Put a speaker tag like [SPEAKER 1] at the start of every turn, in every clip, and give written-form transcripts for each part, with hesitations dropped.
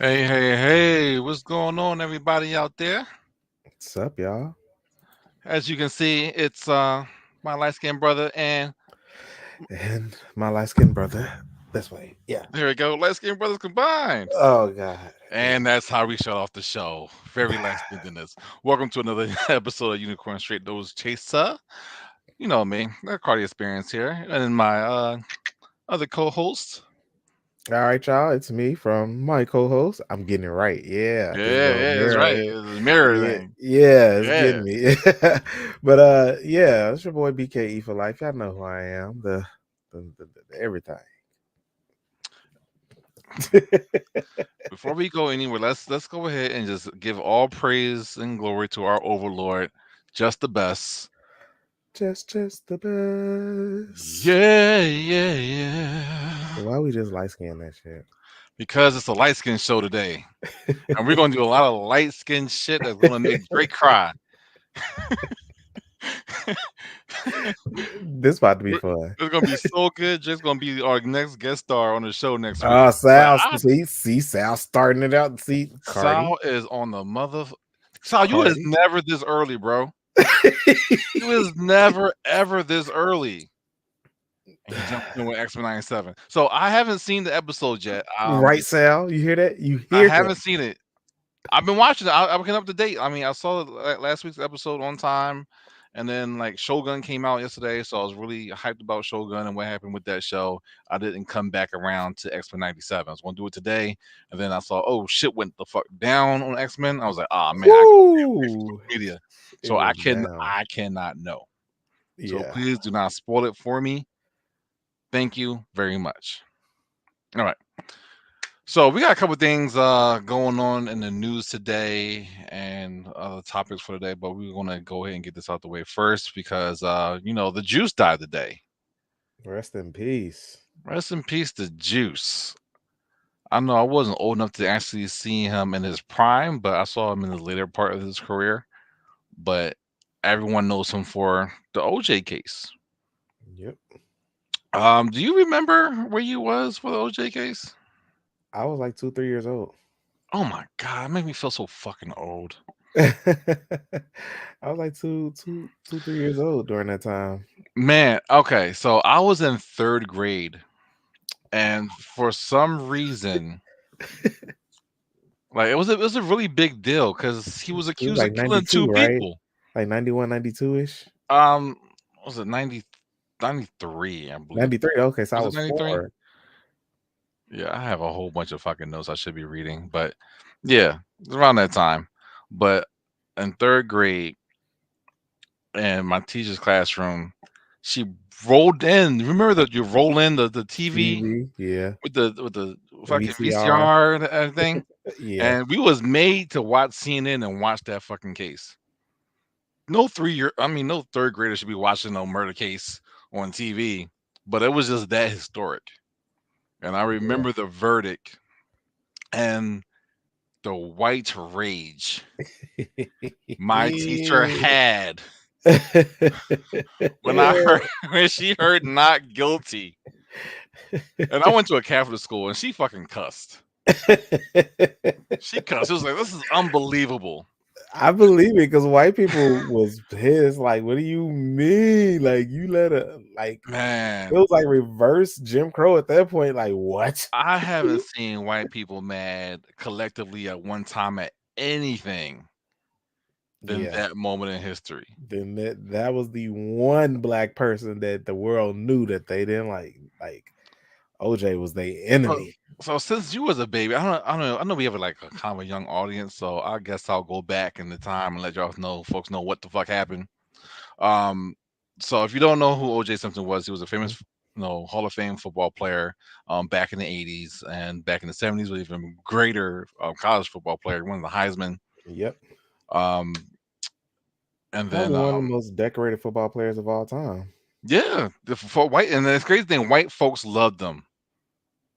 [SPEAKER 1] Hey, what's going on, everybody out there?
[SPEAKER 2] What's up, y'all?
[SPEAKER 1] As you can see, it's my light-skinned brother, and
[SPEAKER 2] my light-skinned brother. This way. Yeah.
[SPEAKER 1] there we go, light-skinned brothers combined.
[SPEAKER 2] Oh, God.
[SPEAKER 1] And that's how we shut off the show. Very light-skinnedness. Welcome to another episode of Unicorn Straight Nose Chaser. You know me, that Cardi Experience here, and then my other co-host.
[SPEAKER 2] All right, y'all. It's me from my co-host. I'm getting it right. Yeah.
[SPEAKER 1] That's right. It's a mirror thing.
[SPEAKER 2] Yeah, it's getting me. But yeah, it's your boy BKE for life. Y'all know who I am. The everything.
[SPEAKER 1] Before we go anywhere, let's go ahead and just give all praise and glory to our overlord, just the best.
[SPEAKER 2] Just the best.
[SPEAKER 1] Yeah.
[SPEAKER 2] Why we just light skin that shit?
[SPEAKER 1] Because it's a light skin show today. And we're gonna do a lot of light skin shit that's gonna make Drake cry.
[SPEAKER 2] This about to be fun.
[SPEAKER 1] It's gonna be so good. Drake's gonna be our next guest star on the show next week.
[SPEAKER 2] Oh, Sal, see Sal starting it out. See, Cardi.
[SPEAKER 1] Sal is on the Sal, you was never this early, bro. You was never ever this early. And he jumped in with X-Men 97. So I haven't seen the episode yet.
[SPEAKER 2] Right, Sal? You hear that?
[SPEAKER 1] I haven't seen it. I've been watching it. I'm looking up to date. I mean, I saw last week's episode on time, and then like Shogun came out yesterday, so I was really hyped about Shogun and what happened with that show. I didn't come back around to X-Men 97. I was going to do it today, and then I saw, oh shit, went the fuck down on X-Men. I was like, oh man, I media. So I cannot know. So please do not spoil it for me. Thank you very much. All right. So we got a couple things going on in the news today and other topics for today, but we're going to go ahead and get this out the way first because, the Juice died today.
[SPEAKER 2] Rest in peace.
[SPEAKER 1] Rest in peace, the Juice. I know I wasn't old enough to actually see him in his prime, but I saw him in the later part of his career. But everyone knows him for the OJ case.
[SPEAKER 2] Yep.
[SPEAKER 1] Do you remember where you was for the OJ case?
[SPEAKER 2] I was like 2-3 years old.
[SPEAKER 1] Oh my God, it made me feel so fucking old.
[SPEAKER 2] I was like 2-3 years old during that time.
[SPEAKER 1] Man, okay, so I was in 3rd grade, and for some reason, like it was a really big deal because he was accused of killing 2 people.
[SPEAKER 2] Like 91, 92-ish?
[SPEAKER 1] Was it 93, I believe.
[SPEAKER 2] 93, okay, so I was
[SPEAKER 1] 93?
[SPEAKER 2] 4.
[SPEAKER 1] Yeah, I have a whole bunch of fucking notes I should be reading, but yeah, it's around that time. But in 3rd grade, in my teacher's classroom, she rolled in. Remember that you roll in the TV?
[SPEAKER 2] Yeah,
[SPEAKER 1] with the fucking VCR and everything.
[SPEAKER 2] Yeah,
[SPEAKER 1] and we was made to watch CNN and watch that fucking case. No 3rd grader should be watching no murder case on TV, but it was just that historic. And I remember the verdict and the white rage my teacher had when she heard not guilty. And I went to a Catholic school and she fucking cussed. She cussed. It was like, this is unbelievable.
[SPEAKER 2] I believe it because white people was pissed. Like, what do you mean? Like, you let a like it
[SPEAKER 1] Man,
[SPEAKER 2] was like reverse Jim Crow at that point. Like, what?
[SPEAKER 1] I haven't seen white people mad collectively at one time at anything than
[SPEAKER 2] Yeah.
[SPEAKER 1] that moment in history.
[SPEAKER 2] Then that was the one black person that the world knew that they didn't like. Like OJ was their
[SPEAKER 1] So,
[SPEAKER 2] enemy.
[SPEAKER 1] so since you was a baby, I know we have like a kind of a young audience, so I guess I'll go back in the time and let y'all know, folks know what the fuck happened. Um, so if you don't know who O.J. Simpson was, he was a famous, Hall of Fame football player back in the '80s and back in the '70s, was even greater college football player, one of the Heisman.
[SPEAKER 2] Yep.
[SPEAKER 1] Um, and then
[SPEAKER 2] Probably one of the most decorated football players of all time.
[SPEAKER 1] yeah, for white, and the crazy thing, white folks loved them.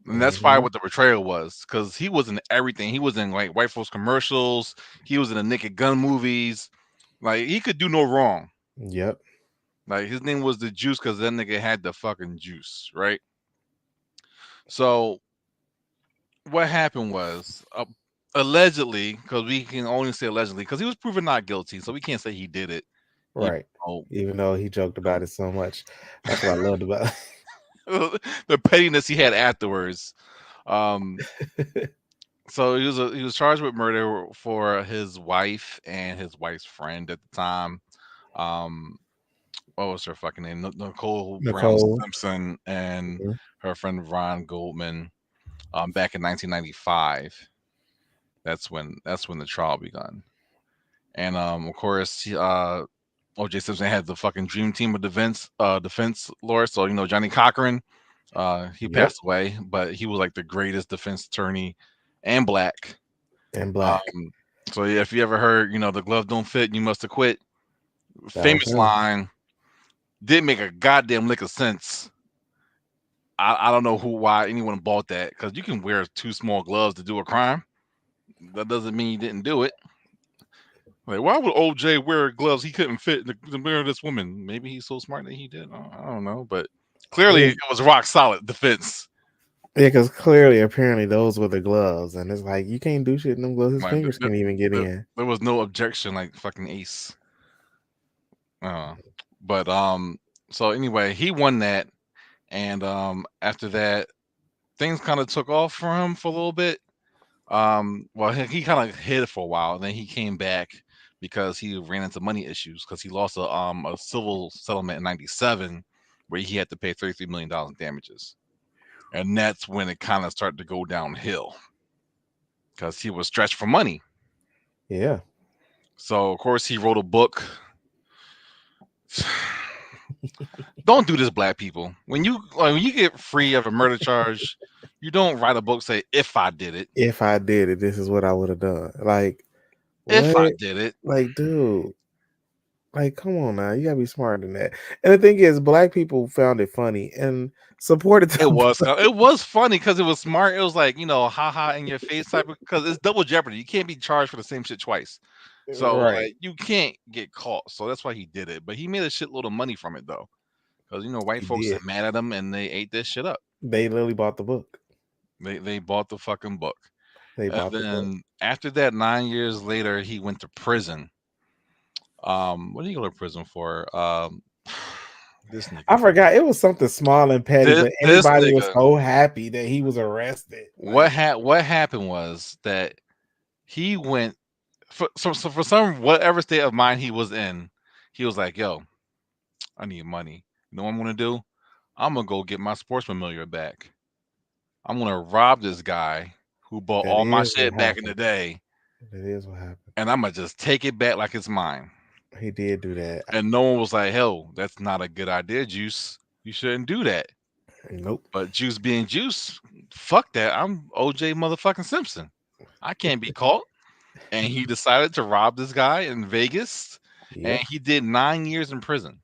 [SPEAKER 1] And that's probably
[SPEAKER 2] Hmm.
[SPEAKER 1] what the betrayal was, because he was in everything. He was in like white folks commercials. He was in the Naked Gun movies. Like he could do no wrong.
[SPEAKER 2] Yep.
[SPEAKER 1] Like his name was the Juice because that nigga had the fucking juice, right? So what happened was allegedly, because we can only say allegedly, because he was proven not guilty, so we can't say he did it. Even
[SPEAKER 2] Right.
[SPEAKER 1] though,
[SPEAKER 2] Even though he joked about it so much. That's what I loved about
[SPEAKER 1] the pettiness he had afterwards. Um, so he was charged with murder for his wife and his wife's friend at the time. Um, what was her fucking name? Nicole Brown
[SPEAKER 2] Nicole.
[SPEAKER 1] Simpson and
[SPEAKER 2] Mhm.
[SPEAKER 1] her friend Ron Goldman. Back in 1995. That's when the trial begun. And of course, O.J. Simpson had the fucking dream team of defense lawyers. So Johnny Cochran, he
[SPEAKER 2] Yep.
[SPEAKER 1] passed away, but he was like the greatest defense attorney and black.
[SPEAKER 2] And black.
[SPEAKER 1] Um, so yeah, if you ever heard, the glove don't fit, you must have quit.
[SPEAKER 2] That was
[SPEAKER 1] Famous
[SPEAKER 2] him.
[SPEAKER 1] line, didn't make a goddamn lick of sense. I don't know why anyone bought that, because you can wear two small gloves to do a crime. That doesn't mean you didn't do it. Like, why would OJ wear gloves he couldn't fit in the mirror of this woman? Maybe he's so smart that he did. I don't know, but clearly
[SPEAKER 2] Yeah,
[SPEAKER 1] it was rock solid defense.
[SPEAKER 2] because clearly, apparently, those were the gloves, and it's like you can't do shit in them gloves. His
[SPEAKER 1] Like,
[SPEAKER 2] fingers can't even get in.
[SPEAKER 1] there was no objection, like fucking Ace. Uh, but so anyway, he won that, and after that, things kind of took off for him for a little bit. Well, he kind of hid for a while, and then he came back because he ran into money issues because he lost a civil settlement in '97 where he had to pay $33 million in damages, and that's when it kind of started to go downhill because he was stretched for money.
[SPEAKER 2] Yeah.
[SPEAKER 1] So of course he wrote a book. Don't do this, black people. When you get free of a murder charge, you don't write a book say if I did it.
[SPEAKER 2] If I did it, this is what I would have done. Like,
[SPEAKER 1] If
[SPEAKER 2] what?
[SPEAKER 1] I did it.
[SPEAKER 2] Like, dude, like, come on now. You gotta be smarter than that. And the thing is, black people found it funny and supported
[SPEAKER 1] It
[SPEAKER 2] them.
[SPEAKER 1] was it was funny because it was smart. It was like, haha in your face type of, because it's double jeopardy. You can't be charged for the same shit twice. So
[SPEAKER 2] Right.
[SPEAKER 1] like you can't get caught. So that's why he did it. But he made a shitload of money from it though. Because white
[SPEAKER 2] He
[SPEAKER 1] folks
[SPEAKER 2] did.
[SPEAKER 1] are mad at him and they ate this shit up.
[SPEAKER 2] They literally bought the book.
[SPEAKER 1] They bought the fucking book.
[SPEAKER 2] They
[SPEAKER 1] And
[SPEAKER 2] bought the book.
[SPEAKER 1] then after that, 9 years later, he went to prison. What did he go to prison for? This
[SPEAKER 2] I
[SPEAKER 1] nigga.
[SPEAKER 2] forgot it was something small and petty,
[SPEAKER 1] This
[SPEAKER 2] but
[SPEAKER 1] this
[SPEAKER 2] everybody was
[SPEAKER 1] nigga.
[SPEAKER 2] so happy that he was arrested. Like,
[SPEAKER 1] What happened was that he went so for some whatever state of mind he was in, he was like, "Yo, I need money. You know what I'm gonna do? I'm gonna go get my sports memorial back. I'm gonna rob this guy who bought
[SPEAKER 2] that
[SPEAKER 1] all my
[SPEAKER 2] is what
[SPEAKER 1] shit back in the
[SPEAKER 2] happened.
[SPEAKER 1] day,
[SPEAKER 2] That is what happened.
[SPEAKER 1] and I'm gonna just take it back like it's mine."
[SPEAKER 2] He did do that.
[SPEAKER 1] And no one was like, "Hell, that's not a good idea, Juice. You shouldn't do that."
[SPEAKER 2] Nope.
[SPEAKER 1] But Juice being Juice, fuck that. I'm OJ motherfucking Simpson. I can't be caught. And he decided to rob this guy in Vegas, and
[SPEAKER 2] Yep.
[SPEAKER 1] he did 9 years in prison.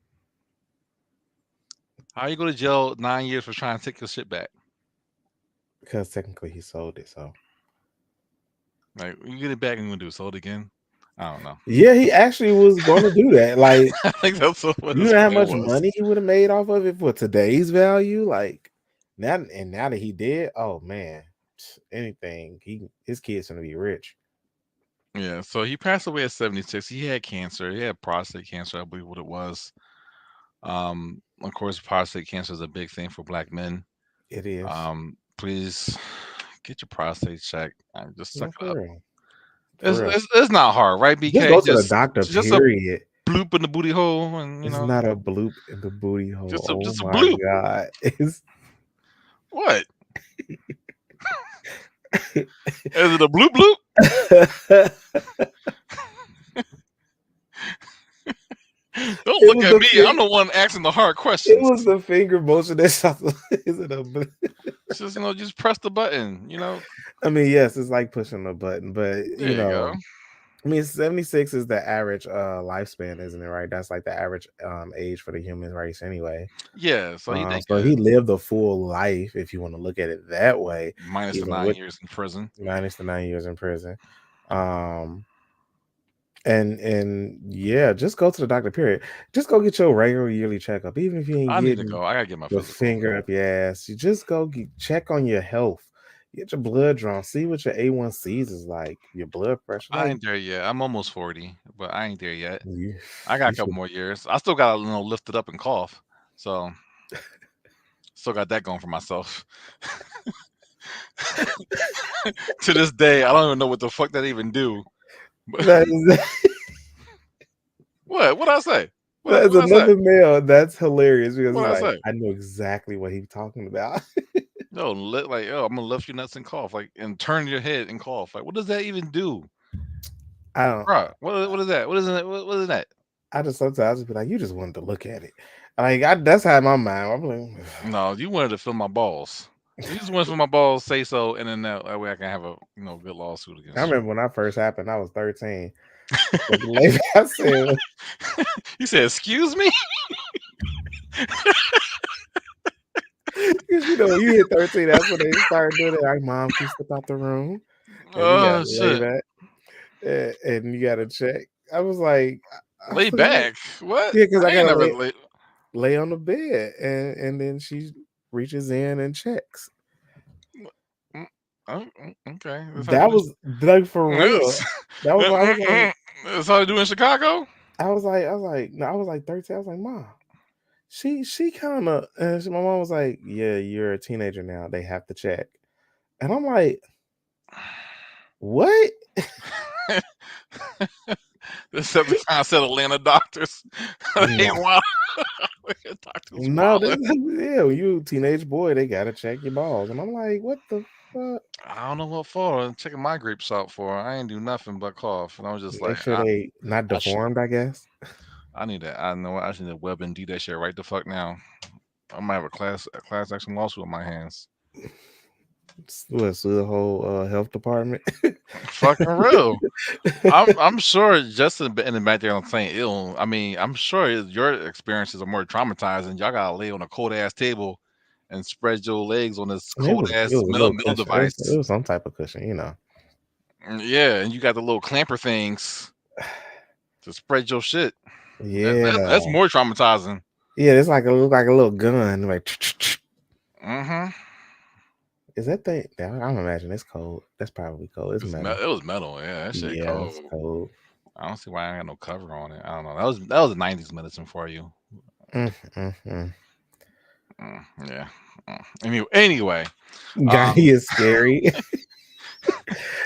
[SPEAKER 1] How you go to jail 9 years for trying to take your shit back?
[SPEAKER 2] Because technically he sold it. So
[SPEAKER 1] Like, you get it back and you gonna do sold again? I don't know.
[SPEAKER 2] yeah, he actually was going to do that. Like,
[SPEAKER 1] I think that's what
[SPEAKER 2] you
[SPEAKER 1] his
[SPEAKER 2] know how
[SPEAKER 1] plan
[SPEAKER 2] much
[SPEAKER 1] was.
[SPEAKER 2] money he would have made off of it for today's value. Like now that he did, oh man, anything his kid's gonna be rich.
[SPEAKER 1] Yeah, so he passed away at 76. He had cancer. He had prostate cancer, I believe what it was. Of course, prostate cancer is a big thing for black men.
[SPEAKER 2] It is.
[SPEAKER 1] Please get your prostate checked. Just suck
[SPEAKER 2] No,
[SPEAKER 1] it up.
[SPEAKER 2] for real.
[SPEAKER 1] It's,
[SPEAKER 2] For real.
[SPEAKER 1] it's it's not hard, right?
[SPEAKER 2] Just
[SPEAKER 1] BK,
[SPEAKER 2] go to the doctor,
[SPEAKER 1] just a
[SPEAKER 2] period.
[SPEAKER 1] bloop in the booty hole, and
[SPEAKER 2] It's not a bloop in the booty hole. Oh
[SPEAKER 1] just a
[SPEAKER 2] my
[SPEAKER 1] bloop.
[SPEAKER 2] god. It's
[SPEAKER 1] What is it? A bloop bloop? Don't
[SPEAKER 2] it
[SPEAKER 1] look
[SPEAKER 2] was
[SPEAKER 1] at
[SPEAKER 2] the
[SPEAKER 1] me. I'm the one asking the hard
[SPEAKER 2] it
[SPEAKER 1] questions.
[SPEAKER 2] was the finger motion that shot. Is it a
[SPEAKER 1] Just just press the button.
[SPEAKER 2] I mean, yes, it's like pushing a button, but
[SPEAKER 1] There you go.
[SPEAKER 2] I mean, 76 is the average lifespan, isn't it? Right? That's like the average age for the human race anyway.
[SPEAKER 1] Yeah, so he did
[SPEAKER 2] So
[SPEAKER 1] good.
[SPEAKER 2] he lived a full life, if you want to look at it that way,
[SPEAKER 1] Minus the
[SPEAKER 2] even
[SPEAKER 1] nine
[SPEAKER 2] with
[SPEAKER 1] years in prison.
[SPEAKER 2] minus the 9 years in prison. Um, and yeah, just go to the doctor. Period. Just go get your regular yearly checkup, even if you ain't
[SPEAKER 1] I need to
[SPEAKER 2] getting
[SPEAKER 1] go. I gotta get my
[SPEAKER 2] the
[SPEAKER 1] physical.
[SPEAKER 2] finger up your ass. You just go check on your health. Get your blood drawn. See what your A1Cs is like. Your blood pressure.
[SPEAKER 1] I
[SPEAKER 2] Like
[SPEAKER 1] ain't there yet. I'm almost 40, but I ain't there yet.
[SPEAKER 2] you,
[SPEAKER 1] I got
[SPEAKER 2] you
[SPEAKER 1] a couple
[SPEAKER 2] should.
[SPEAKER 1] more years. I still got to lift it up and cough. So still got that going for myself. To this day, I don't even know what the fuck that even do. But
[SPEAKER 2] That is
[SPEAKER 1] what? What I say?
[SPEAKER 2] that is
[SPEAKER 1] What I say?
[SPEAKER 2] another male. That's hilarious because
[SPEAKER 1] What
[SPEAKER 2] it's
[SPEAKER 1] I
[SPEAKER 2] like
[SPEAKER 1] say?
[SPEAKER 2] I know exactly what he's talking about.
[SPEAKER 1] No, I'm gonna lift your nuts and cough, like, and turn your head and cough. Like, what does that even do,
[SPEAKER 2] I don't.
[SPEAKER 1] bro? What is that? What is that? What is that?
[SPEAKER 2] I just sometimes just be like, you just wanted to look at it. Like that's how my mind. I'm like,
[SPEAKER 1] No, you wanted to feel my balls. You just want to feel my balls. Say so, and then that way I can have a good lawsuit
[SPEAKER 2] I
[SPEAKER 1] against you.
[SPEAKER 2] remember when I first happened. I was 13. But the lady I said,
[SPEAKER 1] You said, "Excuse me."
[SPEAKER 2] because when you hit 13, that's when they start doing it. Like, mom, can you step out the room? And you got
[SPEAKER 1] Oh
[SPEAKER 2] to lay
[SPEAKER 1] shit!
[SPEAKER 2] back and you got to check. I was like, I
[SPEAKER 1] Lay
[SPEAKER 2] was looking like,
[SPEAKER 1] back. What?
[SPEAKER 2] yeah, because I
[SPEAKER 1] I ain't
[SPEAKER 2] got to
[SPEAKER 1] never lay.
[SPEAKER 2] lay on the bed. And then she reaches in and checks.
[SPEAKER 1] Mm, oh, okay, that's how you
[SPEAKER 2] That
[SPEAKER 1] do
[SPEAKER 2] was like for
[SPEAKER 1] it.
[SPEAKER 2] real. That was, I was like,
[SPEAKER 1] That's how you do in Chicago.
[SPEAKER 2] no, I was like 13. I was like, mom. She kind of my mom was like, "Yeah, you're a teenager now. They have to check." And I'm like, "What?"
[SPEAKER 1] Except the concept of Atlanta doctors. They
[SPEAKER 2] No,
[SPEAKER 1] wild. Doctors
[SPEAKER 2] no,
[SPEAKER 1] wilding.
[SPEAKER 2] yeah, when you a teenage boy, they gotta check your balls. And I'm like, "What the fuck?"
[SPEAKER 1] I don't know what for. I'm checking my grapes out for. I ain't do nothing but cough, and I was just
[SPEAKER 2] Make
[SPEAKER 1] like,
[SPEAKER 2] sure they not
[SPEAKER 1] I should.
[SPEAKER 2] deformed, I guess.
[SPEAKER 1] I need that. I know. I should need web and do that shit right the fuck now. I might have a class action lawsuit on my hands.
[SPEAKER 2] What, so the whole health department?
[SPEAKER 1] Fucking real. I'm sure Justin in the back there on saying ill. I mean, I'm sure your experiences are more traumatizing. Y'all gotta lay on a cold ass table and spread your legs on this
[SPEAKER 2] It
[SPEAKER 1] cold
[SPEAKER 2] it
[SPEAKER 1] ass
[SPEAKER 2] was a little
[SPEAKER 1] metal
[SPEAKER 2] cushion. It
[SPEAKER 1] device.
[SPEAKER 2] was some type of cushion, you know.
[SPEAKER 1] Yeah, and you got the little clamper things to spread your shit. That's
[SPEAKER 2] Yeah,
[SPEAKER 1] more traumatizing.
[SPEAKER 2] yeah. It's like look like a little gun. Like,
[SPEAKER 1] Hmm.
[SPEAKER 2] is that thing? I'm imagining it's cold. That's probably cold. It's metal.
[SPEAKER 1] It was metal. Yeah, that shit
[SPEAKER 2] Yeah,
[SPEAKER 1] cold.
[SPEAKER 2] it's cold.
[SPEAKER 1] I don't see why I ain't got no cover on it. I don't know. That was a '90s medicine for you.
[SPEAKER 2] Mm, mm, mm.
[SPEAKER 1] Yeah. Anyway,
[SPEAKER 2] God, he
[SPEAKER 1] um,
[SPEAKER 2] is scary.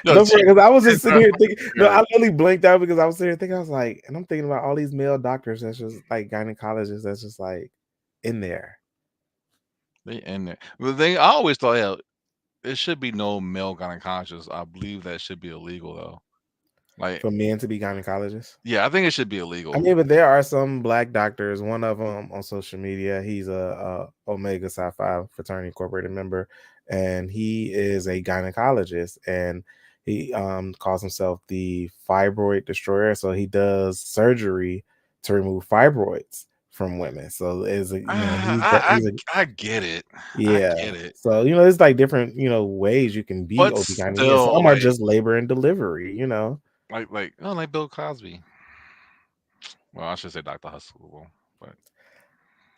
[SPEAKER 1] no,
[SPEAKER 2] No, because I was just sitting
[SPEAKER 1] Chase
[SPEAKER 2] here thinking. No, I
[SPEAKER 1] Garrett,
[SPEAKER 2] literally blinked out because I was sitting here thinking. I was like, and I'm thinking about all these male doctors that's just like gynecologists that's just like in there
[SPEAKER 1] they in there. The thing I always thought, yeah, there should be no male gynecologist. I believe that should be illegal though. Like,
[SPEAKER 2] for men to be gynecologists.
[SPEAKER 1] yeah, I think it should be
[SPEAKER 2] I
[SPEAKER 1] illegal.
[SPEAKER 2] mean, but there are some black doctors. One of them on social media, he's a Omega Psi Phi fraternity incorporated member, and he is a gynecologist, and he calls himself the fibroid destroyer. So he does surgery to remove fibroids from women. So is a
[SPEAKER 1] I,
[SPEAKER 2] he's a
[SPEAKER 1] I get it. I
[SPEAKER 2] yeah.
[SPEAKER 1] get it.
[SPEAKER 2] So it's like different ways you can be
[SPEAKER 1] But
[SPEAKER 2] OB/GYN. And
[SPEAKER 1] still,
[SPEAKER 2] some are just labor and delivery.
[SPEAKER 1] like Bill Cosby. Well, I should say Dr. Hustle, but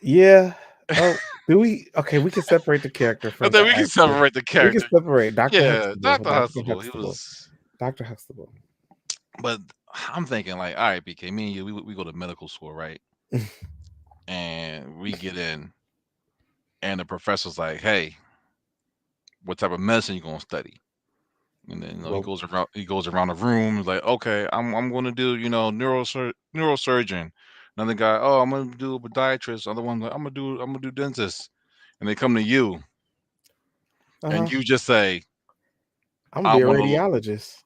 [SPEAKER 2] Yeah. Oh, do we? Okay, we can separate the character
[SPEAKER 1] I
[SPEAKER 2] from
[SPEAKER 1] think
[SPEAKER 2] the
[SPEAKER 1] we can
[SPEAKER 2] actor.
[SPEAKER 1] separate the
[SPEAKER 2] We can
[SPEAKER 1] character.
[SPEAKER 2] separate Dr.
[SPEAKER 1] Yeah,
[SPEAKER 2] Huxtable.
[SPEAKER 1] Dr.
[SPEAKER 2] Dr.
[SPEAKER 1] Hustle. He
[SPEAKER 2] Huxtable.
[SPEAKER 1] was
[SPEAKER 2] Dr. Huxtable.
[SPEAKER 1] But I'm thinking like, all right, BK, me and you, we go to medical school, right? And we get in, and the professor's like, hey, what type of medicine you gonna study? And then he
[SPEAKER 2] Well,
[SPEAKER 1] goes around the room. He's like, okay, I'm going to do neurosurgeon. Another guy, oh, I'm going to do a podiatrist. Other one, like, I'm gonna do dentist. And they come to you, and
[SPEAKER 2] uh-huh.
[SPEAKER 1] you just say,
[SPEAKER 2] I'm gonna
[SPEAKER 1] I
[SPEAKER 2] be a
[SPEAKER 1] want to.
[SPEAKER 2] radiologist.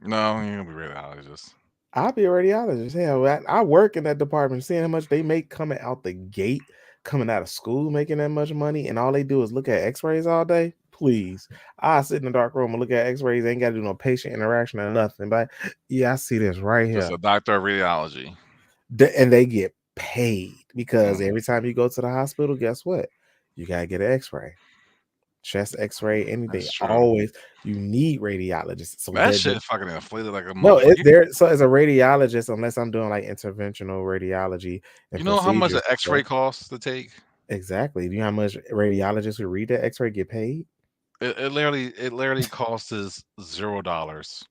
[SPEAKER 1] No, you're gonna be radiologist.
[SPEAKER 2] I'll be a radiologist. Hell, I work in that department. Seeing how much they make coming out the gate, coming out of school, making that much money, and all they do is look at X-rays all day. Please, I sit in the dark room and look at X-rays. Ain't got to do no patient interaction or nothing. But yeah, I see this right
[SPEAKER 1] Just
[SPEAKER 2] here,
[SPEAKER 1] a doctor of radiology.
[SPEAKER 2] And they get paid because
[SPEAKER 1] Mm,
[SPEAKER 2] every time you go to the hospital, guess what? You gotta get an X-ray, chest X-ray, anything.
[SPEAKER 1] that's true.
[SPEAKER 2] Always, you need radiologists. So
[SPEAKER 1] That
[SPEAKER 2] that
[SPEAKER 1] shit fucking inflated like a
[SPEAKER 2] no, it's
[SPEAKER 1] motherfucker.
[SPEAKER 2] there. So as a radiologist, unless I'm doing like interventional radiology and
[SPEAKER 1] You know how much an
[SPEAKER 2] procedures and
[SPEAKER 1] X-ray
[SPEAKER 2] stuff.
[SPEAKER 1] costs to take?
[SPEAKER 2] Exactly. Do you know how much radiologists who read that X-ray get paid?
[SPEAKER 1] It literally costs us $0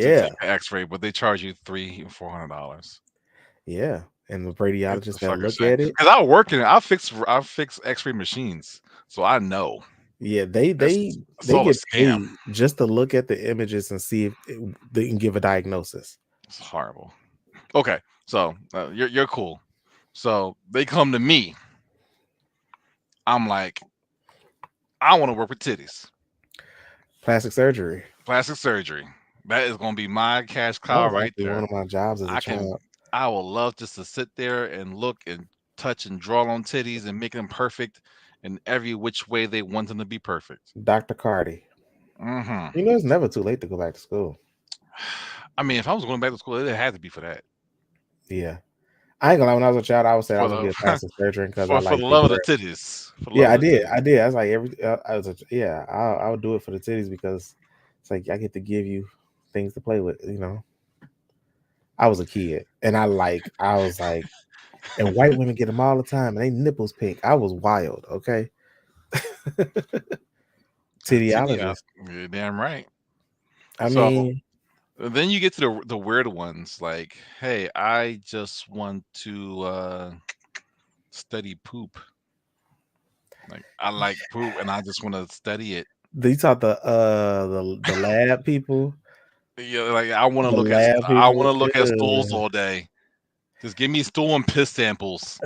[SPEAKER 1] to
[SPEAKER 2] Yeah,
[SPEAKER 1] take an X-ray, but they charge you $300-$400.
[SPEAKER 2] yeah. And the
[SPEAKER 1] It's
[SPEAKER 2] radiologist
[SPEAKER 1] a
[SPEAKER 2] that
[SPEAKER 1] fucking
[SPEAKER 2] look
[SPEAKER 1] shame.
[SPEAKER 2] at it,
[SPEAKER 1] Cause I work in it. I fix X-ray machines, so I know
[SPEAKER 2] yeah, they
[SPEAKER 1] it's
[SPEAKER 2] they
[SPEAKER 1] it's
[SPEAKER 2] they
[SPEAKER 1] all a
[SPEAKER 2] get
[SPEAKER 1] scam.
[SPEAKER 2] paid just to look at the images and see if they can give a diagnosis.
[SPEAKER 1] It's horrible. Okay, so you're cool. So they come to me. I'm like, I want to work with titties,
[SPEAKER 2] Plastic surgery.
[SPEAKER 1] plastic surgery. That is gonna be my cash
[SPEAKER 2] That
[SPEAKER 1] cow
[SPEAKER 2] was
[SPEAKER 1] right
[SPEAKER 2] actually one
[SPEAKER 1] there.
[SPEAKER 2] of my jobs as a
[SPEAKER 1] I can,
[SPEAKER 2] child.
[SPEAKER 1] I will love just to sit there and look and touch and draw on titties and make them perfect in every which way they want them to be perfect.
[SPEAKER 2] Dr. Cardi.
[SPEAKER 1] Hmm.
[SPEAKER 2] You know, it's never too late to go back to school.
[SPEAKER 1] I mean, if I was going back to school, it had to be for that.
[SPEAKER 2] Yeah. I ain't gonna lie, when I was a child, I always said I
[SPEAKER 1] For
[SPEAKER 2] was gonna be a
[SPEAKER 1] the
[SPEAKER 2] plastic surgeon because I
[SPEAKER 1] for
[SPEAKER 2] like
[SPEAKER 1] the
[SPEAKER 2] big
[SPEAKER 1] love of the
[SPEAKER 2] breasts.
[SPEAKER 1] titties. For the love
[SPEAKER 2] Yeah,
[SPEAKER 1] of
[SPEAKER 2] I
[SPEAKER 1] the
[SPEAKER 2] did.
[SPEAKER 1] titties.
[SPEAKER 2] I did. I was like I was yeah. I would do it for the titties because it's like I get to give you things to play with. You know, I was a kid and I was like, and white women get them all the time and they nipples pink. I was wild. Okay,
[SPEAKER 1] Titty out.
[SPEAKER 2] tittyologist.
[SPEAKER 1] You're damn right.
[SPEAKER 2] I
[SPEAKER 1] So
[SPEAKER 2] mean,
[SPEAKER 1] then you get to the weird ones like, hey, I just want to study poop. Like I like poop and I just want to study it.
[SPEAKER 2] these are the lab people.
[SPEAKER 1] Yeah, like I want to
[SPEAKER 2] The
[SPEAKER 1] look at
[SPEAKER 2] lab
[SPEAKER 1] I want
[SPEAKER 2] people.
[SPEAKER 1] to look at stools all day. Just give me stool and piss samples.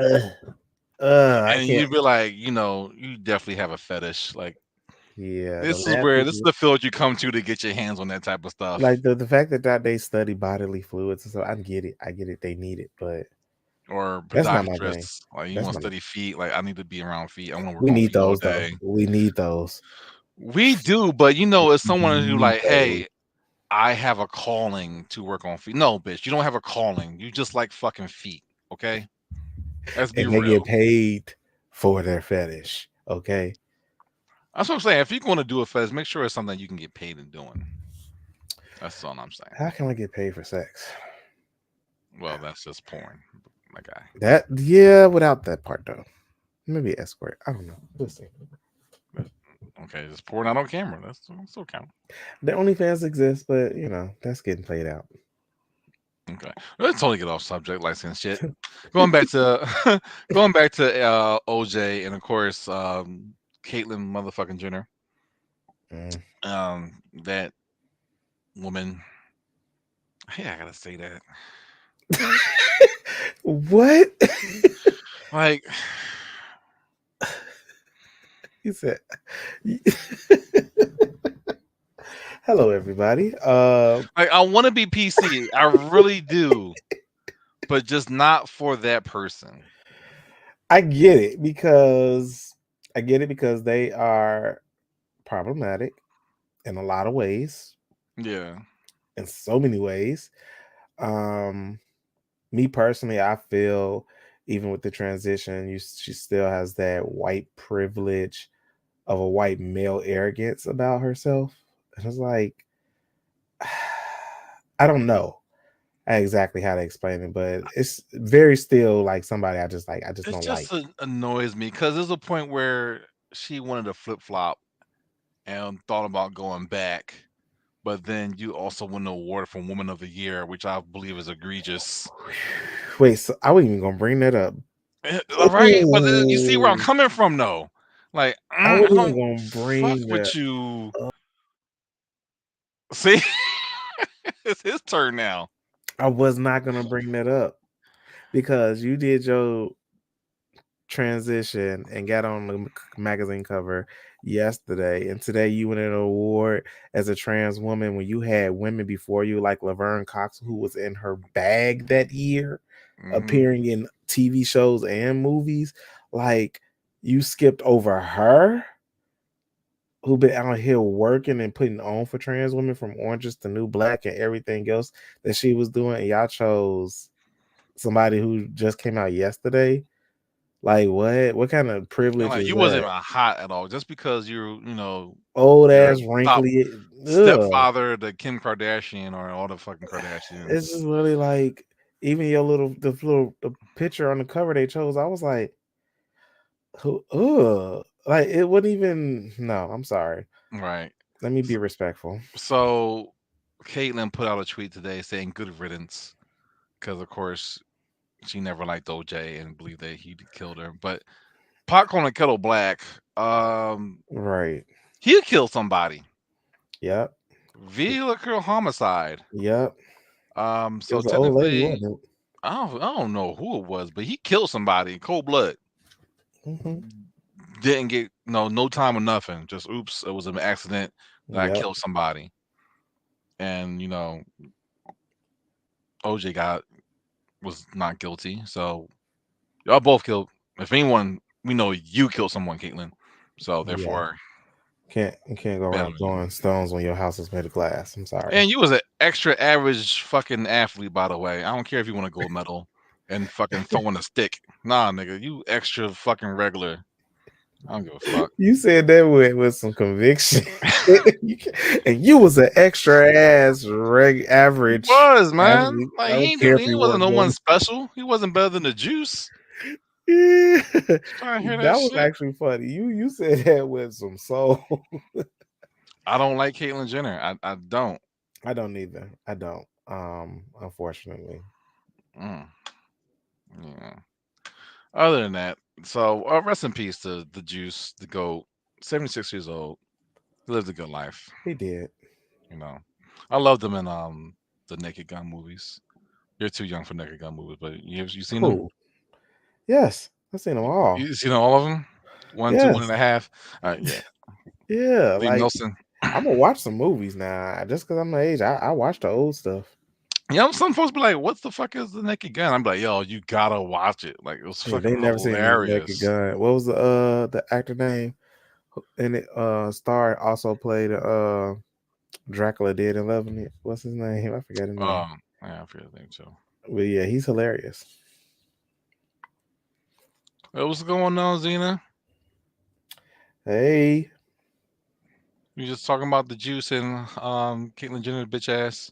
[SPEAKER 2] Uh, I
[SPEAKER 1] And
[SPEAKER 2] can't.
[SPEAKER 1] you'd be like, you definitely have a fetish. Like
[SPEAKER 2] Yeah, the
[SPEAKER 1] this is
[SPEAKER 2] lab
[SPEAKER 1] where this is
[SPEAKER 2] people.
[SPEAKER 1] the field you come to get your hands on that type of stuff.
[SPEAKER 2] Like the fact that they study bodily fluids and so I get it. I get it. They need it, but
[SPEAKER 1] Or
[SPEAKER 2] that's not my thing.
[SPEAKER 1] podiatrists. Like you
[SPEAKER 2] That's
[SPEAKER 1] want to
[SPEAKER 2] not.
[SPEAKER 1] study feet. Like I need to be around feet. I want to work
[SPEAKER 2] We
[SPEAKER 1] on
[SPEAKER 2] need
[SPEAKER 1] feet all
[SPEAKER 2] those though.
[SPEAKER 1] day.
[SPEAKER 2] We need those.
[SPEAKER 1] We do, but as
[SPEAKER 2] We
[SPEAKER 1] someone who
[SPEAKER 2] need
[SPEAKER 1] like,
[SPEAKER 2] those.
[SPEAKER 1] hey, I have a calling to work on feet. No, bitch, you don't have a calling. You just like fucking feet. Okay, let's be
[SPEAKER 2] And they
[SPEAKER 1] real.
[SPEAKER 2] get paid for their fetish. Okay.
[SPEAKER 1] That's what I'm saying. If you're going to do a fetish, make sure it's something you can get paid in doing. That's all I'm saying.
[SPEAKER 2] How can I get paid for sex?
[SPEAKER 1] Well, that's just porn, my guy.
[SPEAKER 2] That yeah, without that part though. Maybe escort. I don't know. We'll see.
[SPEAKER 1] But, okay, just porn out on camera. That's still count.
[SPEAKER 2] The OnlyFans exists, but you know, that's getting played out.
[SPEAKER 1] Okay, let's totally get off subject, license shit. Going back to going back to OJ and of course Caitlyn motherfucking Jenner.
[SPEAKER 2] Mm.
[SPEAKER 1] That woman. Hey, I gotta say that.
[SPEAKER 2] What?
[SPEAKER 1] Like,
[SPEAKER 2] He said hello everybody.
[SPEAKER 1] like I want to be PC. I really do, but just not for that person.
[SPEAKER 2] I get it because they are problematic in a lot of ways,
[SPEAKER 1] Yeah.
[SPEAKER 2] in so many ways. Um, Me personally, I feel even with the transition, she still has that white privilege of a white male arrogance about herself. And it's like, I don't know exactly how to explain it, but it's very still like somebody I just
[SPEAKER 1] It
[SPEAKER 2] don't
[SPEAKER 1] just
[SPEAKER 2] like.
[SPEAKER 1] annoys me because there's a point where she wanted to flip flop and thought about going back. but then you also win the award for Woman of the Year, which I believe is egregious.
[SPEAKER 2] Wait, so I wasn't even gonna bring that up.
[SPEAKER 1] All right, but you see where I'm
[SPEAKER 2] Oh,
[SPEAKER 1] coming from, though. Like,
[SPEAKER 2] I
[SPEAKER 1] I
[SPEAKER 2] wasn't even
[SPEAKER 1] don't
[SPEAKER 2] gonna
[SPEAKER 1] fuck
[SPEAKER 2] bring that
[SPEAKER 1] with you.
[SPEAKER 2] up.
[SPEAKER 1] See, it's his turn now.
[SPEAKER 2] I was not gonna bring that up because you did your transition and got on the magazine cover yesterday, and today you win an award as a trans woman when you had women before you like Laverne Cox, who was in her bag that year,
[SPEAKER 1] Hmm.
[SPEAKER 2] appearing in TV shows and movies. Like, you skipped over her, who been out here working and putting on for trans women from Orange is the New Black and everything else that she was doing, and y'all chose somebody who just came out yesterday. Like, what kind of
[SPEAKER 1] And
[SPEAKER 2] privilege
[SPEAKER 1] like,
[SPEAKER 2] is
[SPEAKER 1] you wasn't
[SPEAKER 2] that?
[SPEAKER 1] even hot at all, just because
[SPEAKER 2] Old
[SPEAKER 1] you're a
[SPEAKER 2] ass,
[SPEAKER 1] stop
[SPEAKER 2] wrinkly. Ugh.
[SPEAKER 1] stepfather to Kim Kardashian or all the fucking
[SPEAKER 2] It's just
[SPEAKER 1] Kardashians.
[SPEAKER 2] really like, even your the picture on the cover they chose. I was like, who? Ugh. Like, it wouldn't even. No, I'm sorry.
[SPEAKER 1] Right.
[SPEAKER 2] Let me be respectful.
[SPEAKER 1] So Caitlyn put out a tweet today saying "good riddance" because, of course, she never liked OJ and believed that he killed her. But Popcorn and Kettle Black,
[SPEAKER 2] Right.
[SPEAKER 1] he killed somebody.
[SPEAKER 2] Yep.
[SPEAKER 1] Vehicular homicide.
[SPEAKER 2] Yep. It
[SPEAKER 1] So
[SPEAKER 2] was an old lady,
[SPEAKER 1] technically,
[SPEAKER 2] wasn't
[SPEAKER 1] I don't know who it was, but he killed somebody in cold blood.
[SPEAKER 2] it? Hmm.
[SPEAKER 1] Didn't get no time or nothing. Just oops, it was an accident that I
[SPEAKER 2] Yep.
[SPEAKER 1] killed somebody. And OJ got was not guilty. So y'all both killed. If anyone, we know you killed someone, Caitlyn. So
[SPEAKER 2] Yeah.
[SPEAKER 1] therefore,
[SPEAKER 2] You can't go
[SPEAKER 1] bad
[SPEAKER 2] around
[SPEAKER 1] on you.
[SPEAKER 2] throwing stones when your house is made of glass. I'm sorry.
[SPEAKER 1] And you was an extra average fucking athlete, by the way. I don't care if you want a gold medal and fucking throwing a stick. Nah, nigga, you extra fucking regular. I don't give a fuck.
[SPEAKER 2] You said that with some conviction. And you was an extra ass
[SPEAKER 1] He
[SPEAKER 2] average
[SPEAKER 1] was, man.
[SPEAKER 2] athlete. I
[SPEAKER 1] Like
[SPEAKER 2] don't care if
[SPEAKER 1] he
[SPEAKER 2] you
[SPEAKER 1] wasn't
[SPEAKER 2] weren't
[SPEAKER 1] no one
[SPEAKER 2] gold.
[SPEAKER 1] special. He wasn't better than the juice.
[SPEAKER 2] Yeah.
[SPEAKER 1] Trying to hear that
[SPEAKER 2] That was
[SPEAKER 1] shit.
[SPEAKER 2] actually funny. You said that with some soul.
[SPEAKER 1] I don't like Caitlyn Jenner. I don't.
[SPEAKER 2] I don't either. I don't. Unfortunately.
[SPEAKER 1] Mm, yeah. Other than that, so rest in peace to the juice, the goat. 76 years old. He lived a good life.
[SPEAKER 2] He did.
[SPEAKER 1] You know, I loved him in the Naked Gun movies. You're too young for Naked Gun movies, but you seen them?
[SPEAKER 2] Who? Yes. I've seen them all.
[SPEAKER 1] You seen all of them? One, two, one
[SPEAKER 2] Yes.
[SPEAKER 1] and a half. Yeah.
[SPEAKER 2] Yeah.
[SPEAKER 1] Liam
[SPEAKER 2] Like,
[SPEAKER 1] Nelson.
[SPEAKER 2] I'm gonna watch some movies now. Just because I'm the age, I watch the old stuff.
[SPEAKER 1] Some folks be like, "What the fuck is the Naked Gun?" I'm like, "Yo, you gotta watch it. Like, it was
[SPEAKER 2] Yeah, they
[SPEAKER 1] fucking
[SPEAKER 2] never seen the Naked
[SPEAKER 1] hilarious."
[SPEAKER 2] Gun. What was the actor name? And it star also played Dracula Dead in Loving It. What's his name? I forgot his name.
[SPEAKER 1] Yeah, I forget the name too.
[SPEAKER 2] But yeah, he's hilarious.
[SPEAKER 1] Hey, what's going on, Zena?
[SPEAKER 2] Hey.
[SPEAKER 1] You just talking about the juice and Caitlyn Jenner, bitch ass.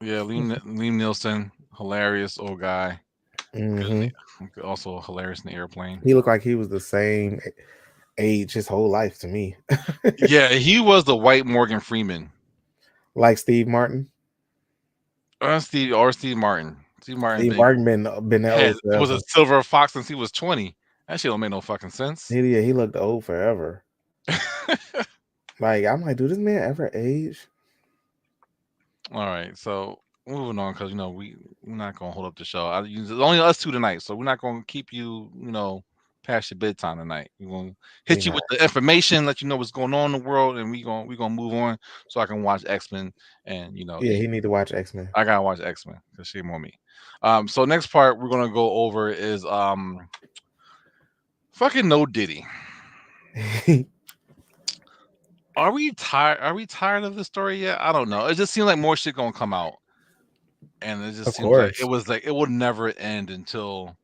[SPEAKER 1] Yeah, Liam Nielsen, hilarious old guy. Good,
[SPEAKER 2] Hmm.
[SPEAKER 1] also hilarious in the airplane.
[SPEAKER 2] He looked like he was the same age his whole life to me.
[SPEAKER 1] Yeah, he was the white Morgan Freeman.
[SPEAKER 2] Like Steve Martin.
[SPEAKER 1] Steve Martin. Steve Martin
[SPEAKER 2] Steve
[SPEAKER 1] been
[SPEAKER 2] Martin been that
[SPEAKER 1] had
[SPEAKER 2] old
[SPEAKER 1] was
[SPEAKER 2] forever.
[SPEAKER 1] a silver fox since he was 20. That shit don't make no fucking sense.
[SPEAKER 2] He looked old forever. Like, I'm like, dude, this man ever age?
[SPEAKER 1] All right, so moving on because we're not gonna hold up the show. It's only us two tonight, so we're not gonna keep you past your bedtime tonight. We're gonna
[SPEAKER 2] We
[SPEAKER 1] hit you
[SPEAKER 2] not.
[SPEAKER 1] with the information, let you know what's going on in the world, and we gonna move on so I can watch X Men and
[SPEAKER 2] Yeah,
[SPEAKER 1] eat.
[SPEAKER 2] he need to watch X-Men.
[SPEAKER 1] I gotta watch X Men because shame on me. So next part we're gonna go over is fucking no Diddy. Are we tired? Are we tired of the story yet? I don't know. It just seems like more shit gonna come out, and it just
[SPEAKER 2] Of
[SPEAKER 1] seems like
[SPEAKER 2] course.
[SPEAKER 1] it would never end until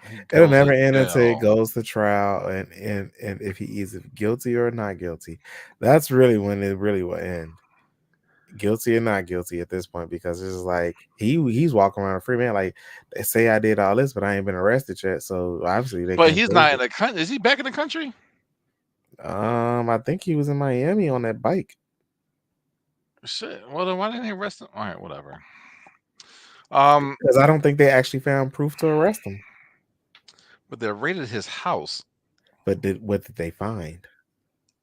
[SPEAKER 1] he
[SPEAKER 2] It'll
[SPEAKER 1] goes
[SPEAKER 2] never
[SPEAKER 1] to
[SPEAKER 2] end until it
[SPEAKER 1] jail.
[SPEAKER 2] goes to trial, and if he is guilty or not guilty. That's really when it really will end. Guilty or not guilty at this point, because it's just like he's walking around a free man. Like, they say I did all this, but I ain't been arrested yet. So obviously they
[SPEAKER 1] But
[SPEAKER 2] can't
[SPEAKER 1] he's
[SPEAKER 2] prove
[SPEAKER 1] not in
[SPEAKER 2] it.
[SPEAKER 1] the country. Is he back in the country?
[SPEAKER 2] I think he was in Miami on that bike
[SPEAKER 1] Shit. Well, then why didn't they arrest him? All right, whatever. Um,
[SPEAKER 2] because I don't think they actually found proof to arrest him.
[SPEAKER 1] but they raided his house.
[SPEAKER 2] But what did they find?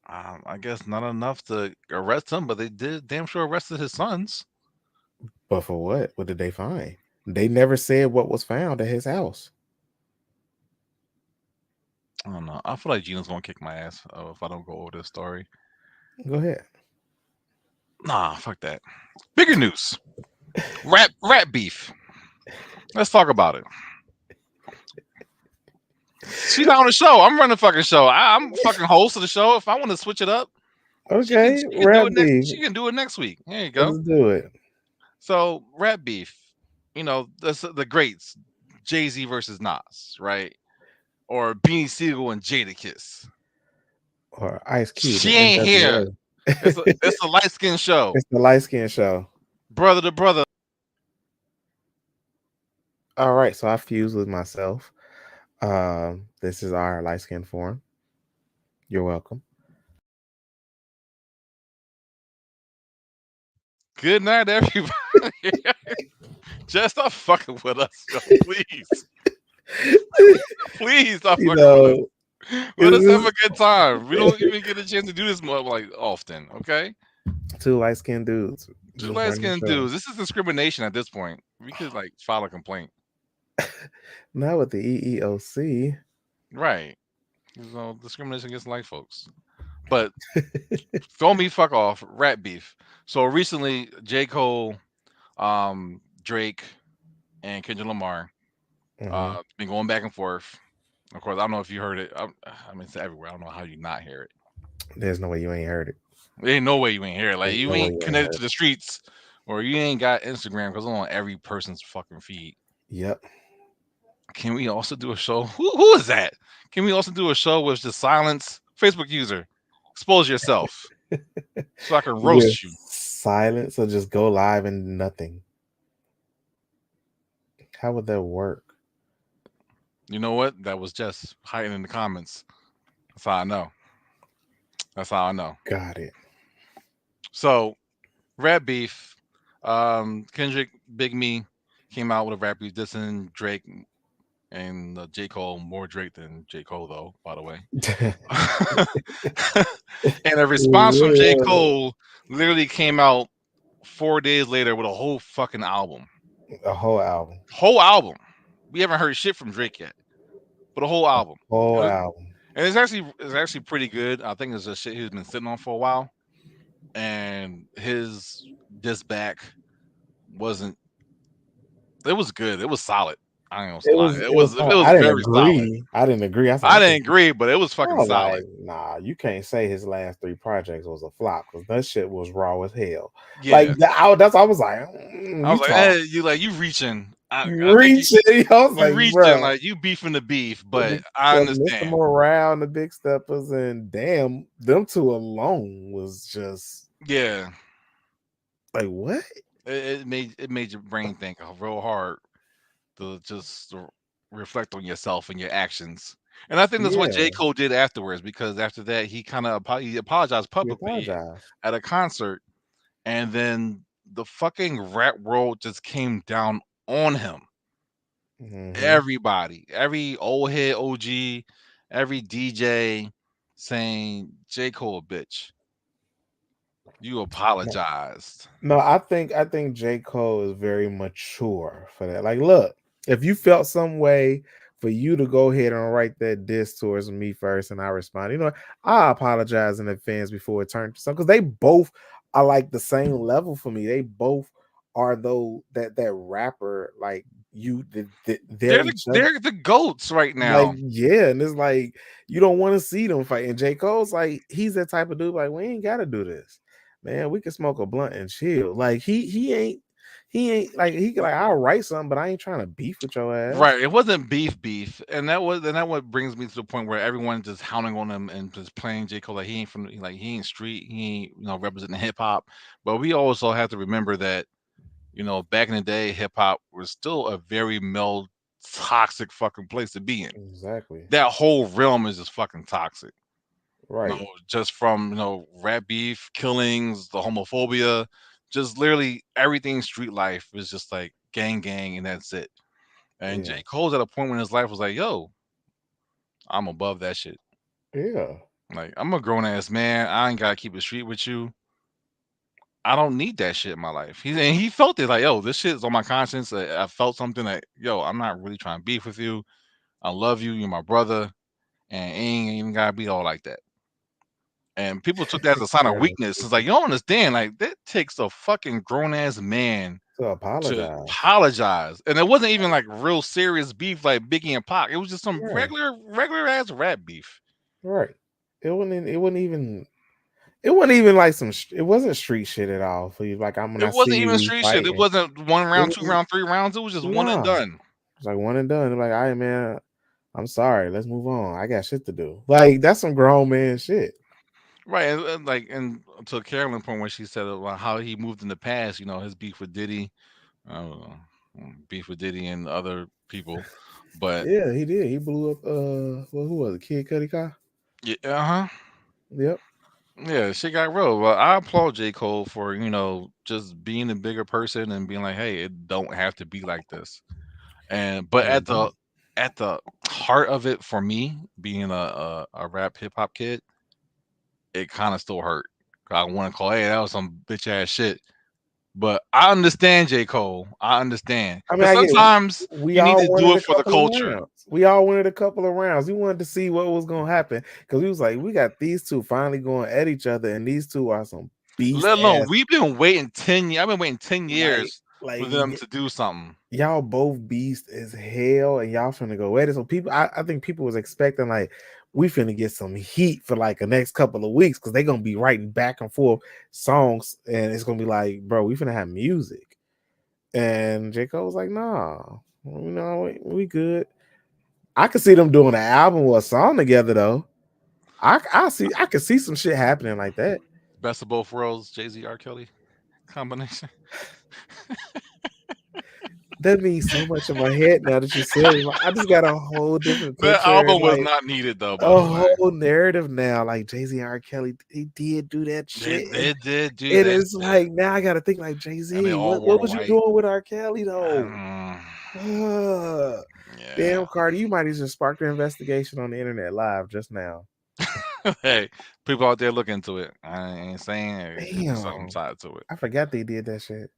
[SPEAKER 1] I guess not enough to arrest him, but they did damn sure arrested his sons.
[SPEAKER 2] But for what? What did they find? They never said what was found at his house.
[SPEAKER 1] I don't know. I feel like Gina's gonna kick my ass if I don't go over this story.
[SPEAKER 2] Go ahead.
[SPEAKER 1] Nah, fuck that. Bigger news. Rat beef. Let's talk about it. She's on the show. I'm running the fucking show. I'm fucking host of the show. If I want to switch it up,
[SPEAKER 2] Okay,
[SPEAKER 1] she can do it
[SPEAKER 2] rat
[SPEAKER 1] next.
[SPEAKER 2] beef.
[SPEAKER 1] She can do it next week. There you go.
[SPEAKER 2] Let's do it.
[SPEAKER 1] So rat beef. You know, the greats. Jay-Z versus Nas, right? Or Beanie Siegel and Jadakiss.
[SPEAKER 2] Or Ice Cube
[SPEAKER 1] She
[SPEAKER 2] and
[SPEAKER 1] ain't here.
[SPEAKER 2] NWA.
[SPEAKER 1] It's a light skin show.
[SPEAKER 2] It's the light skin show.
[SPEAKER 1] Brother to brother.
[SPEAKER 2] All right, so I fused with myself. This is our light skin forum. You're welcome.
[SPEAKER 1] Good night, everybody. Just stop fucking with us, yo, please. Please stop
[SPEAKER 2] You
[SPEAKER 1] fucking with us.
[SPEAKER 2] know,
[SPEAKER 1] Let us have
[SPEAKER 2] it's
[SPEAKER 1] a good time. We don't even get a chance to do this more like often. Okay,
[SPEAKER 2] two light skinned dudes
[SPEAKER 1] two
[SPEAKER 2] just
[SPEAKER 1] light
[SPEAKER 2] running the
[SPEAKER 1] skinned
[SPEAKER 2] show.
[SPEAKER 1] dudes. This is discrimination at this point. We could like file a complaint,
[SPEAKER 2] Not with the EEOC.
[SPEAKER 1] right? So discrimination against white folks. But throw me fuck off. Rat beef. So recently, J. Cole, Drake, and Kendrick Lamar
[SPEAKER 2] Hmm.
[SPEAKER 1] been going back and forth. Of course, I don't know if you heard it. I mean, it's everywhere. I don't know how you not hear it.
[SPEAKER 2] There's no way you ain't heard it.
[SPEAKER 1] There ain't no way you ain't hear it. Like
[SPEAKER 2] There's
[SPEAKER 1] you
[SPEAKER 2] no way
[SPEAKER 1] ain't
[SPEAKER 2] you ain't
[SPEAKER 1] connected to
[SPEAKER 2] heard
[SPEAKER 1] the streets, or you ain't got Instagram because it's on every person's fucking feed.
[SPEAKER 2] it. Yep.
[SPEAKER 1] Can we also do a show? Who is that? Can we also do a show with just silence? Facebook user, expose yourself so I can
[SPEAKER 2] With
[SPEAKER 1] roast you.
[SPEAKER 2] silence or just go live and nothing. How would that work?
[SPEAKER 1] You know what? That was just hiding in the comments. That's how I know. That's how I know.
[SPEAKER 2] Got it.
[SPEAKER 1] So, rap beef. Kendrick Big Me came out with a rap beef dissing Drake and J. Cole. More Drake than J. Cole, though, by the way. And a response from J. Cole literally came out 4 days later with a whole fucking album.
[SPEAKER 2] A whole album.
[SPEAKER 1] Whole album. We haven't heard shit from Drake yet, but a whole album.
[SPEAKER 2] Whole
[SPEAKER 1] And
[SPEAKER 2] album.
[SPEAKER 1] it's actually pretty good. I think it's a shit he's been sitting on for a while, and his diss back wasn't. It was good. It was solid. I ain't
[SPEAKER 2] It
[SPEAKER 1] gonna lie.
[SPEAKER 2] was
[SPEAKER 1] It
[SPEAKER 2] it was
[SPEAKER 1] was
[SPEAKER 2] hard.
[SPEAKER 1] it was
[SPEAKER 2] I didn't
[SPEAKER 1] very solid.
[SPEAKER 2] agree. I didn't agree. I said
[SPEAKER 1] I
[SPEAKER 2] I think
[SPEAKER 1] didn't agree, but it was
[SPEAKER 2] I
[SPEAKER 1] fucking
[SPEAKER 2] was like,
[SPEAKER 1] solid.
[SPEAKER 2] nah, you can't say his last three projects was a flop because that shit was raw as hell. Like
[SPEAKER 1] Yeah,
[SPEAKER 2] I was like,
[SPEAKER 1] I
[SPEAKER 2] you
[SPEAKER 1] was like,
[SPEAKER 2] talk,
[SPEAKER 1] you reaching. I
[SPEAKER 2] you
[SPEAKER 1] think
[SPEAKER 2] reaching. I was
[SPEAKER 1] you
[SPEAKER 2] like,
[SPEAKER 1] reaching
[SPEAKER 2] bro,
[SPEAKER 1] like you beefing the beef, but I
[SPEAKER 2] because Mr.
[SPEAKER 1] understand.
[SPEAKER 2] Morale and the Big Steppers and damn, them two alone was just
[SPEAKER 1] Yeah,
[SPEAKER 2] like what?
[SPEAKER 1] it made your brain think real hard to just reflect on yourself and your actions. And I think that's what J.
[SPEAKER 2] Yeah,
[SPEAKER 1] Cole did afterwards because after that he kind of he apologized
[SPEAKER 2] he
[SPEAKER 1] publicly
[SPEAKER 2] apologized.
[SPEAKER 1] at a concert, and then the fucking rap world just came down on him.
[SPEAKER 2] Hmm.
[SPEAKER 1] Everybody, every old head OG, every DJ saying J. Cole a bitch. You apologized.
[SPEAKER 2] No, I think J. Cole is very mature for that. Like, look, if you felt some way for you to go ahead and write that diss towards me first, and I respond, I apologize in advance before it turned to something because they both are like the same level for me. They both are though that rapper like they're each other.
[SPEAKER 1] They're the goats right
[SPEAKER 2] Like,
[SPEAKER 1] now.
[SPEAKER 2] yeah, and it's like you don't want to see them fight. And J. Cole's like, he's that type of dude, like, we ain't gotta do this. Man, we can smoke a blunt and chill. Like he ain't like he can like I'll write something, but I ain't trying to beef with your ass.
[SPEAKER 1] Right. It wasn't beef, and that what brings me to the point where everyone just hounding on him and just playing J. Cole like he ain't he ain't street, he ain't representing hip hop. But we also have to remember that back in the day, hip hop was still a very male, toxic fucking place to be in.
[SPEAKER 2] Exactly.
[SPEAKER 1] That whole realm is just fucking toxic.
[SPEAKER 2] Right.
[SPEAKER 1] just from rat beef, killings, the homophobia, just literally everything street life is just like gang gang, and that's it. And
[SPEAKER 2] Yeah.
[SPEAKER 1] J. Cole's at a point when his life was like, yo, I'm above that shit.
[SPEAKER 2] Yeah.
[SPEAKER 1] Like, I'm a grown ass man. I ain't gotta keep it street with you. I don't need that shit in my life. He felt it like, yo, this shit is on my conscience. I felt something that, yo, I'm not really trying to beef with you. I love you. You're my brother, and it ain't even gotta be all like that. And people took that as a sign of
[SPEAKER 2] Fair enough.
[SPEAKER 1] weakness. It's like, you don't understand. Like, that takes a fucking grown ass man
[SPEAKER 2] To
[SPEAKER 1] to
[SPEAKER 2] apologize.
[SPEAKER 1] apologize. And it wasn't even like real serious beef like Biggie and Pac. It was just some
[SPEAKER 2] Yeah.
[SPEAKER 1] regular ass rap beef.
[SPEAKER 2] Right. It wasn't even like it wasn't street shit at all. For you, like I'm when
[SPEAKER 1] It
[SPEAKER 2] I see
[SPEAKER 1] wasn't
[SPEAKER 2] you,
[SPEAKER 1] even
[SPEAKER 2] we
[SPEAKER 1] street shit. It
[SPEAKER 2] fighting.
[SPEAKER 1] wasn't one
[SPEAKER 2] It
[SPEAKER 1] round, two
[SPEAKER 2] was
[SPEAKER 1] round, 3 rounds. It was just one and
[SPEAKER 2] nah.
[SPEAKER 1] done.
[SPEAKER 2] It's like one and done. They're like, all right, man. I'm sorry. Let's move on. I got shit to do. Like that's some grown man shit.
[SPEAKER 1] Right. And like, and to Carolyn point when she said about how he moved in the past, his beef with Diddy, I don't know, beef with Diddy and other people. But
[SPEAKER 2] Yeah, he did. He blew up. Well, who was it? Kid Cudi Car?
[SPEAKER 1] yeah, uh-huh.
[SPEAKER 2] Yep.
[SPEAKER 1] Yeah, shit got real. Well, I applaud J. Cole for, just being a bigger person and being like, hey, it don't have to be like this. And but
[SPEAKER 2] Yeah,
[SPEAKER 1] at
[SPEAKER 2] he
[SPEAKER 1] the heart of it for me, being a rap hip hop kid, it kind of still hurt. I want to call, hey, that was some bitch ass shit. But I understand J. Cole. I understand.
[SPEAKER 2] I mean,
[SPEAKER 1] Because
[SPEAKER 2] I get
[SPEAKER 1] sometimes
[SPEAKER 2] we
[SPEAKER 1] you need
[SPEAKER 2] all
[SPEAKER 1] to do
[SPEAKER 2] wanted
[SPEAKER 1] it
[SPEAKER 2] a
[SPEAKER 1] for the
[SPEAKER 2] couple of
[SPEAKER 1] culture.
[SPEAKER 2] rounds. We all wanted a couple of rounds. We wanted to see what was gonna happen because we was like, we got these two finally going at each other, and these two are some beast
[SPEAKER 1] Let alone
[SPEAKER 2] ass.
[SPEAKER 1] we've been waiting 10 years. I've been waiting 10
[SPEAKER 2] Like,
[SPEAKER 1] years for
[SPEAKER 2] like
[SPEAKER 1] them to do something.
[SPEAKER 2] y'all both beast as hell, and y'all finna go at it. So people, I think people was expecting like we finna get some heat for like the next couple of weeks because they gonna be writing back and forth songs, and it's gonna be like, bro, we finna have music. And J. Cole was like, nah, we good. I could see them doing an album or a song together though. I could see some shit happening like that.
[SPEAKER 1] Best of both worlds, Jay-Z R. Kelly combination.
[SPEAKER 2] That means so much in my head now that you said it. Like, I just got a whole different
[SPEAKER 1] That
[SPEAKER 2] picture and
[SPEAKER 1] album was
[SPEAKER 2] like
[SPEAKER 1] not needed though, by
[SPEAKER 2] a
[SPEAKER 1] the way.
[SPEAKER 2] whole narrative now. Like Jay Z, R. Kelly, he did do that
[SPEAKER 1] They
[SPEAKER 2] shit, and
[SPEAKER 1] they did do
[SPEAKER 2] it
[SPEAKER 1] that
[SPEAKER 2] is
[SPEAKER 1] shit,
[SPEAKER 2] like now I got to think like Jay
[SPEAKER 1] and they
[SPEAKER 2] Z.
[SPEAKER 1] all
[SPEAKER 2] What
[SPEAKER 1] wore
[SPEAKER 2] was you
[SPEAKER 1] white.
[SPEAKER 2] doing with R. Kelly though?
[SPEAKER 1] Mm,
[SPEAKER 2] Uh,
[SPEAKER 1] yeah.
[SPEAKER 2] damn, Cardi, you might have just sparked an investigation on the internet live just now.
[SPEAKER 1] Hey, people out there look into it. I ain't saying it could be something
[SPEAKER 2] Damn,
[SPEAKER 1] tied to it,
[SPEAKER 2] I forgot they did that shit.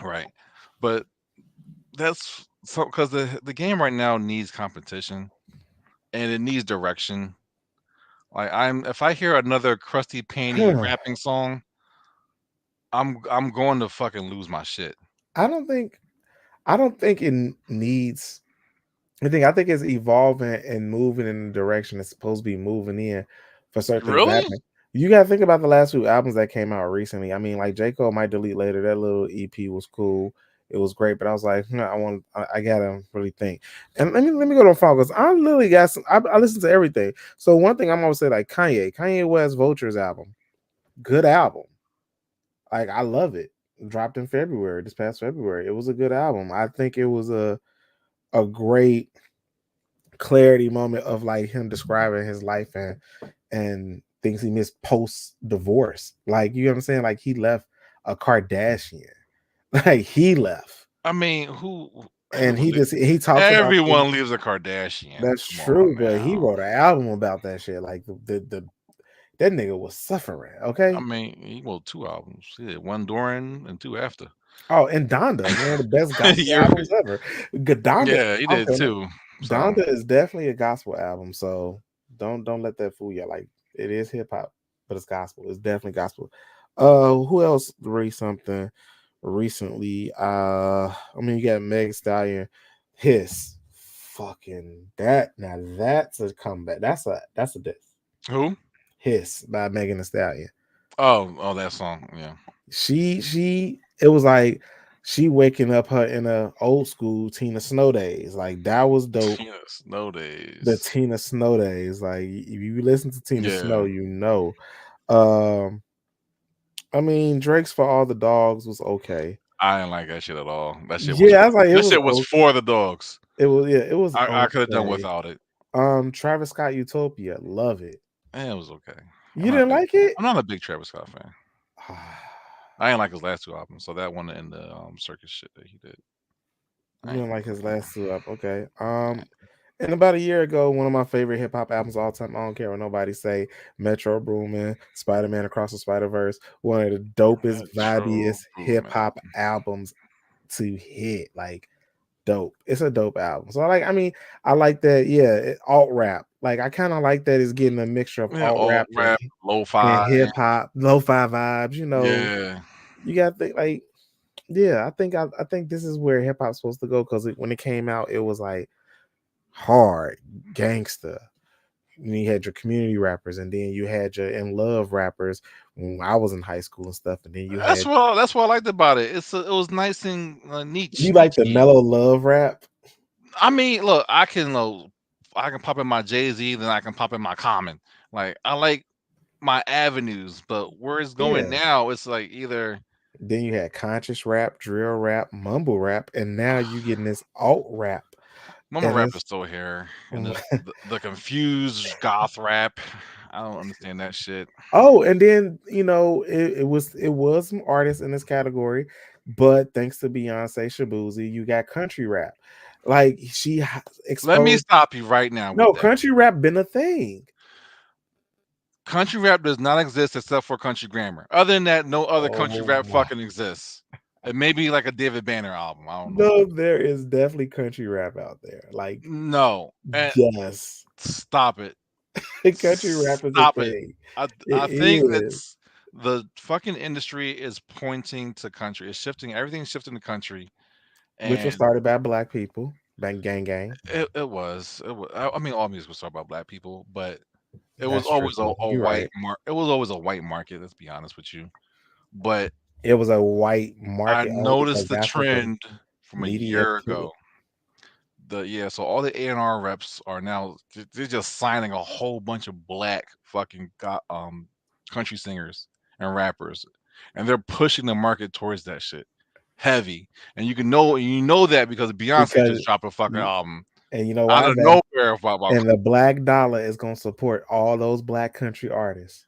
[SPEAKER 1] right? But that's so because the game right now needs competition and it needs direction. Like, if I hear another crusty panty rapping song, I'm going to fucking lose my shit.
[SPEAKER 2] I don't think I don't think it needs. I think it's evolving and moving in the direction it's supposed to be moving in for certain things to
[SPEAKER 1] Really?
[SPEAKER 2] happen. You gotta think about the last few albums that came out recently. I mean, like J. Cole might delete later. That little EP was cool. It was great, but I was like, I gotta really think. And let me go to the phone because I literally got some. I listen to everything. So one thing I'm always say like Kanye West Vultures album, good album. Like I love it. Dropped in February, this past February. It was a good album. I think it was a great clarity moment of like him describing his life and things he missed post divorce. Like you know what I'm saying? Like he left a Kardashian. Like he left.
[SPEAKER 1] I mean, who
[SPEAKER 2] And
[SPEAKER 1] would leave?
[SPEAKER 2] he talks about things.
[SPEAKER 1] Everyone leaves a Kardashian.
[SPEAKER 2] That's
[SPEAKER 1] Come on
[SPEAKER 2] true, but he
[SPEAKER 1] now.
[SPEAKER 2] wrote an album about that shit. Like the that nigga was suffering.
[SPEAKER 1] I
[SPEAKER 2] Okay.
[SPEAKER 1] mean, he wrote 2 albums. He did one during and two after.
[SPEAKER 2] Oh, and Donda, one of the best gospel
[SPEAKER 1] You're
[SPEAKER 2] albums ever. Donda,
[SPEAKER 1] Yeah, he
[SPEAKER 2] I'm
[SPEAKER 1] did
[SPEAKER 2] telling
[SPEAKER 1] too.
[SPEAKER 2] you,
[SPEAKER 1] So
[SPEAKER 2] Donda is definitely a gospel album. So don't let that fool you. Like it is hip hop, but it's gospel. It's definitely gospel. Who else released something recently? I mean you got Meg Stallion, Hiss. Fucking that now that's a comeback. That's a diss.
[SPEAKER 1] who?
[SPEAKER 2] Hiss by Megan Thee Stallion.
[SPEAKER 1] Oh, that song. Yeah.
[SPEAKER 2] She it was like she waking up her in a old school Tina Snow days. Like that was dope.
[SPEAKER 1] Tina Snow
[SPEAKER 2] The
[SPEAKER 1] Days.
[SPEAKER 2] Tina Snow days. Like if you listen to Tina Snow,
[SPEAKER 1] Yeah.
[SPEAKER 2] you know. Um, I mean Drake's for All the Dogs was okay.
[SPEAKER 1] I didn't like that shit at all.
[SPEAKER 2] Yeah, I was like it
[SPEAKER 1] That
[SPEAKER 2] was
[SPEAKER 1] shit was for the dogs.
[SPEAKER 2] it was yeah, it was
[SPEAKER 1] I could have done
[SPEAKER 2] okay.
[SPEAKER 1] without it.
[SPEAKER 2] Travis Scott Utopia, love it.
[SPEAKER 1] It was okay.
[SPEAKER 2] You didn't like it?
[SPEAKER 1] I'm not a big Travis Scott fan. I didn't like his last two albums, so that one and the circus shit that he did,
[SPEAKER 2] You
[SPEAKER 1] I ain't
[SPEAKER 2] didn't
[SPEAKER 1] really
[SPEAKER 2] like his
[SPEAKER 1] fucking with.
[SPEAKER 2] last two up. Okay. And about a year ago, one of my favorite hip hop albums of all time, I don't care what nobody say, Metro Boomin, Spider-Man Across the Spider-Verse, one of the dopest,
[SPEAKER 1] Metro
[SPEAKER 2] vibiest hip
[SPEAKER 1] Boomin.
[SPEAKER 2] hop albums to hit. Like dope. It's a dope album. So I mean, I like that. Yeah, alt rap. Like I kind of like that it's getting a mixture of
[SPEAKER 1] Yeah,
[SPEAKER 2] alt
[SPEAKER 1] alt
[SPEAKER 2] rap
[SPEAKER 1] rap, lo-fi.
[SPEAKER 2] and hip hop, lo-fi vibes.
[SPEAKER 1] Yeah.
[SPEAKER 2] You got the like, yeah. I think this is where hip hop's supposed to go because when it came out, it was like hard gangster. You had your community rappers, and then you had your in love rappers when I was in high school and stuff, and then
[SPEAKER 1] That's what I liked about it. It was nice and
[SPEAKER 2] you like the
[SPEAKER 1] niche.
[SPEAKER 2] mellow love rap.
[SPEAKER 1] I mean, look, I can pop in my Jay Z, then I can pop in my Common. Like I like my avenues, but where it's going
[SPEAKER 2] Yeah.
[SPEAKER 1] now, it's like either
[SPEAKER 2] Then you had conscious rap, drill rap, mumble rap, and now you getting this alt rap,
[SPEAKER 1] mama
[SPEAKER 2] and
[SPEAKER 1] rap is
[SPEAKER 2] it's
[SPEAKER 1] still here, and the confused goth rap. I don't understand that shit.
[SPEAKER 2] oh, and then it was some artists in this category, but thanks to Beyonce Shabuzi, you got country rap. Like
[SPEAKER 1] Let me
[SPEAKER 2] exposed.
[SPEAKER 1] stop you right now with
[SPEAKER 2] No,
[SPEAKER 1] that.
[SPEAKER 2] country rap been a thing.
[SPEAKER 1] Country rap does not exist except for country grammar. Other than that, no other country
[SPEAKER 2] Oh
[SPEAKER 1] rap
[SPEAKER 2] my.
[SPEAKER 1] fucking exists. It may be like a David Banner album. I don't know.
[SPEAKER 2] No, there is definitely country rap out there. Like,
[SPEAKER 1] No, and
[SPEAKER 2] yes,
[SPEAKER 1] stop it.
[SPEAKER 2] country rap is a
[SPEAKER 1] Stop it.
[SPEAKER 2] thing.
[SPEAKER 1] I
[SPEAKER 2] It
[SPEAKER 1] think
[SPEAKER 2] is,
[SPEAKER 1] that's the fucking industry is pointing to country. It's shifting. Everything's shifting to country,
[SPEAKER 2] which was
[SPEAKER 1] and
[SPEAKER 2] started by black people. Bang, gang, gang.
[SPEAKER 1] it was. It was. I mean, all music was talking about black people, but it was
[SPEAKER 2] That's true
[SPEAKER 1] always
[SPEAKER 2] too.
[SPEAKER 1] a
[SPEAKER 2] You're
[SPEAKER 1] white
[SPEAKER 2] right.
[SPEAKER 1] It was always a white market. Let's be honest with you. But
[SPEAKER 2] It was a white
[SPEAKER 1] I
[SPEAKER 2] market only because
[SPEAKER 1] noticed the
[SPEAKER 2] that's what the
[SPEAKER 1] trend from a
[SPEAKER 2] media
[SPEAKER 1] year
[SPEAKER 2] put.
[SPEAKER 1] ago. So all the A&R reps are now they're just signing a whole bunch of black country singers and rappers, and they're pushing the market towards that shit heavy. And you know that because Beyonce
[SPEAKER 2] Because
[SPEAKER 1] just dropped a fucking
[SPEAKER 2] y-
[SPEAKER 1] album
[SPEAKER 2] and you know
[SPEAKER 1] out
[SPEAKER 2] why
[SPEAKER 1] of
[SPEAKER 2] that
[SPEAKER 1] nowhere about
[SPEAKER 2] and the black dollar is gonna support all those black country artists.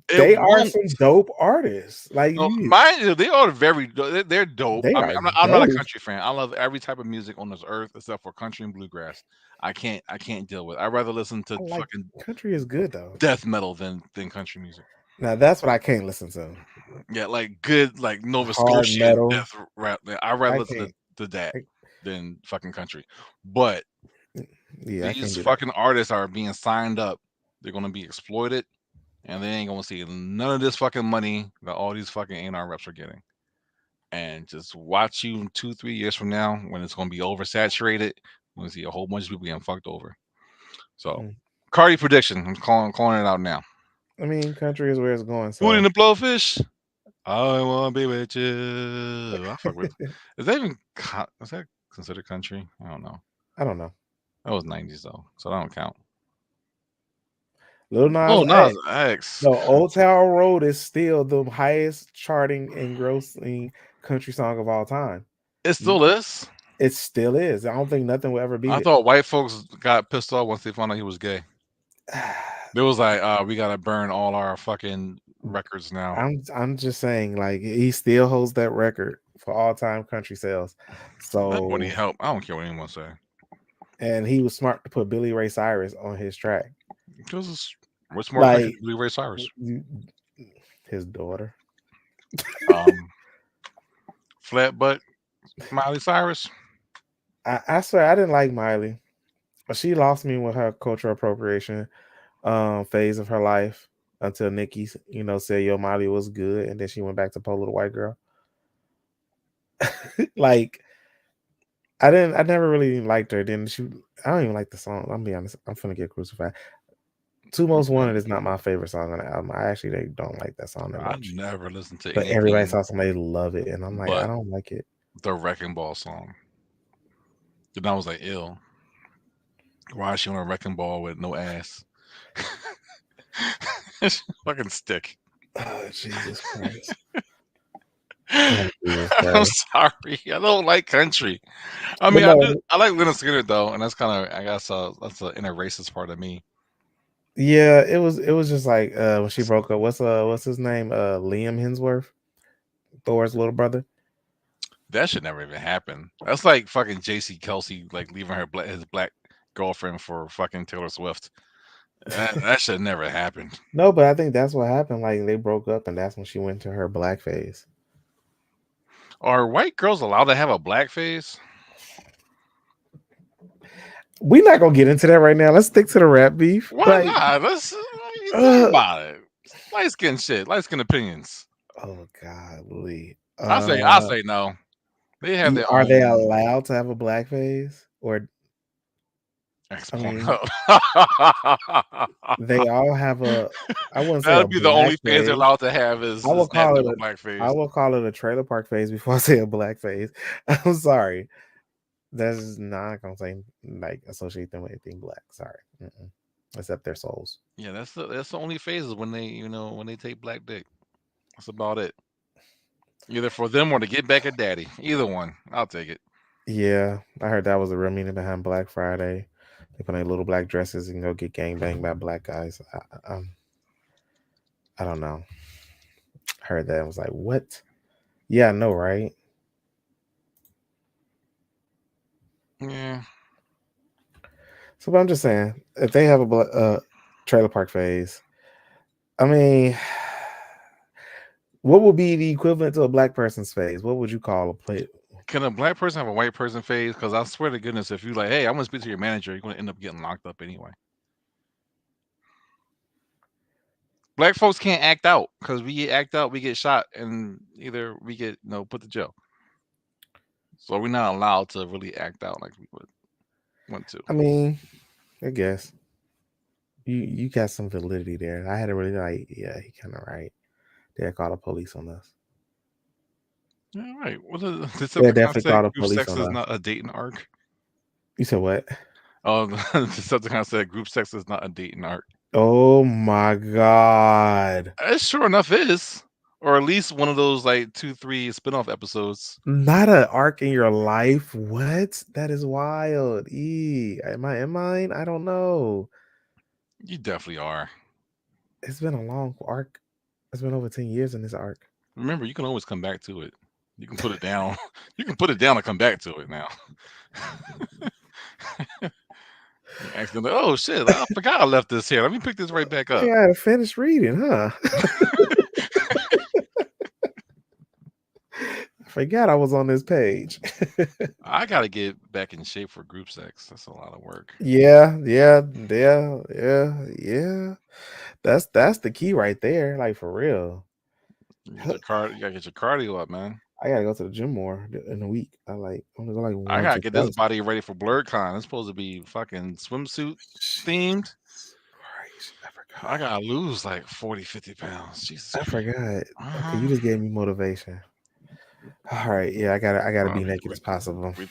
[SPEAKER 1] it
[SPEAKER 2] They are
[SPEAKER 1] won't.
[SPEAKER 2] some dope artists. Like
[SPEAKER 1] No,
[SPEAKER 2] you,
[SPEAKER 1] mind you, they are they're dope.
[SPEAKER 2] they
[SPEAKER 1] I mean,
[SPEAKER 2] are
[SPEAKER 1] I'm not a
[SPEAKER 2] dope.
[SPEAKER 1] country fan. I love every type of music on this earth except for country and bluegrass. I can't deal with it. I'd rather listen to
[SPEAKER 2] I like
[SPEAKER 1] fucking
[SPEAKER 2] country is good though.
[SPEAKER 1] death metal than country music.
[SPEAKER 2] Now that's what I can't listen to.
[SPEAKER 1] Yeah, like good like Nova
[SPEAKER 2] Hard
[SPEAKER 1] Scotian
[SPEAKER 2] metal.
[SPEAKER 1] death rap. I'd rather
[SPEAKER 2] I
[SPEAKER 1] listen
[SPEAKER 2] can't.
[SPEAKER 1] to that
[SPEAKER 2] I,
[SPEAKER 1] than fucking country. But
[SPEAKER 2] yeah, I can't
[SPEAKER 1] these
[SPEAKER 2] do that.
[SPEAKER 1] fucking artists are being signed up. They're gonna be exploited, and they ain't gonna see none of this fucking money that all these fucking A&R reps are getting. And just watch you in 2, 3 years from now when it's gonna be oversaturated. You're gonna see a whole bunch of people getting fucked over. So,
[SPEAKER 2] Mm.
[SPEAKER 1] Cardi prediction. I'm calling it out now.
[SPEAKER 2] I mean, country is where it's going.
[SPEAKER 1] Booty and
[SPEAKER 2] So
[SPEAKER 1] the Blowfish. I wanna be with you. I fuck with. Is that even? Is that considered country? I don't know.
[SPEAKER 2] I don't know.
[SPEAKER 1] That was '90s though, so that don't count.
[SPEAKER 2] Lil Nas
[SPEAKER 1] Oh, Nas
[SPEAKER 2] X.
[SPEAKER 1] X.
[SPEAKER 2] No, Old Town Road is still the highest charting and grossing country song of all time.
[SPEAKER 1] It
[SPEAKER 2] You,
[SPEAKER 1] still is.
[SPEAKER 2] it still is. I don't think nothing will ever beat
[SPEAKER 1] I
[SPEAKER 2] it.
[SPEAKER 1] thought white folks got pissed off once they found out he was gay. They was like, we gotta burn all our fucking records now.
[SPEAKER 2] I'm just saying, like he still holds that record for all time country sales.
[SPEAKER 1] That wouldn't
[SPEAKER 2] So,
[SPEAKER 1] help. I don't care what anyone say.
[SPEAKER 2] and he was smart to put Billy Ray Cyrus on his track.
[SPEAKER 1] Because what's more country
[SPEAKER 2] Like
[SPEAKER 1] than Billy Ray Cyrus?
[SPEAKER 2] his daughter.
[SPEAKER 1] Um, Flat butt Miley Cyrus.
[SPEAKER 2] I swear I didn't like Miley, but she lost me with her cultural appropriation phase of her life until Nikki, said Yo Miley was good, and then she went back to Polo the White Girl. Like I never really liked her. Then I don't even like the song. I'm be honest. I'm finna get crucified. Two Most Wanted is not my favorite song on the album. I actually don't like that song that
[SPEAKER 1] I
[SPEAKER 2] much.
[SPEAKER 1] never listened to
[SPEAKER 2] But everybody
[SPEAKER 1] anything
[SPEAKER 2] saw somebody love it, and I'm like, I
[SPEAKER 1] but
[SPEAKER 2] don't like it.
[SPEAKER 1] the Wrecking Ball song. And I was like, ill. Why is she on a wrecking ball with no ass? Fucking stick.
[SPEAKER 2] Oh, Jesus Christ. Oh, Jesus
[SPEAKER 1] I'm
[SPEAKER 2] Christ.
[SPEAKER 1] sorry. I don't like country. I
[SPEAKER 2] But
[SPEAKER 1] mean, I do.
[SPEAKER 2] no,
[SPEAKER 1] I like Leonard Skinner though, and that's kind of, I guess, that's the inner racist part of me.
[SPEAKER 2] Yeah, it was just like when she broke up. What's his name? Liam Hemsworth, Thor's little brother.
[SPEAKER 1] That should never even happen. That's like fucking JC Kelsey like leaving his black girlfriend for fucking Taylor Swift. That should never happen.
[SPEAKER 2] No, but I think that's what happened. Like they broke up, and that's when she went to her black phase.
[SPEAKER 1] Are white girls allowed to have a black face?
[SPEAKER 2] We're not gonna get into that right now. Let's stick to the rap beef.
[SPEAKER 1] Why
[SPEAKER 2] Like,
[SPEAKER 1] not? Let's you think
[SPEAKER 2] uh,
[SPEAKER 1] about it. Light skin shit, light skin opinions.
[SPEAKER 2] oh God, Lee.
[SPEAKER 1] I say no. They have their
[SPEAKER 2] Are they
[SPEAKER 1] own
[SPEAKER 2] allowed to have a black phase? Or
[SPEAKER 1] ex
[SPEAKER 2] I
[SPEAKER 1] porn
[SPEAKER 2] mean,
[SPEAKER 1] up.
[SPEAKER 2] they all have a. I wouldn't say
[SPEAKER 1] That'll
[SPEAKER 2] a
[SPEAKER 1] be the
[SPEAKER 2] black
[SPEAKER 1] only phase they're
[SPEAKER 2] phase.
[SPEAKER 1] allowed to have
[SPEAKER 2] I will
[SPEAKER 1] is that
[SPEAKER 2] call it
[SPEAKER 1] type of
[SPEAKER 2] a.
[SPEAKER 1] black
[SPEAKER 2] I
[SPEAKER 1] phase.
[SPEAKER 2] will call it a trailer park phase before I say a black phase. I'm sorry. That's just not gonna say like associate them with anything black. Sorry. Mm-mm. Except their souls.
[SPEAKER 1] Yeah, that's the only phases when they when they take black dick. That's about it. Either for them or to get back at daddy. Either one. I'll take it.
[SPEAKER 2] Yeah, I heard that was the real meaning behind Black Friday. They put on little black dresses and go get gang banged by black guys. I don't know. Heard that and was like, what? Yeah, I know, right?
[SPEAKER 1] Yeah.
[SPEAKER 2] So, but I'm just saying, if they have a trailer park phase, I mean, what would be the equivalent to a black person's phase? What would you call a play?
[SPEAKER 1] Can a black person have a white person phase? Because I swear to goodness, if you like, hey, I want to speak to your manager, you're going to end up getting locked up anyway. Black folks can't act out because we get act out, we get shot, and either we get put to jail. So we're not allowed to really act out like we would want to.
[SPEAKER 2] I mean, I guess you got some validity there. I had to really like, yeah, he kind of right. They call the police on us.
[SPEAKER 1] All right. What is the
[SPEAKER 2] They
[SPEAKER 1] Decepticon
[SPEAKER 2] definitely
[SPEAKER 1] said?
[SPEAKER 2] call the
[SPEAKER 1] Group
[SPEAKER 2] police
[SPEAKER 1] sex
[SPEAKER 2] on
[SPEAKER 1] is
[SPEAKER 2] us.
[SPEAKER 1] not a dating arc.
[SPEAKER 2] You said what?
[SPEAKER 1] Oh, the Decepticon said group sex is not a dating arc.
[SPEAKER 2] Oh my god.
[SPEAKER 1] It sure enough is, or at least one of those like 2, 3 spinoff episodes.
[SPEAKER 2] Not an arc in your life. What? That is wild. Am I in mine? I don't know.
[SPEAKER 1] You definitely are.
[SPEAKER 2] It's been a long arc. It's been over 10 years in this arc.
[SPEAKER 1] Remember, you can always come back to it. You can put it down. You can put it down and come back to it now. You accidentally, oh shit, I forgot I left this here. Let me pick this right back
[SPEAKER 2] I
[SPEAKER 1] up.
[SPEAKER 2] gotta finish reading, huh? I forgot I was on this page.
[SPEAKER 1] I gotta get back in shape for group sex. That's a lot of work.
[SPEAKER 2] Yeah. That's the key right there. Like for real.
[SPEAKER 1] You gotta get your cardio up, man.
[SPEAKER 2] I gotta go to the gym more in a week. I'm gonna go like
[SPEAKER 1] I
[SPEAKER 2] once
[SPEAKER 1] gotta
[SPEAKER 2] or
[SPEAKER 1] get this
[SPEAKER 2] twice.
[SPEAKER 1] body ready for BlurCon. It's supposed to be fucking swimsuit themed.
[SPEAKER 2] Jesus Christ, I
[SPEAKER 1] I
[SPEAKER 2] forgot.
[SPEAKER 1] gotta lose like 40, 50 pounds. Jesus
[SPEAKER 2] I
[SPEAKER 1] Christ.
[SPEAKER 2] forgot. Okay,
[SPEAKER 1] Uh-huh.
[SPEAKER 2] you just gave me motivation. All right, yeah, I gotta
[SPEAKER 1] Well,
[SPEAKER 2] be naked
[SPEAKER 1] we,
[SPEAKER 2] as possible.
[SPEAKER 1] we,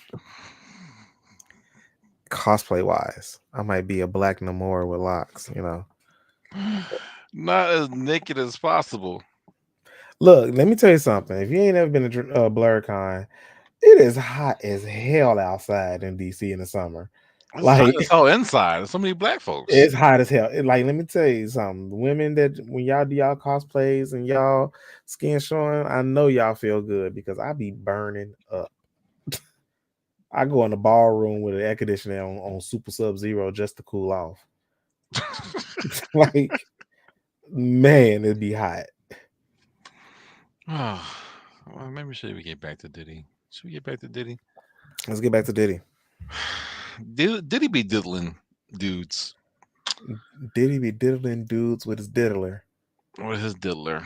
[SPEAKER 2] Cosplay wise, I might be a black Namor with locks.
[SPEAKER 1] not as naked as possible.
[SPEAKER 2] Look, let me tell you something. If you ain't ever been to BlurCon, it is hot as hell outside in DC in the summer.
[SPEAKER 1] It's hot
[SPEAKER 2] Like
[SPEAKER 1] as hell inside. There's so many black folks.
[SPEAKER 2] it's hot as hell. Like, let me tell you something. Women that when y'all do y'all cosplays and y'all skin showing, I know y'all feel good because I be burning up. I go in the ballroom with an air conditioner on super sub zero just to cool off. Like, man, it'd be hot.
[SPEAKER 1] Oh, well, maybe should we get back to Diddy? Should we get back to Diddy?
[SPEAKER 2] Let's get back to Diddy.
[SPEAKER 1] Diddy be diddling dudes
[SPEAKER 2] Diddy be diddling dudes with his diddler.
[SPEAKER 1] with his diddler.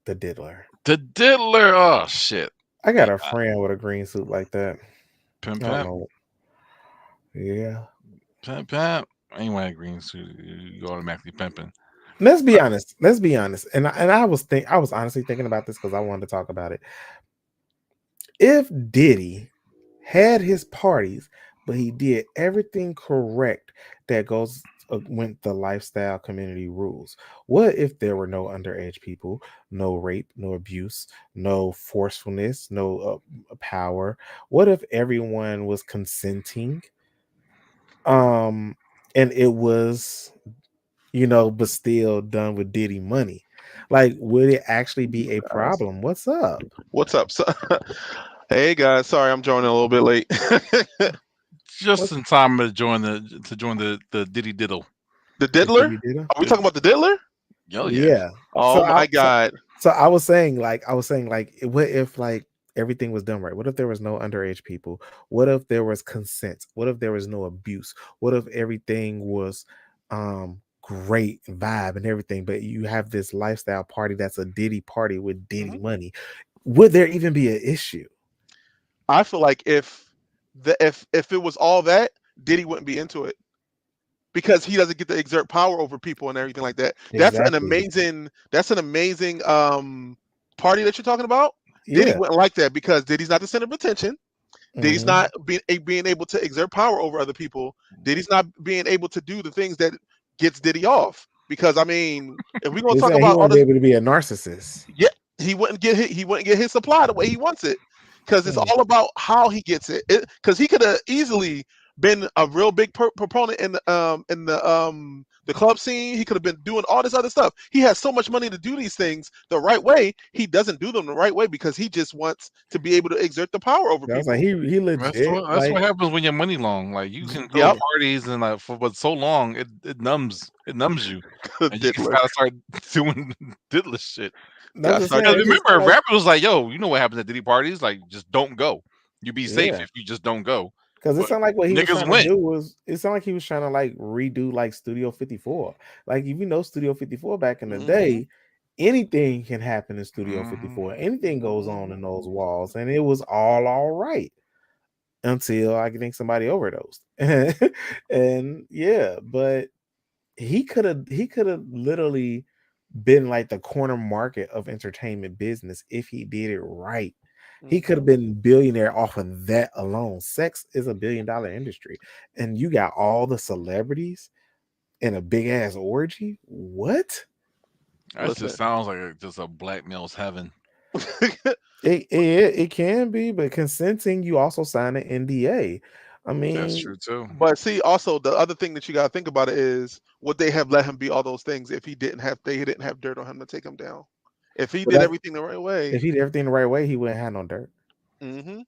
[SPEAKER 2] The diddler.
[SPEAKER 1] The diddler. Oh shit.
[SPEAKER 2] I got
[SPEAKER 1] He
[SPEAKER 2] a friend with a green suit like that.
[SPEAKER 1] pimp
[SPEAKER 2] I don't
[SPEAKER 1] pimp
[SPEAKER 2] know. Yeah.
[SPEAKER 1] pimp pimp. Anyway, green suit, you automatically pimping.
[SPEAKER 2] Let's be honest. Let's be honest. I was honestly thinking about this because I wanted to talk about it. If Diddy had his parties, but he did everything correct that goes went the lifestyle community rules. What if there were no underage people, no rape, no abuse, no forcefulness, no power? What if everyone was consenting? Um, and it was but still done with Diddy money. Like, would it actually be a
[SPEAKER 3] Guys,
[SPEAKER 2] problem? What's up?
[SPEAKER 3] what's up? So, hey guys, sorry I'm joining a little bit late.
[SPEAKER 1] Just
[SPEAKER 2] What's
[SPEAKER 1] in time to join the Diddy Diddle.
[SPEAKER 3] The
[SPEAKER 2] the
[SPEAKER 3] diddler?
[SPEAKER 2] Diddy Diddle?
[SPEAKER 3] Are we talking about the diddler?
[SPEAKER 1] Yo, yeah.
[SPEAKER 2] Yeah.
[SPEAKER 3] Oh
[SPEAKER 2] So I
[SPEAKER 3] my
[SPEAKER 2] so
[SPEAKER 3] god.
[SPEAKER 2] so I was saying, what if like everything was done right? What if there was no underage people? What if there was consent? What if there was no abuse? What if everything was great vibe and everything, but you have this lifestyle party that's a Diddy party with Diddy
[SPEAKER 3] Mhm.
[SPEAKER 2] money? Would there even be an issue?
[SPEAKER 3] I feel like if it was all that, Diddy wouldn't be into it because he doesn't get to exert power over people and everything like that.
[SPEAKER 2] Exactly.
[SPEAKER 3] That's an amazing party that you're talking about. Diddy
[SPEAKER 2] Yeah.
[SPEAKER 3] wouldn't like that because Diddy's not the center of attention. Diddy's
[SPEAKER 2] Hmm.
[SPEAKER 3] not being able to exert power over other people. Diddy's not being able to do the things that gets Diddy off. Because I mean, if we're gonna
[SPEAKER 2] They
[SPEAKER 3] talk
[SPEAKER 2] say he
[SPEAKER 3] about all
[SPEAKER 2] wouldn't be
[SPEAKER 3] this,
[SPEAKER 2] able to be a narcissist.
[SPEAKER 3] yeah, he wouldn't get his supply the way he wants it. Because it's
[SPEAKER 2] Mm,
[SPEAKER 3] all about how he gets it. Because he could have easily been a real big proponent in the club scene. He could have been doing all this other stuff. He has so much money to do these things the right way. He doesn't do them the right way because he just wants to be able to exert the power over
[SPEAKER 2] I was like,
[SPEAKER 3] people.
[SPEAKER 2] he
[SPEAKER 1] That's
[SPEAKER 2] legit
[SPEAKER 1] what that's
[SPEAKER 2] like
[SPEAKER 1] what happens when you're money long. Like you can throw
[SPEAKER 3] Yep,
[SPEAKER 1] parties and like for but so long it numbs you,
[SPEAKER 3] the
[SPEAKER 1] and you just
[SPEAKER 3] diddler.
[SPEAKER 1] gotta start doing diddler shit.
[SPEAKER 2] I'm
[SPEAKER 3] Gotta
[SPEAKER 2] just
[SPEAKER 3] start
[SPEAKER 2] saying
[SPEAKER 1] Because
[SPEAKER 2] it
[SPEAKER 3] doing.
[SPEAKER 2] just
[SPEAKER 1] remember,
[SPEAKER 2] sound like
[SPEAKER 1] rapper was like, "Yo, you know what happens at Diddy parties? Like, just don't go. You be safe
[SPEAKER 2] yeah.
[SPEAKER 1] if you just don't go."
[SPEAKER 2] Because it
[SPEAKER 1] But
[SPEAKER 2] sounded like what he was
[SPEAKER 1] niggas
[SPEAKER 2] trying to
[SPEAKER 1] went.
[SPEAKER 2] do was it sounded like he was trying to like redo like Studio 54. Like if you know Studio 54 back in the
[SPEAKER 3] Hmm.
[SPEAKER 2] day, anything can happen in Studio
[SPEAKER 1] Mhm.
[SPEAKER 2] 54. Anything goes on in
[SPEAKER 3] Hmm.
[SPEAKER 2] those walls, and it was all right until I think somebody overdosed. And yeah, but he could have literally been like the corner market of entertainment business if he did it right. He could have
[SPEAKER 3] Hmm.
[SPEAKER 2] been billionaire off of that alone. Sex is a $1 billion industry, and you got all the celebrities in a big ass orgy. What?
[SPEAKER 1] That just
[SPEAKER 3] Listen,
[SPEAKER 1] sounds like just a blackmail's heaven.
[SPEAKER 2] It can be, but consenting, you also sign an NDA. I
[SPEAKER 1] That's
[SPEAKER 2] mean,
[SPEAKER 1] true too.
[SPEAKER 3] but see, also the other thing that you gotta think about it is would they have let him be all those things if they didn't have dirt on him to take him down? If he
[SPEAKER 2] but
[SPEAKER 3] did
[SPEAKER 2] that
[SPEAKER 3] everything the right way.
[SPEAKER 2] if he did everything the right way, he wouldn't have no dirt.
[SPEAKER 3] Hmm.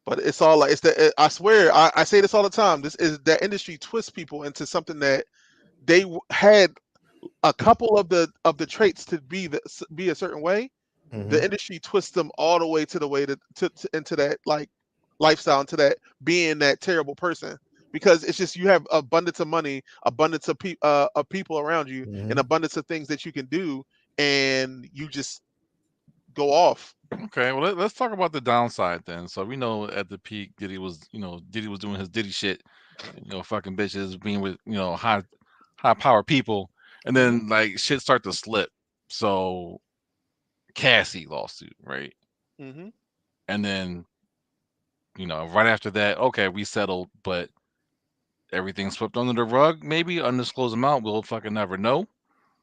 [SPEAKER 3] But it's all like I swear I say this all the time. This is that industry twists people into something that had a couple of the traits to be a certain way. The
[SPEAKER 2] Hmm.
[SPEAKER 3] industry twists them all the way to the way to into that like lifestyle, into that being that terrible person, because it's just you have abundance of money, abundance of people around you, and
[SPEAKER 2] Hmm.
[SPEAKER 3] abundance of things that you can do, and you just go off.
[SPEAKER 1] Okay, well let's talk about the downside then. So we know at the peak, Diddy was doing his Diddy shit, fucking bitches, being with high power people, and
[SPEAKER 3] Hmm.
[SPEAKER 1] then like shit start to slip. So Cassie lawsuit, right?
[SPEAKER 3] Hmm.
[SPEAKER 1] And then right after that, okay, we settled, but everything swept under the rug. Maybe undisclosed amount, we'll fucking never know.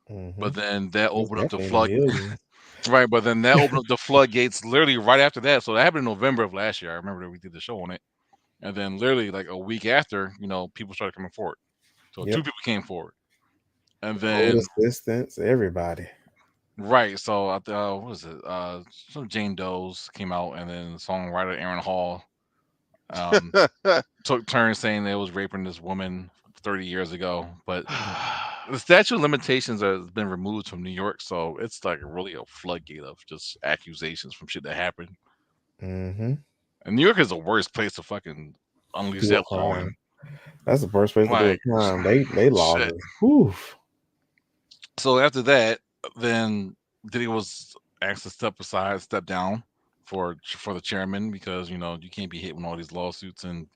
[SPEAKER 2] Hmm.
[SPEAKER 1] But then that
[SPEAKER 2] It's
[SPEAKER 1] opened up the
[SPEAKER 2] definitely in the
[SPEAKER 1] flood.
[SPEAKER 2] millions.
[SPEAKER 1] Right, but then that opened up the floodgates literally right after that. So that happened in November of last year. I remember that we did the show on it. And then literally like a week after, people started coming forward. So two
[SPEAKER 2] Yep.
[SPEAKER 1] people came forward. And
[SPEAKER 2] Old
[SPEAKER 1] then
[SPEAKER 2] assistants, everybody.
[SPEAKER 1] right, so what was it? Some Jane Doe's came out, and then songwriter Aaron Hall um took turns saying they was raping this woman 30 years ago. But the statute of limitations has been removed from New York, so it's like really a floodgate of just accusations from shit that happened.
[SPEAKER 2] Hmm.
[SPEAKER 1] And New York is the worst place to fucking unleash
[SPEAKER 2] Do a
[SPEAKER 1] that law
[SPEAKER 2] crime.
[SPEAKER 1] in.
[SPEAKER 2] That's the first place to do a
[SPEAKER 1] Like,
[SPEAKER 2] crime. They laws
[SPEAKER 1] shit.
[SPEAKER 2] is whew.
[SPEAKER 1] So after that, then Diddy was asked to step down for the chairman because you can't be hit with all these lawsuits and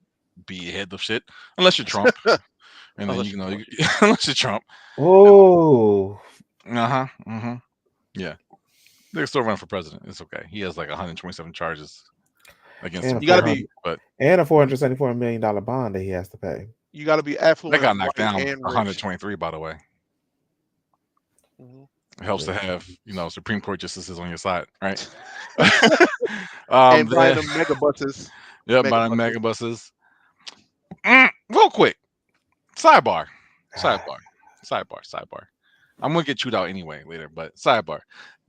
[SPEAKER 1] be ahead of shit unless you're Trump, and then
[SPEAKER 3] Unless you're Trump.
[SPEAKER 1] unless you're Trump.
[SPEAKER 2] Oh,
[SPEAKER 1] Uh huh. Yeah, they can still run for president. It's okay. He has like 127 charges against
[SPEAKER 2] and a
[SPEAKER 1] him
[SPEAKER 3] You got to
[SPEAKER 2] four
[SPEAKER 3] be
[SPEAKER 2] hundred
[SPEAKER 1] currently, but
[SPEAKER 2] and a $474 million bond that he has to pay.
[SPEAKER 3] you got to be
[SPEAKER 1] that
[SPEAKER 3] affluent,
[SPEAKER 1] got knocked
[SPEAKER 3] white,
[SPEAKER 1] down
[SPEAKER 3] and rich.
[SPEAKER 1] 123. By the way,
[SPEAKER 3] Mhm.
[SPEAKER 1] it helps to
[SPEAKER 2] Just
[SPEAKER 1] have Supreme Court justices on your side, right?
[SPEAKER 3] And buying
[SPEAKER 1] Then
[SPEAKER 3] them mega buses,
[SPEAKER 1] yep,
[SPEAKER 3] mega
[SPEAKER 1] buying
[SPEAKER 3] buses.
[SPEAKER 1] mega buses. Real quick, sidebar, sidebar. Sidebar. I'm gonna get chewed out anyway later, but sidebar.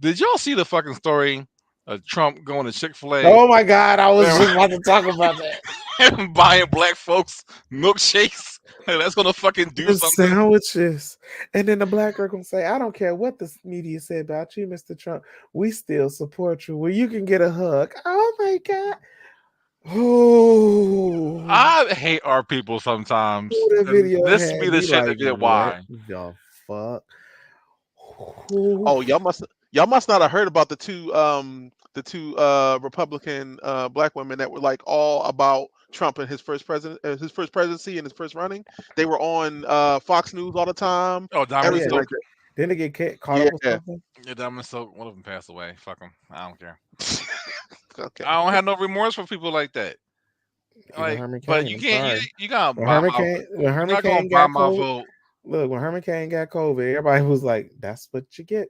[SPEAKER 1] Did y'all see the fucking story of Trump going to Chick-fil-A
[SPEAKER 2] Oh my God, I was just about to talk about that.
[SPEAKER 1] and buying black folks milkshakes? Like, that's gonna fucking do
[SPEAKER 2] The
[SPEAKER 1] something.
[SPEAKER 2] sandwiches. And then the black girl gonna say, I don't care what the media said about you, Mr. Trump. We still support you. Well, you can get a hug. Oh my God. Oh,
[SPEAKER 1] I hate our people sometimes,
[SPEAKER 2] the
[SPEAKER 1] and
[SPEAKER 2] video
[SPEAKER 1] this be
[SPEAKER 2] had
[SPEAKER 1] the
[SPEAKER 2] me
[SPEAKER 1] shit
[SPEAKER 2] like,
[SPEAKER 1] that get
[SPEAKER 2] what
[SPEAKER 1] why.
[SPEAKER 2] the fuck? Oh,
[SPEAKER 3] Oh, y'all must not have heard about the two Republican black women that were like all about Trump and his first presidency and his first running. They were on Fox News all the time,
[SPEAKER 1] Oh,
[SPEAKER 2] oh
[SPEAKER 1] Diamond
[SPEAKER 2] yeah.
[SPEAKER 3] everything
[SPEAKER 1] Silk.
[SPEAKER 3] like that.
[SPEAKER 2] Didn't they get caught up with
[SPEAKER 3] Yeah.
[SPEAKER 2] something?
[SPEAKER 1] Yeah, Diamond Silk. One of them passed away. Fuck them. I don't care.
[SPEAKER 3] Okay.
[SPEAKER 1] I don't have no remorse for people like that.
[SPEAKER 2] Even
[SPEAKER 1] Like,
[SPEAKER 2] Herman
[SPEAKER 1] but
[SPEAKER 2] Cain.
[SPEAKER 1] you
[SPEAKER 2] I'm
[SPEAKER 1] can't.
[SPEAKER 2] sorry.
[SPEAKER 1] You gotta
[SPEAKER 2] When
[SPEAKER 1] buy
[SPEAKER 2] Herman
[SPEAKER 1] my.
[SPEAKER 2] Cain when
[SPEAKER 1] You're
[SPEAKER 2] Herman
[SPEAKER 1] not gonna
[SPEAKER 2] Cain
[SPEAKER 1] buy
[SPEAKER 2] got
[SPEAKER 1] my
[SPEAKER 2] COVID.
[SPEAKER 1] vote.
[SPEAKER 2] Look, when Herman Cain got COVID, everybody was like, that's what you get.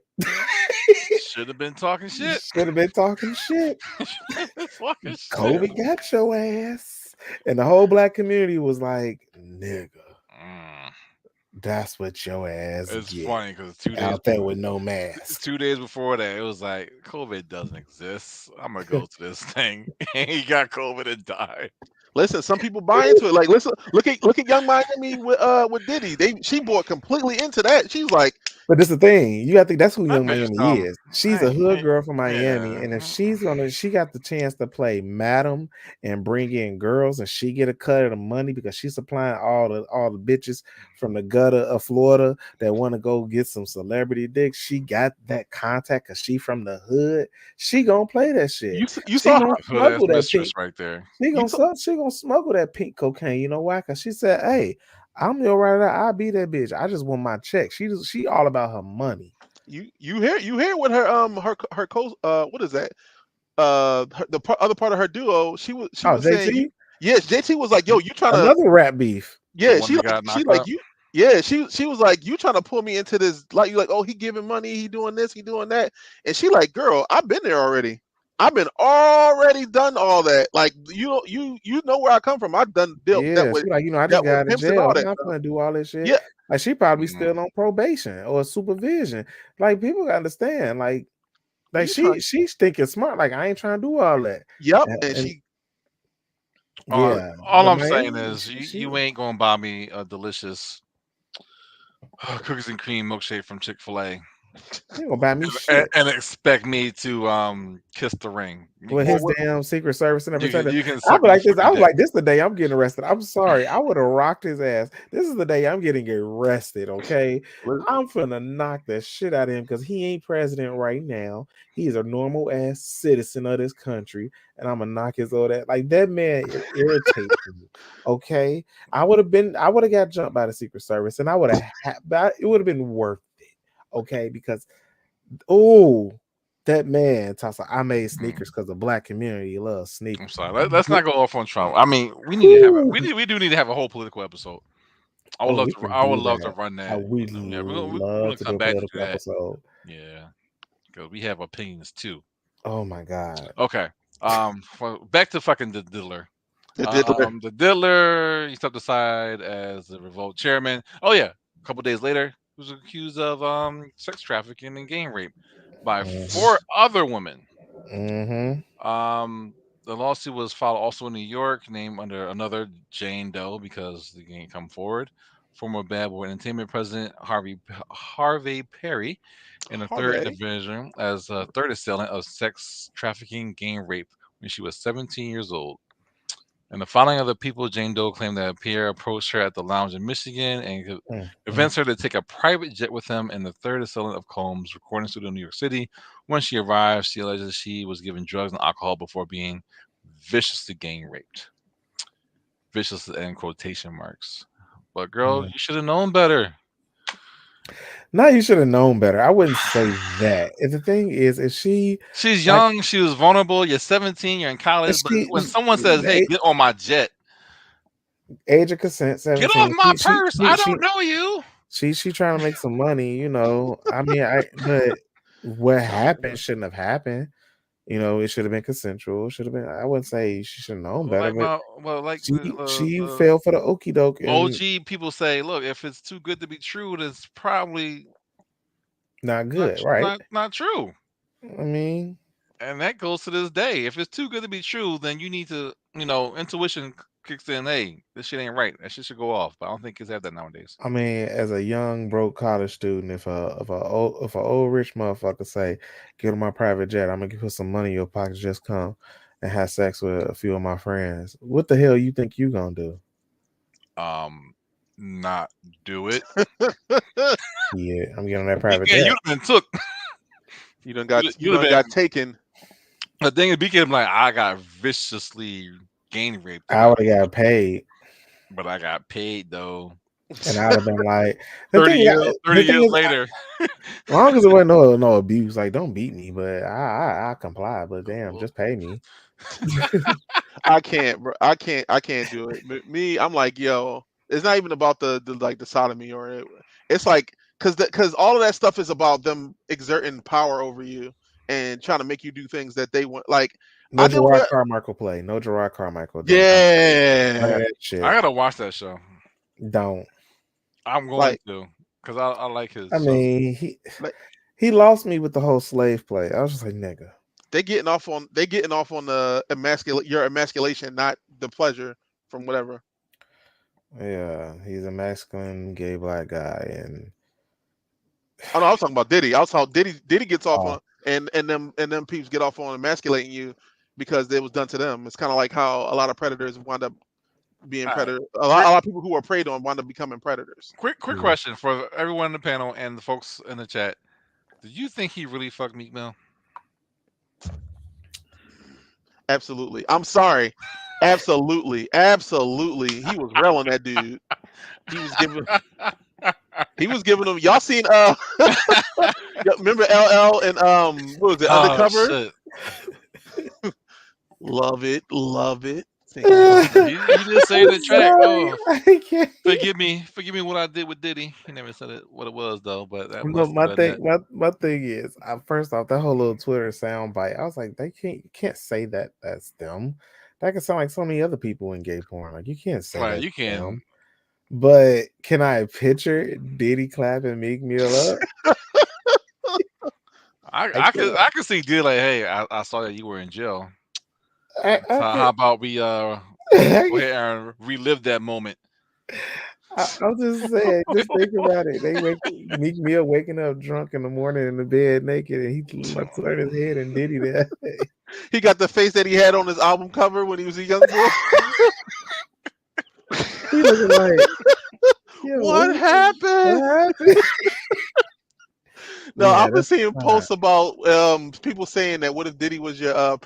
[SPEAKER 1] Should have been talking shit.
[SPEAKER 2] Should have been talking shit.
[SPEAKER 1] Fucking shit.
[SPEAKER 2] COVID got your ass. And the whole black community was like, nigga,
[SPEAKER 1] Mm.
[SPEAKER 2] that's what your ass
[SPEAKER 1] It's
[SPEAKER 2] get
[SPEAKER 1] funny because 2 days,
[SPEAKER 2] out there with no mask.
[SPEAKER 1] 2 days before that, it was like COVID doesn't exist. I'm gonna go to this thing, and he got COVID and died.
[SPEAKER 3] Listen, some people buy into it. Like, listen, look at Young Miami with Diddy. She bought completely into that. She was like,
[SPEAKER 2] But this is the thing. You gotta think that's who
[SPEAKER 1] That
[SPEAKER 2] Young
[SPEAKER 1] bitch is
[SPEAKER 2] Miami
[SPEAKER 1] dumb.
[SPEAKER 2] is. She's
[SPEAKER 1] I
[SPEAKER 2] a hood
[SPEAKER 1] ain't,
[SPEAKER 2] girl from Miami.
[SPEAKER 1] yeah.
[SPEAKER 2] And if she got the chance to play madam and bring in girls and she get a cut of the money because she's supplying all the bitches from the gutter of Florida that want to go get some celebrity dick. She got that contact because she from the hood. She gonna play that shit.
[SPEAKER 3] you
[SPEAKER 2] She
[SPEAKER 3] saw her.
[SPEAKER 2] gonna
[SPEAKER 1] Hood ass
[SPEAKER 2] smuggle that
[SPEAKER 1] mistress
[SPEAKER 2] pink.
[SPEAKER 1] right there.
[SPEAKER 3] You saw,
[SPEAKER 2] She gonna smuggle that pink cocaine. You know why? Cause she said, "Hey, I'm your rider. I'll be that bitch. I just want my check." She all about her money.
[SPEAKER 3] you hear what her co what is that other part of her duo she
[SPEAKER 2] Oh,
[SPEAKER 3] was saying you
[SPEAKER 2] JT,
[SPEAKER 3] yes JT was like yo you trying to
[SPEAKER 2] another rap beef.
[SPEAKER 1] The
[SPEAKER 3] yeah
[SPEAKER 1] one that got
[SPEAKER 3] she
[SPEAKER 1] knocked
[SPEAKER 3] like
[SPEAKER 1] up.
[SPEAKER 3] you yeah she was like you trying to pull me into this like you like oh he giving money he doing this he doing that and she like girl I've been there already I've been already done all that like you know where I come from I've done
[SPEAKER 2] Yeah, she like, I just
[SPEAKER 3] dealt with
[SPEAKER 2] got out of
[SPEAKER 3] pimps and
[SPEAKER 2] jail.
[SPEAKER 3] all
[SPEAKER 2] I'm
[SPEAKER 3] that
[SPEAKER 2] not
[SPEAKER 3] stuff
[SPEAKER 2] gonna do all this shit.
[SPEAKER 3] yeah
[SPEAKER 2] Like she probably
[SPEAKER 1] Mm.
[SPEAKER 2] still on probation or supervision. Like people gotta understand. Like
[SPEAKER 3] you trying
[SPEAKER 2] she's thinking smart. Like I ain't trying to do all that.
[SPEAKER 3] yep
[SPEAKER 2] And,
[SPEAKER 3] and
[SPEAKER 2] and
[SPEAKER 3] she
[SPEAKER 2] yeah,
[SPEAKER 1] All
[SPEAKER 2] the
[SPEAKER 1] I'm saying
[SPEAKER 2] Miami,
[SPEAKER 1] is you ain't gonna buy me a delicious cookies and cream milkshake from Chick-fil-A
[SPEAKER 2] she ain't gonna buy me shit.
[SPEAKER 1] and expect me to kiss the ring.
[SPEAKER 2] With
[SPEAKER 3] or
[SPEAKER 2] his
[SPEAKER 3] what
[SPEAKER 2] damn Secret Service and
[SPEAKER 1] You
[SPEAKER 2] everything.
[SPEAKER 1] can you can
[SPEAKER 2] I
[SPEAKER 1] suck
[SPEAKER 2] was
[SPEAKER 1] my
[SPEAKER 2] like this. I
[SPEAKER 1] fucking
[SPEAKER 2] was
[SPEAKER 1] dick.
[SPEAKER 2] like, this is the day I'm getting arrested. I'm sorry. I would have rocked his ass. This is the day I'm getting arrested. Okay. I'm finna knock the shit out of him because he ain't president right now. He's a normal ass citizen of this country. And I'm gonna knock his old ass. Like that man irritates me. Okay. I would have got jumped by the Secret Service and I would have it would have been worth it. Okay, because oh, that man talks like I made
[SPEAKER 1] Mm.
[SPEAKER 2] sneakers because the black community loves
[SPEAKER 1] I'm
[SPEAKER 2] sneakers.
[SPEAKER 1] sorry. Let's not go off on Trump. I mean,
[SPEAKER 2] Whew.
[SPEAKER 1] we do need to have a whole political episode.
[SPEAKER 2] Oh, we can
[SPEAKER 1] I would
[SPEAKER 2] do
[SPEAKER 1] love to
[SPEAKER 2] that.
[SPEAKER 1] run
[SPEAKER 2] I
[SPEAKER 1] that.
[SPEAKER 2] would
[SPEAKER 1] Yeah, we're
[SPEAKER 2] love
[SPEAKER 1] gonna
[SPEAKER 2] to
[SPEAKER 1] come
[SPEAKER 2] do a
[SPEAKER 1] back to
[SPEAKER 2] political
[SPEAKER 1] that.
[SPEAKER 2] episode.
[SPEAKER 1] Yeah, because we have opinions too.
[SPEAKER 2] Oh my god.
[SPEAKER 1] Okay. Back to fucking the diddler.
[SPEAKER 3] the diddler
[SPEAKER 1] The diddler, he stepped aside as the revolt chairman. Oh yeah, a couple days later, he was accused of sex trafficking and gang rape by four other women.
[SPEAKER 2] Mm-hmm.
[SPEAKER 1] The lawsuit was filed also in New York, named under another Jane Doe because they didn't come forward. Former Bad Boy Entertainment president Harvey Perry in the third
[SPEAKER 3] Harvey
[SPEAKER 1] division as a third assailant of sex trafficking gang rape when she was 17 years old. In the filing of the people, Jane Doe claimed that Pierre approached her at the lounge in Michigan and
[SPEAKER 2] Mm-hmm.
[SPEAKER 1] convinced her to take a private jet with him. And the third assailant of Combs, recording studio in New York City. When she arrived, she alleged she was given drugs and alcohol before being viciously gang raped. Vicious in quotation marks. But girl, you should have known better.
[SPEAKER 2] Now you should have known better. I wouldn't say that. If the thing is, if she
[SPEAKER 1] She's
[SPEAKER 2] like
[SPEAKER 1] young. She was vulnerable. You're 17. You're in college. But when someone says, "Hey, get on my jet,"
[SPEAKER 2] age of consent,
[SPEAKER 1] get off
[SPEAKER 2] 17.
[SPEAKER 1] my purse. I don't know you.
[SPEAKER 2] She trying to make some money, I mean, but what happened shouldn't have happened. It should have been consensual. Should have been. I wouldn't say she should have known better,
[SPEAKER 1] Like
[SPEAKER 2] but
[SPEAKER 1] like
[SPEAKER 2] she
[SPEAKER 1] the
[SPEAKER 2] fell for the okie doke and
[SPEAKER 1] OG people say, look, if it's too good to be true, it's probably
[SPEAKER 2] not good, right?
[SPEAKER 1] not true.
[SPEAKER 2] I mean,
[SPEAKER 1] And that goes to this day. If it's too good to be true, then you need to, intuition kicks in. Hey, this shit ain't right. That shit should go off. But I don't think kids have that nowadays.
[SPEAKER 2] as a young broke college student, if a old rich motherfucker say, "Get on my private jet, I'm gonna put some money in your pocket, just come and have sex with a few of my friends," what the hell you think you gonna do?
[SPEAKER 1] Um, not do it.
[SPEAKER 2] Yeah, I'm getting on that private
[SPEAKER 1] BK,
[SPEAKER 2] jet.
[SPEAKER 1] you'd have been took.
[SPEAKER 3] You
[SPEAKER 1] You'd have
[SPEAKER 3] done
[SPEAKER 1] been.
[SPEAKER 3] got taken.
[SPEAKER 1] The thing is, BK, like, I got viciously gang raped,
[SPEAKER 2] I would have got paid,
[SPEAKER 1] but I got paid though.
[SPEAKER 2] and I'd have been like, the
[SPEAKER 1] 30
[SPEAKER 2] thing,
[SPEAKER 1] years,
[SPEAKER 2] the
[SPEAKER 1] 30
[SPEAKER 2] thing
[SPEAKER 1] years
[SPEAKER 2] is,
[SPEAKER 1] later.
[SPEAKER 2] as long as it wasn't no abuse, like don't beat me, but I comply. But damn, just pay me.
[SPEAKER 3] I can't, bro. I can't do it. Me, I'm like, yo, it's not even about the like the sodomy or it's like because all of that stuff is about them exerting power over you and trying to make you do things that they want. Like
[SPEAKER 2] No
[SPEAKER 3] I did
[SPEAKER 2] Gerard
[SPEAKER 3] what?
[SPEAKER 2] Carmichael play. No Gerard Carmichael. Don't none of
[SPEAKER 3] Yeah,
[SPEAKER 2] that
[SPEAKER 1] I
[SPEAKER 2] shit.
[SPEAKER 1] gotta watch that show.
[SPEAKER 2] Don't.
[SPEAKER 1] I'm going
[SPEAKER 3] like
[SPEAKER 1] to, because I like his
[SPEAKER 2] I
[SPEAKER 1] shows.
[SPEAKER 2] mean,
[SPEAKER 3] like
[SPEAKER 2] he lost me with the whole slave play. I was just like, nigga.
[SPEAKER 3] they getting off on the emasculate your emasculation, not the pleasure from whatever.
[SPEAKER 2] Yeah, he's a masculine gay black guy, and
[SPEAKER 3] Oh no, I was talking about Diddy. I was talking Diddy gets off
[SPEAKER 2] oh,
[SPEAKER 3] on and them peeps get off on emasculating you because it was done to them. It's kind of like how a lot of predators wind up being
[SPEAKER 1] All right.
[SPEAKER 3] predators. A lot of people who are preyed on wind up becoming predators.
[SPEAKER 1] Quick
[SPEAKER 2] yeah.
[SPEAKER 1] question for everyone in the panel and the folks in the chat. Did you think he really fucked Meek Mill?
[SPEAKER 3] Absolutely. I'm sorry. Absolutely. He was railing that dude. He was giving he was giving him. Y'all seen remember LL and what was it,
[SPEAKER 1] Oh
[SPEAKER 3] Undercover?
[SPEAKER 1] shit!
[SPEAKER 3] Love it, love it. Thank you,
[SPEAKER 2] I'm
[SPEAKER 3] Father.
[SPEAKER 1] He did say in the track,
[SPEAKER 2] sorry.
[SPEAKER 1] "Oh,
[SPEAKER 2] I can't.
[SPEAKER 1] forgive me what I did with Diddy." He never said it what it was though, but that
[SPEAKER 2] No,
[SPEAKER 1] must have
[SPEAKER 2] my
[SPEAKER 1] been
[SPEAKER 2] thing,
[SPEAKER 1] it.
[SPEAKER 2] my thing is, first off, that whole little Twitter sound bite. I was like, you can't say that that's them. That could sound like so many other people in gay porn. Like you can't say
[SPEAKER 1] Right?
[SPEAKER 2] that's
[SPEAKER 1] You can.
[SPEAKER 2] them. But can I picture Diddy clapping Meek Mill up? I can't.
[SPEAKER 1] I could see Diddy like, "Hey, I saw that you were in jail.
[SPEAKER 2] I
[SPEAKER 1] So
[SPEAKER 2] can't.
[SPEAKER 1] how about we go
[SPEAKER 2] I,
[SPEAKER 1] ahead and relive that moment?"
[SPEAKER 2] I'm just saying. Just think about it. They wake Meek Mill waking up drunk in the morning in the bed naked, and he looks on his head and Diddy that.
[SPEAKER 3] He got the face that he had on his album cover when he was a young boy.
[SPEAKER 2] He looking like, yeah,
[SPEAKER 3] What
[SPEAKER 2] what
[SPEAKER 3] happened?
[SPEAKER 2] happened?
[SPEAKER 3] No,
[SPEAKER 2] Yeah,
[SPEAKER 3] I've been
[SPEAKER 2] that's
[SPEAKER 3] seeing
[SPEAKER 2] not.
[SPEAKER 3] posts about people saying that what if Diddy was your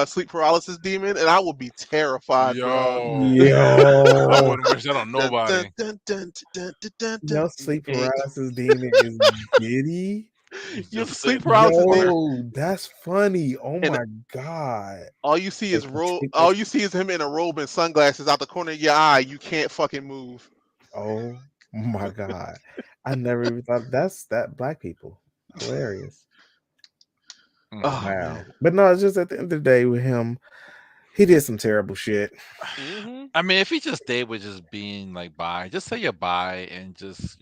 [SPEAKER 3] sleep paralysis demon, and I would be terrified, bro.
[SPEAKER 1] Yo, I
[SPEAKER 2] Yo,
[SPEAKER 1] wouldn't wish that on
[SPEAKER 3] Dun, dun,
[SPEAKER 1] nobody.
[SPEAKER 3] dun, dun, dun, dun, dun, dun.
[SPEAKER 2] your sleep
[SPEAKER 3] Eh,
[SPEAKER 2] paralysis demon is Diddy.
[SPEAKER 1] He's
[SPEAKER 3] your
[SPEAKER 1] just
[SPEAKER 3] sleep
[SPEAKER 1] sitting in the
[SPEAKER 3] paralysis demon,
[SPEAKER 1] corner.
[SPEAKER 2] Yo, that's funny. Oh
[SPEAKER 3] and
[SPEAKER 2] my god.
[SPEAKER 3] all you see is
[SPEAKER 2] Take
[SPEAKER 3] all you see is him in a robe and sunglasses out the corner of your eye. You can't fucking move.
[SPEAKER 2] Oh my god. I never even thought that black people. Hilarious.
[SPEAKER 1] Mm.
[SPEAKER 3] Oh
[SPEAKER 2] Wow.
[SPEAKER 3] man.
[SPEAKER 2] But no, it's just at the end of the day with him, he did some terrible shit.
[SPEAKER 3] Hmm.
[SPEAKER 1] I mean, if he just stayed with just being like bi, just say you're bi and just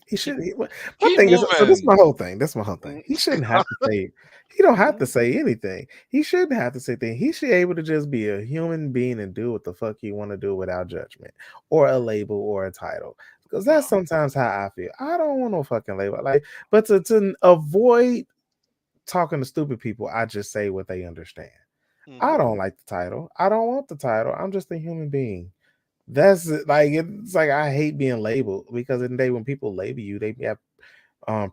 [SPEAKER 2] He
[SPEAKER 1] keep
[SPEAKER 2] should. My
[SPEAKER 1] keep
[SPEAKER 2] thing is, so this is
[SPEAKER 1] moving.
[SPEAKER 2] my whole thing. That's my whole thing. He shouldn't have to say. He don't have to
[SPEAKER 3] Hmm.
[SPEAKER 2] say anything. He shouldn't have to say things. He should be able to just be a human being and do what the fuck he want to do without judgment or a label or a title. Because that's sometimes how I feel. I don't want no fucking label. Like, but to avoid talking to stupid people, I just say what they understand. I
[SPEAKER 3] Hmm.
[SPEAKER 2] don't like the title. I don't want the title. I'm just a human being. That's like it's like I hate being labeled because in the day when people label you, they have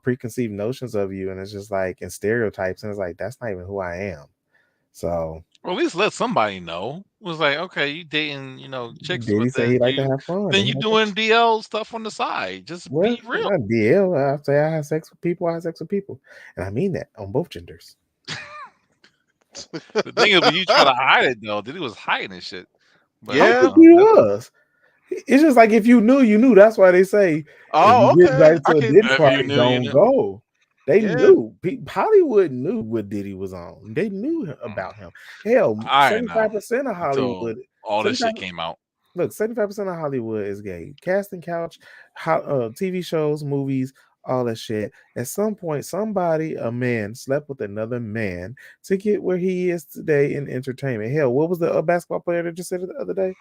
[SPEAKER 2] preconceived notions of you, and it's just like and stereotypes, and it's like that's not even who I am. So
[SPEAKER 1] Or at least let somebody know. It was like, okay, you dating, chicks,
[SPEAKER 2] did
[SPEAKER 1] but
[SPEAKER 2] he say he like to have fun?
[SPEAKER 1] then
[SPEAKER 2] And
[SPEAKER 1] you
[SPEAKER 2] he like
[SPEAKER 1] doing DL stuff on the side. Just
[SPEAKER 2] well,
[SPEAKER 1] be real.
[SPEAKER 2] not deal. I say I have sex with people. I have sex with people, and I mean that on both genders.
[SPEAKER 1] The thing is, when you try to hide it though, Diddy was hiding this shit. But
[SPEAKER 2] I don't
[SPEAKER 3] Yeah.
[SPEAKER 2] think he was. It's just like if you knew, you knew. That's why they say if you
[SPEAKER 3] Oh,
[SPEAKER 2] get
[SPEAKER 3] okay.
[SPEAKER 2] invited
[SPEAKER 3] I
[SPEAKER 2] to a
[SPEAKER 3] can.
[SPEAKER 2] Diddy
[SPEAKER 1] if you
[SPEAKER 2] party,
[SPEAKER 1] knew, you
[SPEAKER 2] don't
[SPEAKER 1] knew.
[SPEAKER 2] go. They
[SPEAKER 3] Yeah.
[SPEAKER 2] knew. Hollywood knew what Diddy was on. They knew
[SPEAKER 1] Mm.
[SPEAKER 2] about him. Hell,
[SPEAKER 1] I didn't know
[SPEAKER 2] 75% of
[SPEAKER 1] until
[SPEAKER 2] Hollywood,
[SPEAKER 1] all this
[SPEAKER 2] 75
[SPEAKER 1] shit came out.
[SPEAKER 2] look, 75% of Hollywood is gay. Casting couch, TV shows, movies, all that shit. At some point, somebody, a man, slept with another man to get where he is today in entertainment. Hell, what was the basketball player that just said it the other day?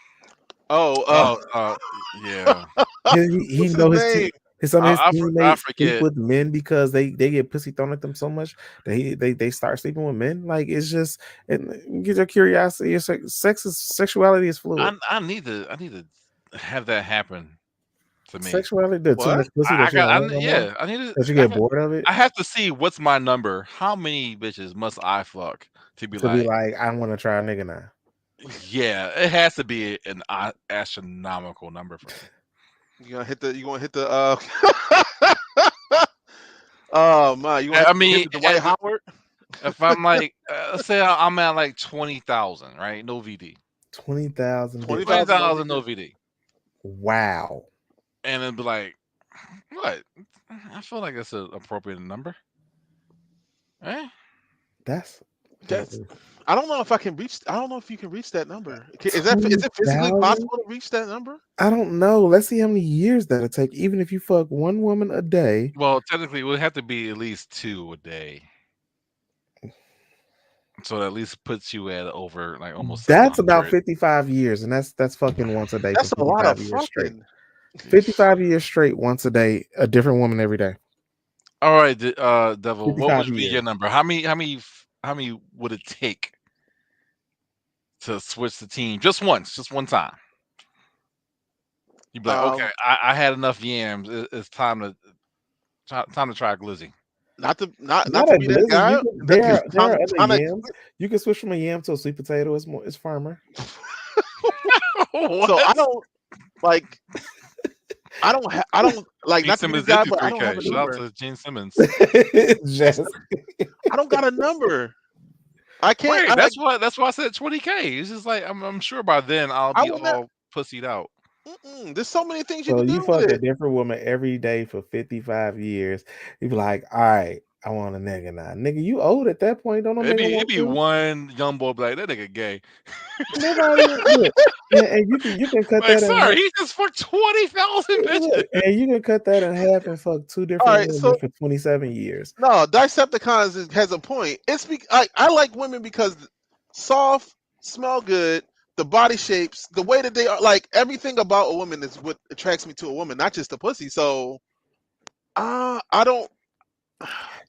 [SPEAKER 3] Oh,
[SPEAKER 1] Oh, yeah.
[SPEAKER 2] He
[SPEAKER 3] what's his
[SPEAKER 2] know
[SPEAKER 3] name?
[SPEAKER 2] some of his
[SPEAKER 1] I
[SPEAKER 2] teammates sleep
[SPEAKER 1] forget.
[SPEAKER 2] with men because they get pussy thrown at them so much that they start sleeping with men. Like it's just get your curiosity. Your sexuality is fluid.
[SPEAKER 1] I need to have that happen to me.
[SPEAKER 2] Sexuality, the too
[SPEAKER 3] What?
[SPEAKER 2] much pussy that you don't want it no more.
[SPEAKER 1] Yeah. I need to.
[SPEAKER 2] That you get bored of it
[SPEAKER 1] I have to see what's my number. How many bitches must I fuck to be
[SPEAKER 2] to be
[SPEAKER 1] like?
[SPEAKER 2] like, I want to try a nigga now.
[SPEAKER 1] Yeah, it has to be an astronomical number for me.
[SPEAKER 3] You gonna hit the? You gonna hit the? Oh man, you gonna
[SPEAKER 1] I
[SPEAKER 3] hit
[SPEAKER 1] mean,
[SPEAKER 3] the Dwight Howard?
[SPEAKER 1] if I'm like, let's say I'm at like 20,000, right? No VD.
[SPEAKER 2] 20,000 bitches.
[SPEAKER 3] 20,000 no
[SPEAKER 1] 20,000 no
[SPEAKER 3] VD.
[SPEAKER 1] VD.
[SPEAKER 2] Wow,
[SPEAKER 1] And it'd be like, what? I feel like it's an appropriate number. Eh?
[SPEAKER 2] that's that
[SPEAKER 3] That's.
[SPEAKER 2] is
[SPEAKER 3] I don't know if I can reach. I don't know if you can reach that number. Is it physically
[SPEAKER 2] 20,000.
[SPEAKER 3] possible to reach that number?
[SPEAKER 2] I don't know. Let's see how many years that'll take. Even if you fuck one woman a day,
[SPEAKER 1] Well, technically, it would have to be at least 2 a day. So that at least puts you at over like almost
[SPEAKER 2] that's about
[SPEAKER 1] 700.
[SPEAKER 2] 55 years, and that's fucking once a day for
[SPEAKER 3] That's a lot of
[SPEAKER 2] 55 years straight.
[SPEAKER 3] fucking.
[SPEAKER 2] 55 years straight, once a day, a different woman every day.
[SPEAKER 1] All right, Devil, what
[SPEAKER 2] 55
[SPEAKER 1] would be your
[SPEAKER 2] years.
[SPEAKER 1] number? How many would it take to switch the team just once, just one time? You'd be like, okay,
[SPEAKER 3] Um,
[SPEAKER 1] I had enough yams. It's time to try glizzy.
[SPEAKER 3] not
[SPEAKER 2] Not
[SPEAKER 3] to
[SPEAKER 2] a
[SPEAKER 3] be that
[SPEAKER 2] glizzy.
[SPEAKER 3] guy.
[SPEAKER 2] There
[SPEAKER 3] Time,
[SPEAKER 2] are other
[SPEAKER 3] time to,
[SPEAKER 2] yams. You can switch from a yam to a sweet potato. It's firmer.
[SPEAKER 3] so I
[SPEAKER 1] What?
[SPEAKER 3] don't like. I don't like
[SPEAKER 1] Gene
[SPEAKER 3] not to be this
[SPEAKER 1] Simmons did
[SPEAKER 3] guy,
[SPEAKER 1] do
[SPEAKER 3] but I don't have
[SPEAKER 1] 3K.
[SPEAKER 3] a
[SPEAKER 1] Shout out
[SPEAKER 3] number.
[SPEAKER 1] to Gene Simmons.
[SPEAKER 2] Just
[SPEAKER 3] I don't got a number. I can't.
[SPEAKER 1] Right,
[SPEAKER 3] I like.
[SPEAKER 1] that's why I said 20K. It's just like I'm sure by then I'll
[SPEAKER 3] I
[SPEAKER 1] be
[SPEAKER 3] will not.
[SPEAKER 1] all pussied out.
[SPEAKER 3] There's so many things you
[SPEAKER 2] so
[SPEAKER 3] can
[SPEAKER 2] you
[SPEAKER 3] do with
[SPEAKER 2] fuck a
[SPEAKER 3] it.
[SPEAKER 2] different woman every day for 55 years. You be like, all right, I want a nigga now. Nigga, you old at that point. Don't no nigga
[SPEAKER 1] It'd
[SPEAKER 2] want
[SPEAKER 1] be
[SPEAKER 2] you.
[SPEAKER 1] one young boy be like that nigga gay.
[SPEAKER 2] Nobody look. And you can cut
[SPEAKER 1] Like,
[SPEAKER 2] that in
[SPEAKER 1] sorry,
[SPEAKER 2] half.
[SPEAKER 1] he just fucked 20,000 bitches.
[SPEAKER 2] Look, and you can cut that in half and fuck two
[SPEAKER 3] All
[SPEAKER 2] different
[SPEAKER 3] right,
[SPEAKER 2] women
[SPEAKER 3] so
[SPEAKER 2] for 27 years.
[SPEAKER 3] no, has a point. I like women because soft, smell good, the body shapes, the way that they are, like everything about a woman is what attracts me to a woman, not just the pussy. So, I don't.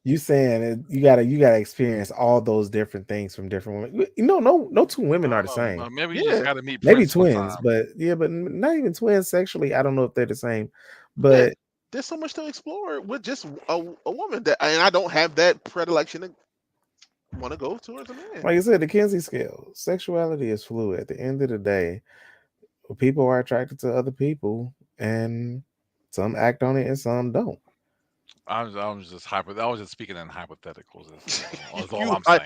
[SPEAKER 2] You saying you gotta experience all those different things from different women. No two women are the
[SPEAKER 1] I don't know.
[SPEAKER 2] same.
[SPEAKER 1] Maybe you just
[SPEAKER 3] Yeah,
[SPEAKER 1] got to meet
[SPEAKER 2] Maybe
[SPEAKER 1] Prince one
[SPEAKER 2] twins,
[SPEAKER 1] time.
[SPEAKER 2] but yeah, but not even twins sexually. I don't know if they're the same.
[SPEAKER 3] yeah.
[SPEAKER 2] But
[SPEAKER 3] There's so much to explore with just a woman that, and I don't have that predilection to want to go towards a man.
[SPEAKER 2] like I said, the Kinsey scale, sexuality is fluid. At the end of the day, people are attracted to other people, and some act on it and some don't.
[SPEAKER 1] I was just I was just speaking in hypotheticals. Is all
[SPEAKER 3] you,
[SPEAKER 1] I'm saying.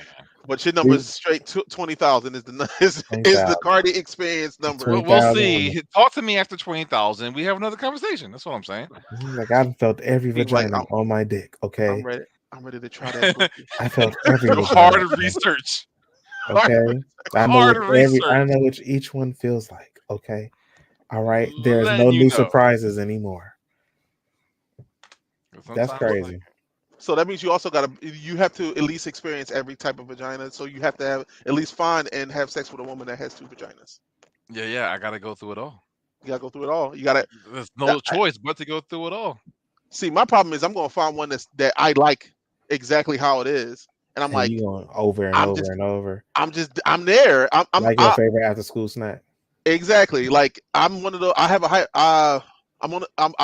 [SPEAKER 3] but your number
[SPEAKER 2] We
[SPEAKER 3] is straight 20,000 is is the
[SPEAKER 2] 20,000,
[SPEAKER 3] Cardi experience number.
[SPEAKER 1] We'll
[SPEAKER 2] 20,000 women.
[SPEAKER 1] see. Talk to me after 20,000. We have another conversation. That's what I'm saying.
[SPEAKER 2] Like I've felt every
[SPEAKER 3] Seems like
[SPEAKER 2] vagina on my dick.
[SPEAKER 3] I'm
[SPEAKER 2] Okay,
[SPEAKER 3] ready. I'm ready to try that pussy.
[SPEAKER 2] I felt every
[SPEAKER 1] Do
[SPEAKER 2] vagina.
[SPEAKER 1] hard research.
[SPEAKER 2] Okay,
[SPEAKER 1] Hard
[SPEAKER 2] I
[SPEAKER 1] research.
[SPEAKER 2] know which each one feels like. Okay, all right. There's no
[SPEAKER 1] Letting you
[SPEAKER 2] new
[SPEAKER 1] know.
[SPEAKER 2] surprises anymore. That's
[SPEAKER 1] Sometimes I like
[SPEAKER 2] crazy.
[SPEAKER 3] So that means you have to at least experience every type of vagina. So you have to have at least find and have sex with a woman that has two vaginas.
[SPEAKER 1] yeah, I gotta go through it all.
[SPEAKER 3] You gotta go through it all. You gotta
[SPEAKER 1] There's no choice but to go through it all.
[SPEAKER 3] see. My problem is I'm gonna find one that I like exactly how it is, and I'm
[SPEAKER 2] And
[SPEAKER 3] like,
[SPEAKER 2] you going over and
[SPEAKER 3] I'm
[SPEAKER 2] over
[SPEAKER 3] just
[SPEAKER 2] and over,
[SPEAKER 3] I'm there.
[SPEAKER 2] like your favorite after school snack.
[SPEAKER 3] Exactly. Like I'm one of the. I have a high. I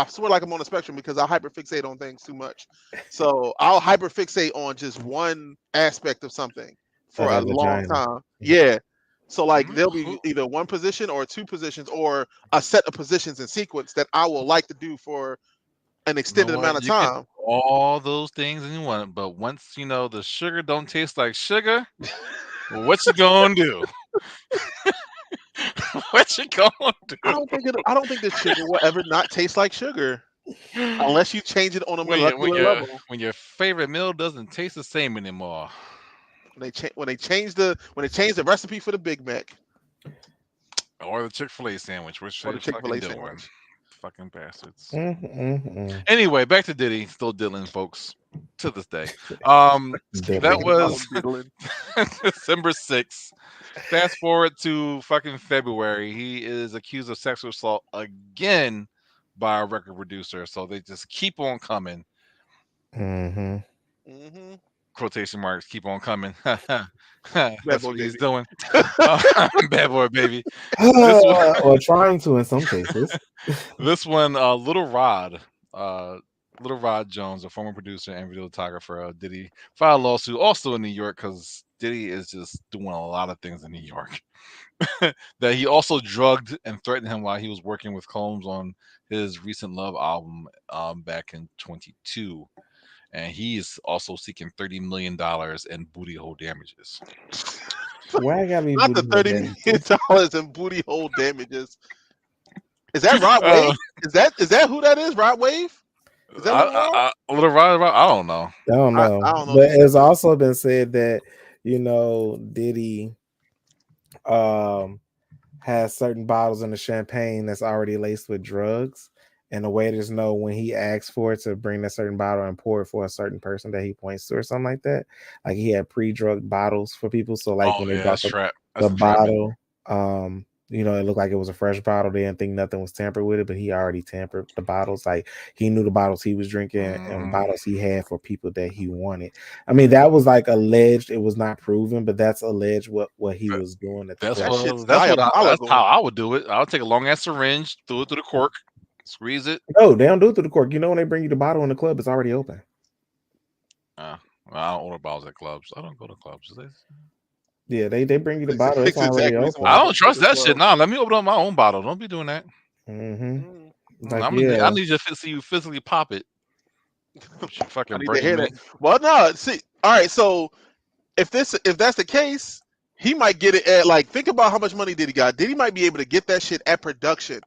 [SPEAKER 3] swear like I'm on a spectrum because I hyperfixate on things too much. So I'll hyperfixate on just one aspect of something
[SPEAKER 2] Of
[SPEAKER 3] for a
[SPEAKER 2] that
[SPEAKER 3] long
[SPEAKER 2] vagina.
[SPEAKER 3] time. Yeah. So like there'll be
[SPEAKER 1] Who-
[SPEAKER 3] either one position or two positions or a set of positions in sequence that I will like to do for an
[SPEAKER 1] You know
[SPEAKER 3] extended
[SPEAKER 1] what?
[SPEAKER 3] amount of
[SPEAKER 1] You can
[SPEAKER 3] time.
[SPEAKER 1] do all those things and you want, but once you know the sugar don't taste like sugar, what you gonna do? What you gonna do?
[SPEAKER 3] I don't think the sugar will ever not taste like sugar. unless you change it on a
[SPEAKER 1] when you when
[SPEAKER 3] molecular
[SPEAKER 1] your
[SPEAKER 3] level.
[SPEAKER 1] when your favorite meal doesn't taste the same anymore.
[SPEAKER 3] When they change the recipe for the Big Mac
[SPEAKER 1] Or the Chick-fil-A sandwich, which
[SPEAKER 3] or
[SPEAKER 1] they
[SPEAKER 3] the
[SPEAKER 1] fucking
[SPEAKER 3] Chick-fil-A
[SPEAKER 1] doing.
[SPEAKER 3] sandwich.
[SPEAKER 1] Fucking bastards.
[SPEAKER 2] Mm.
[SPEAKER 1] Anyway, back to Diddy, still diddling folks to this day. That
[SPEAKER 2] Diddling.
[SPEAKER 3] Speaking
[SPEAKER 1] was
[SPEAKER 3] about diddling,
[SPEAKER 1] December 6th. Fast forward to fucking February. He is accused of sexual assault again by a record producer. So they just keep on coming.
[SPEAKER 2] Mm-hmm.
[SPEAKER 3] hmm
[SPEAKER 1] Quotation marks keep on coming.
[SPEAKER 3] bad
[SPEAKER 1] That's
[SPEAKER 3] boy
[SPEAKER 1] what he's
[SPEAKER 3] baby.
[SPEAKER 1] doing. Uh, Bad boy, baby. This one,
[SPEAKER 2] Or trying to in some cases.
[SPEAKER 1] this one, uh, Little Rod Jones, a former producer and videographer, Diddy filed a lawsuit also in New York because Diddy is just doing a lot of things in New York. That he also drugged and threatened him while he was working with Combs on his recent Love album back in 22. And he is also seeking $30 million in booty hole damages.
[SPEAKER 2] Why I gotta be
[SPEAKER 3] Not
[SPEAKER 2] booty
[SPEAKER 3] the
[SPEAKER 2] hole
[SPEAKER 3] $30 million
[SPEAKER 2] damages?
[SPEAKER 3] in booty hole damages. Is that Rod
[SPEAKER 1] uh,
[SPEAKER 3] Wave? Is that who that is? Rod Wave? Is that what it was?
[SPEAKER 1] Little Rod, I don't know.
[SPEAKER 2] I don't know.
[SPEAKER 3] I don't know
[SPEAKER 2] But
[SPEAKER 3] neither.
[SPEAKER 2] it's also been said that, Diddy um has certain bottles in the champagne that's already laced with drugs. And the waiters know when he asks for it to bring that certain bottle and pour it for a certain person that he points to or something like that. Like he had pre-drugged bottles for people. So like
[SPEAKER 1] Oh
[SPEAKER 2] when they
[SPEAKER 1] yeah,
[SPEAKER 2] brought
[SPEAKER 1] that's trap. That's
[SPEAKER 2] the
[SPEAKER 1] some trapping.
[SPEAKER 2] bottle, it looked like it was a fresh bottle. They didn't think nothing was tampered with it, but he already tampered the bottles. Like he knew the bottles he was drinking and
[SPEAKER 1] Hmm.
[SPEAKER 2] bottles he had for people that he wanted. I mean, that was like alleged. It was not proven, but that's alleged what he was doing at the
[SPEAKER 1] That's
[SPEAKER 3] That
[SPEAKER 2] club.
[SPEAKER 3] shit's
[SPEAKER 1] what that's
[SPEAKER 3] diabolical.
[SPEAKER 1] how I would do it. I'll take a long ass syringe, throw it through the cork, squeeze it.
[SPEAKER 2] No, they don't do it through the cork. When they bring you the bottle in the club, it's already open.
[SPEAKER 1] Uh, I don't order bottles at clubs. I don't go to clubs.
[SPEAKER 2] Yeah, they bring you the bottle. It's
[SPEAKER 3] That's
[SPEAKER 2] already
[SPEAKER 3] exactly the reason
[SPEAKER 1] I
[SPEAKER 3] why I
[SPEAKER 2] open.
[SPEAKER 1] don't
[SPEAKER 3] don't go
[SPEAKER 1] trust
[SPEAKER 3] to
[SPEAKER 1] that shit.
[SPEAKER 3] clubs.
[SPEAKER 1] Nah, let me open up my own bottle. Don't be doing that.
[SPEAKER 2] Mm-hmm.
[SPEAKER 3] Mm,
[SPEAKER 2] Like
[SPEAKER 1] I
[SPEAKER 2] yeah,
[SPEAKER 1] need you to see you physically pop it. You
[SPEAKER 3] I
[SPEAKER 1] fucking
[SPEAKER 3] need to hear
[SPEAKER 1] Burning
[SPEAKER 3] that.
[SPEAKER 1] Man.
[SPEAKER 3] Well, no, see, all right. So if that's the case, he might get it at like. Think about how much money did he got. Did he might be able to get that shit at the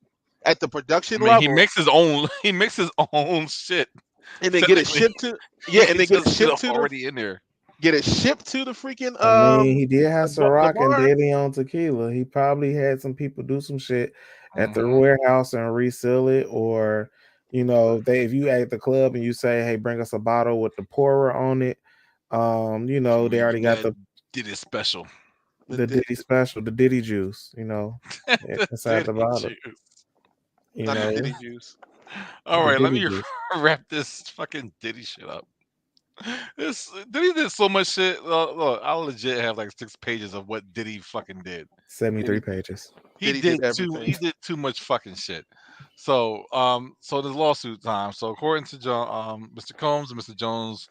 [SPEAKER 1] I
[SPEAKER 3] production
[SPEAKER 1] mean, he
[SPEAKER 3] level,
[SPEAKER 1] makes his own. He makes his own shit.
[SPEAKER 3] and then get it
[SPEAKER 1] Technically,
[SPEAKER 3] shipped to
[SPEAKER 1] he
[SPEAKER 3] and
[SPEAKER 1] can
[SPEAKER 3] then get it
[SPEAKER 1] just get
[SPEAKER 3] shipped
[SPEAKER 1] it
[SPEAKER 3] to the
[SPEAKER 1] already in there.
[SPEAKER 3] freaking
[SPEAKER 2] I mean, he did have
[SPEAKER 3] the
[SPEAKER 2] Ciroc and
[SPEAKER 3] bar.
[SPEAKER 2] Daily on tequila. He probably had some people do some shit at the
[SPEAKER 1] Hmm.
[SPEAKER 2] warehouse and reseal it, or if you at the club and you say, "Hey, bring us a bottle with the pourer on it," they
[SPEAKER 1] With
[SPEAKER 2] already got
[SPEAKER 1] that
[SPEAKER 2] the
[SPEAKER 1] did it special.
[SPEAKER 2] the Diddy special, the Diddy juice,
[SPEAKER 1] The
[SPEAKER 2] inside the
[SPEAKER 1] Diddy
[SPEAKER 2] bottle.
[SPEAKER 1] juice.
[SPEAKER 2] You
[SPEAKER 3] Not the
[SPEAKER 2] know,
[SPEAKER 3] Diddy juice.
[SPEAKER 1] All
[SPEAKER 2] the
[SPEAKER 1] right, let
[SPEAKER 2] Diddy
[SPEAKER 1] me
[SPEAKER 2] juice.
[SPEAKER 1] wrap this fucking Diddy shit up. This Diddy did so much shit. Look, I legit have like 6 pages of what Diddy fucking did.
[SPEAKER 2] 73
[SPEAKER 3] Diddy
[SPEAKER 2] pages.
[SPEAKER 3] Diddy did everything.
[SPEAKER 1] He did too much fucking shit. So there's lawsuit time. So according to Mr. Combs and Mr. Jones,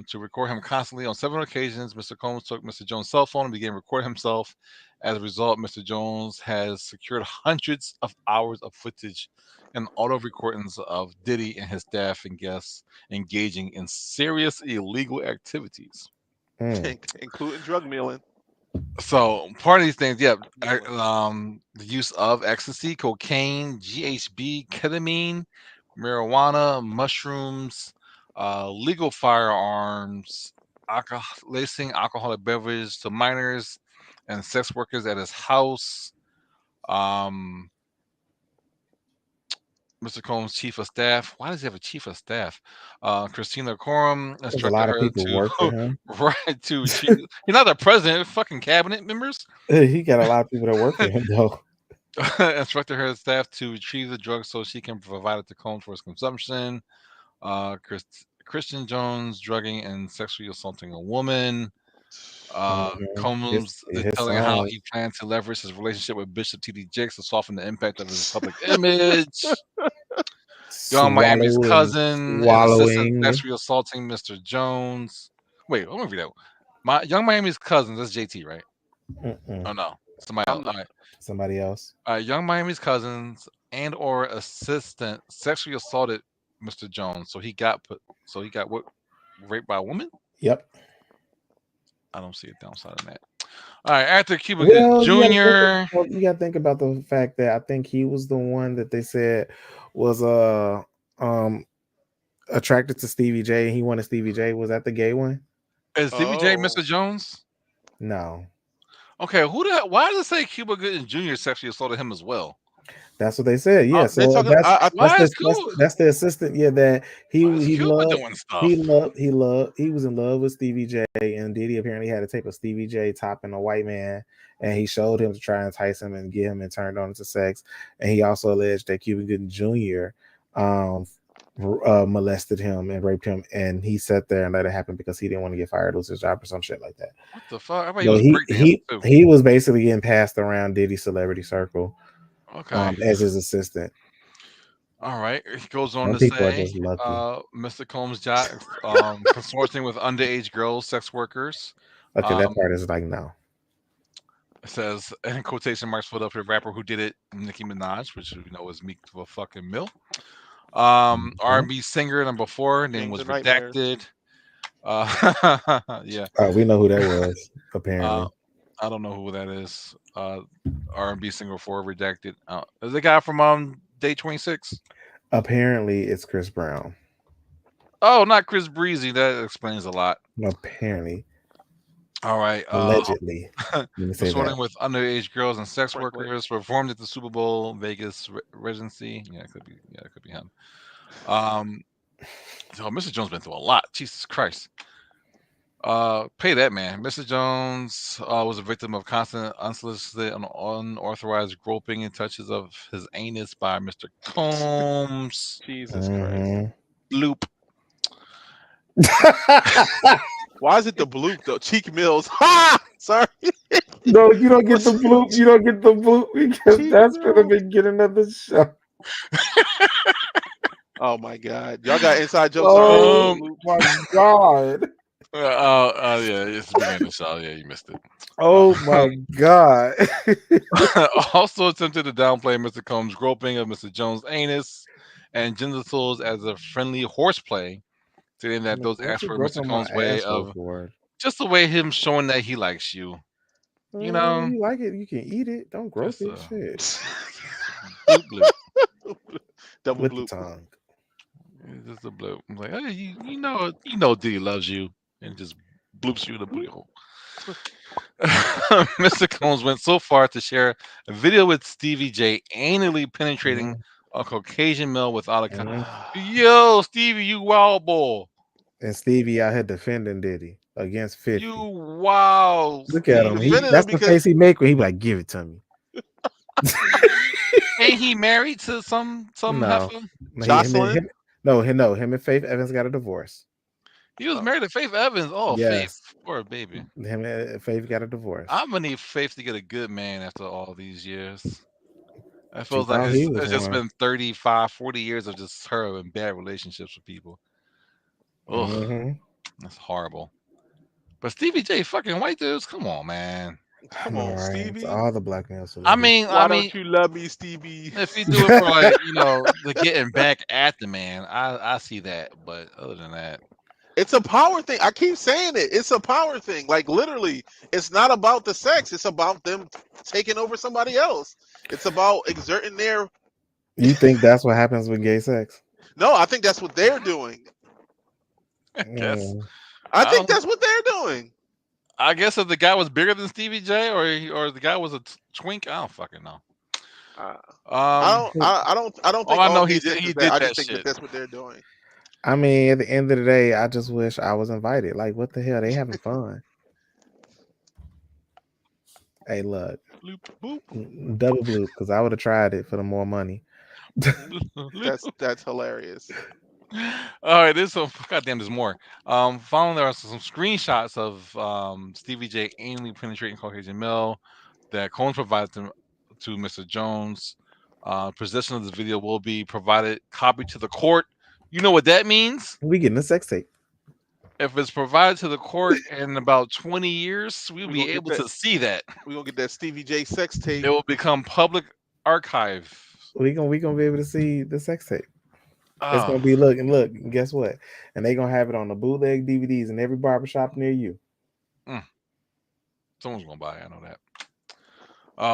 [SPEAKER 1] to record him constantly on several occasions, Mr. Combs took Mr. Jones' cell phone and began recording himself. As a result, Mr. Jones has secured hundreds of hours of footage and auto recordings of Diddy and his staff and guests engaging in serious illegal activities.
[SPEAKER 2] Mm.
[SPEAKER 3] Including drug dealing.
[SPEAKER 1] So part of these things, yeah, the use of ecstasy, cocaine, GHB, ketamine, marijuana, mushrooms, legal firearms, lacing alcoholic beverages to minors and sex workers at his house. Um, Mr. Combs' chief of staff. Why does he have a chief of staff? Christina Coram
[SPEAKER 2] There's a
[SPEAKER 1] instructed
[SPEAKER 2] lot of
[SPEAKER 1] her
[SPEAKER 2] people work for
[SPEAKER 1] to
[SPEAKER 2] him.
[SPEAKER 1] right to retrieve. He's not the president, fucking cabinet members.
[SPEAKER 2] He got a lot of people that work for him though.
[SPEAKER 1] Instructed her staff to retrieve the drug so she can provide it to Combs for his consumption. Christian Jones drugging and sexually assaulting a woman.
[SPEAKER 2] Mhm.
[SPEAKER 1] Combs is
[SPEAKER 2] His
[SPEAKER 1] telling how
[SPEAKER 2] son
[SPEAKER 1] he plans to leverage his relationship with Bishop T.D. Jakes to soften the impact of his public image. Young Miami's cousin is assistant
[SPEAKER 2] swallowing.
[SPEAKER 1] sexually assaulting Mr. Jones. Wait, let me read that. My Young Miami's cousin, that's JT, right?
[SPEAKER 2] Mm-mm.
[SPEAKER 1] Oh no, somebody
[SPEAKER 3] I'm
[SPEAKER 1] else.
[SPEAKER 3] not.
[SPEAKER 2] Somebody else.
[SPEAKER 1] Young Miami's cousins and or assistant sexually assaulted Mr. Jones. So he got put. So he got what? Raped by a woman?
[SPEAKER 2] Yep.
[SPEAKER 1] I don't see a downside in that. All right, after Cuba Gooding
[SPEAKER 2] Well,
[SPEAKER 1] Jr.
[SPEAKER 2] you got to think about the fact that I think he was the one that they said was um attracted to Stevie J. He wanted Stevie J. Was that the gay one?
[SPEAKER 1] Is Stevie J
[SPEAKER 3] Oh,
[SPEAKER 1] Mr. Jones?
[SPEAKER 2] No,
[SPEAKER 1] Okay, who the why does it say Cuba Gooding Jr. sexually assaulted him as well?
[SPEAKER 2] that's what they said. Yeah,
[SPEAKER 3] they're
[SPEAKER 2] so
[SPEAKER 3] talking.
[SPEAKER 1] Why is Cuba
[SPEAKER 2] that's the assistant. Yeah, that
[SPEAKER 1] why is
[SPEAKER 2] he
[SPEAKER 1] Cuba
[SPEAKER 2] loved.
[SPEAKER 1] doing stuff?
[SPEAKER 2] He was in love with Stevie J, and Diddy apparently had a tape of Stevie J topping a white man, and he showed him to try and entice him and get him and turned on into sex. And he also alleged that Cuban Gooding Jr. um molested him and raped him, and he sat there and let it happen because he didn't want to get fired, lose his job, or some shit like that.
[SPEAKER 1] What the fuck? I thought he
[SPEAKER 2] So
[SPEAKER 1] was breakdancing too.
[SPEAKER 2] he was basically getting passed around Diddy's celebrity circle
[SPEAKER 1] Okay.
[SPEAKER 2] as his assistant.
[SPEAKER 1] All right. He goes on
[SPEAKER 2] Some
[SPEAKER 1] to
[SPEAKER 2] people are
[SPEAKER 1] say,
[SPEAKER 2] just lucky.
[SPEAKER 1] Mr. Combs consorting with underage girls, sex workers.
[SPEAKER 2] Okay, that
[SPEAKER 1] Um,
[SPEAKER 2] part is like no.
[SPEAKER 1] it says in quotation marks put up the rapper who did it, Nicki Minaj, which we know is Meek the fucking Mill.
[SPEAKER 2] Mhm.
[SPEAKER 1] R&B singer number 4 name
[SPEAKER 3] dreams
[SPEAKER 1] was
[SPEAKER 3] and nightmares.
[SPEAKER 1] redacted. Yeah.
[SPEAKER 2] Oh, we know who that was.
[SPEAKER 1] Uh,
[SPEAKER 2] Apparently,
[SPEAKER 1] I don't know who that is. R&B singer 4 redacted. Is the guy from Day 26?
[SPEAKER 2] apparently it's Chris Brown.
[SPEAKER 1] Oh, not Chris Breezy. That explains a lot.
[SPEAKER 2] Apparently,
[SPEAKER 1] All right.
[SPEAKER 2] allegedly. Let me say that.
[SPEAKER 1] Consorting with underage girls and sex
[SPEAKER 3] Sprinkling.
[SPEAKER 1] workers performed at the Super Bowl Vegas Regency. Yeah, it could be. Yeah, it could be him. Um, so Mr. Jones been through a lot. Jesus Christ. Pay that man. Mr. Jones was a victim of constant, unsolicited, and unauthorized groping and touches of his anus by Mr. Combs.
[SPEAKER 3] Jesus Christ.
[SPEAKER 2] Hmm.
[SPEAKER 1] Bloop.
[SPEAKER 3] Why is it the bloop though? Cheek Mills. Ha! Sorry.
[SPEAKER 2] No, you don't get
[SPEAKER 3] What's
[SPEAKER 2] the bloop. You don't get the bloop because
[SPEAKER 3] Cheek
[SPEAKER 2] that's for the
[SPEAKER 3] Mills?
[SPEAKER 2] beginning of the show.
[SPEAKER 3] Oh my God. Y'all got inside jokes already with the
[SPEAKER 2] Oh
[SPEAKER 1] Um.
[SPEAKER 3] bloop.
[SPEAKER 2] my god.
[SPEAKER 1] Yeah, it's the beginning of the show. Yeah, you missed it.
[SPEAKER 2] Oh my god.
[SPEAKER 1] Also attempted to downplay Mr. Combs' groping of Mr. Jones' anus and genitals as a friendly horseplay, saying that those
[SPEAKER 2] What
[SPEAKER 1] acts
[SPEAKER 2] you
[SPEAKER 1] were Mr.
[SPEAKER 2] groping my
[SPEAKER 1] Combs' way
[SPEAKER 2] asshole
[SPEAKER 1] of
[SPEAKER 2] for?
[SPEAKER 1] just the way him showing that he likes you. You know,
[SPEAKER 2] You like it? You can eat it. Don't grope
[SPEAKER 1] just
[SPEAKER 2] it. Shit.
[SPEAKER 1] bloop bloop.
[SPEAKER 3] Double
[SPEAKER 2] With the
[SPEAKER 3] bloop.
[SPEAKER 2] tongue.
[SPEAKER 1] It's just a bloop. I'm like, hey, Diddy loves you, and just bloops you in the booty hole. Mr. Combs went so far to share a video with Stevie J anally penetrating
[SPEAKER 2] Mhm,
[SPEAKER 1] a Caucasian male without a
[SPEAKER 2] mhm.
[SPEAKER 1] Yo, Stevie, you wild boy.
[SPEAKER 2] And Stevie out here defending Diddy against
[SPEAKER 1] You
[SPEAKER 2] 50.
[SPEAKER 1] wow,
[SPEAKER 2] Look at
[SPEAKER 3] He
[SPEAKER 2] him. He
[SPEAKER 3] defended
[SPEAKER 1] Stevie.
[SPEAKER 3] him
[SPEAKER 2] that's the
[SPEAKER 3] because
[SPEAKER 2] face he make when he be like, give it to me.
[SPEAKER 1] Ain't he married to some
[SPEAKER 2] No.
[SPEAKER 1] heifer?
[SPEAKER 2] No,
[SPEAKER 3] Jocelyn.
[SPEAKER 2] him and Faith Evans got a divorce.
[SPEAKER 1] He was
[SPEAKER 3] Oh,
[SPEAKER 1] married to Faith Evans. Oh, Faith,
[SPEAKER 2] Yes.
[SPEAKER 1] poor baby.
[SPEAKER 2] Him and Faith got a divorce.
[SPEAKER 1] I'm gonna need Faith to get a good man after all these years. It
[SPEAKER 2] She
[SPEAKER 1] feels like
[SPEAKER 2] thought he was
[SPEAKER 1] it's just
[SPEAKER 2] one.
[SPEAKER 1] been 35, 40 years of just her in bad relationships with people. Ugh,
[SPEAKER 2] Hmm.
[SPEAKER 1] that's horrible. But Stevie J, fucking white dudes, come on, man.
[SPEAKER 2] I
[SPEAKER 3] come
[SPEAKER 2] know,
[SPEAKER 3] on,
[SPEAKER 2] right? It's
[SPEAKER 3] Stevie.
[SPEAKER 2] all the black male
[SPEAKER 1] I
[SPEAKER 2] celebrities.
[SPEAKER 1] mean, I
[SPEAKER 3] Why
[SPEAKER 1] mean,
[SPEAKER 3] don't you love me, Stevie?
[SPEAKER 1] if you do it for like the getting back at the man, I see that. But other than that,
[SPEAKER 3] It's a power thing. I keep saying it. It's a power thing. Like literally, it's not about the sex. It's about them taking over somebody else. It's about exerting their.
[SPEAKER 2] You think that's what happens with gay sex?
[SPEAKER 3] No, I think that's what they're doing.
[SPEAKER 1] I guess
[SPEAKER 2] Mm.
[SPEAKER 3] I
[SPEAKER 1] I
[SPEAKER 3] think
[SPEAKER 1] don't.
[SPEAKER 3] that's what they're doing.
[SPEAKER 1] I guess if the guy was bigger than Stevie J, or the guy was a twink, I don't fucking know.
[SPEAKER 3] Uh, I
[SPEAKER 1] Um,
[SPEAKER 3] don't. I don't
[SPEAKER 1] all
[SPEAKER 3] think
[SPEAKER 1] I
[SPEAKER 3] all
[SPEAKER 1] know
[SPEAKER 3] gay
[SPEAKER 1] he
[SPEAKER 3] dicks
[SPEAKER 1] he
[SPEAKER 3] is that.
[SPEAKER 1] did
[SPEAKER 3] I
[SPEAKER 1] that
[SPEAKER 3] just think that
[SPEAKER 1] shit.
[SPEAKER 3] that's what they're doing.
[SPEAKER 2] I mean, at the end of the day, I just wish I was invited. Like, what the hell? They having fun. Hey, look,
[SPEAKER 1] Bloop, boop,
[SPEAKER 2] double blue because I would have tried it for the more money.
[SPEAKER 1] bloop, bloop.
[SPEAKER 3] That's hilarious.
[SPEAKER 1] All right, there's some. Goddamn, there's more. Finally, there are some screenshots of Stevie J anally penetrating Caucasian male that Combs provided to Mr. Jones. Possession of the video will be provided copy to the court. You know what that means?
[SPEAKER 2] We getting a sex tape.
[SPEAKER 1] If it's provided to the court in about 20 years, we'll
[SPEAKER 3] We
[SPEAKER 1] be
[SPEAKER 3] gonna get
[SPEAKER 1] able
[SPEAKER 3] that.
[SPEAKER 1] to see that.
[SPEAKER 3] We gonna get that Stevie J sex tape.
[SPEAKER 1] It will become public archive.
[SPEAKER 2] We gonna be able to see the sex tape. It's
[SPEAKER 1] Oh,
[SPEAKER 2] gonna be look and look. And guess what? And they gonna have it on the bootleg DVDs in every barbershop near you.
[SPEAKER 1] mm, someone's gonna buy it. I know that.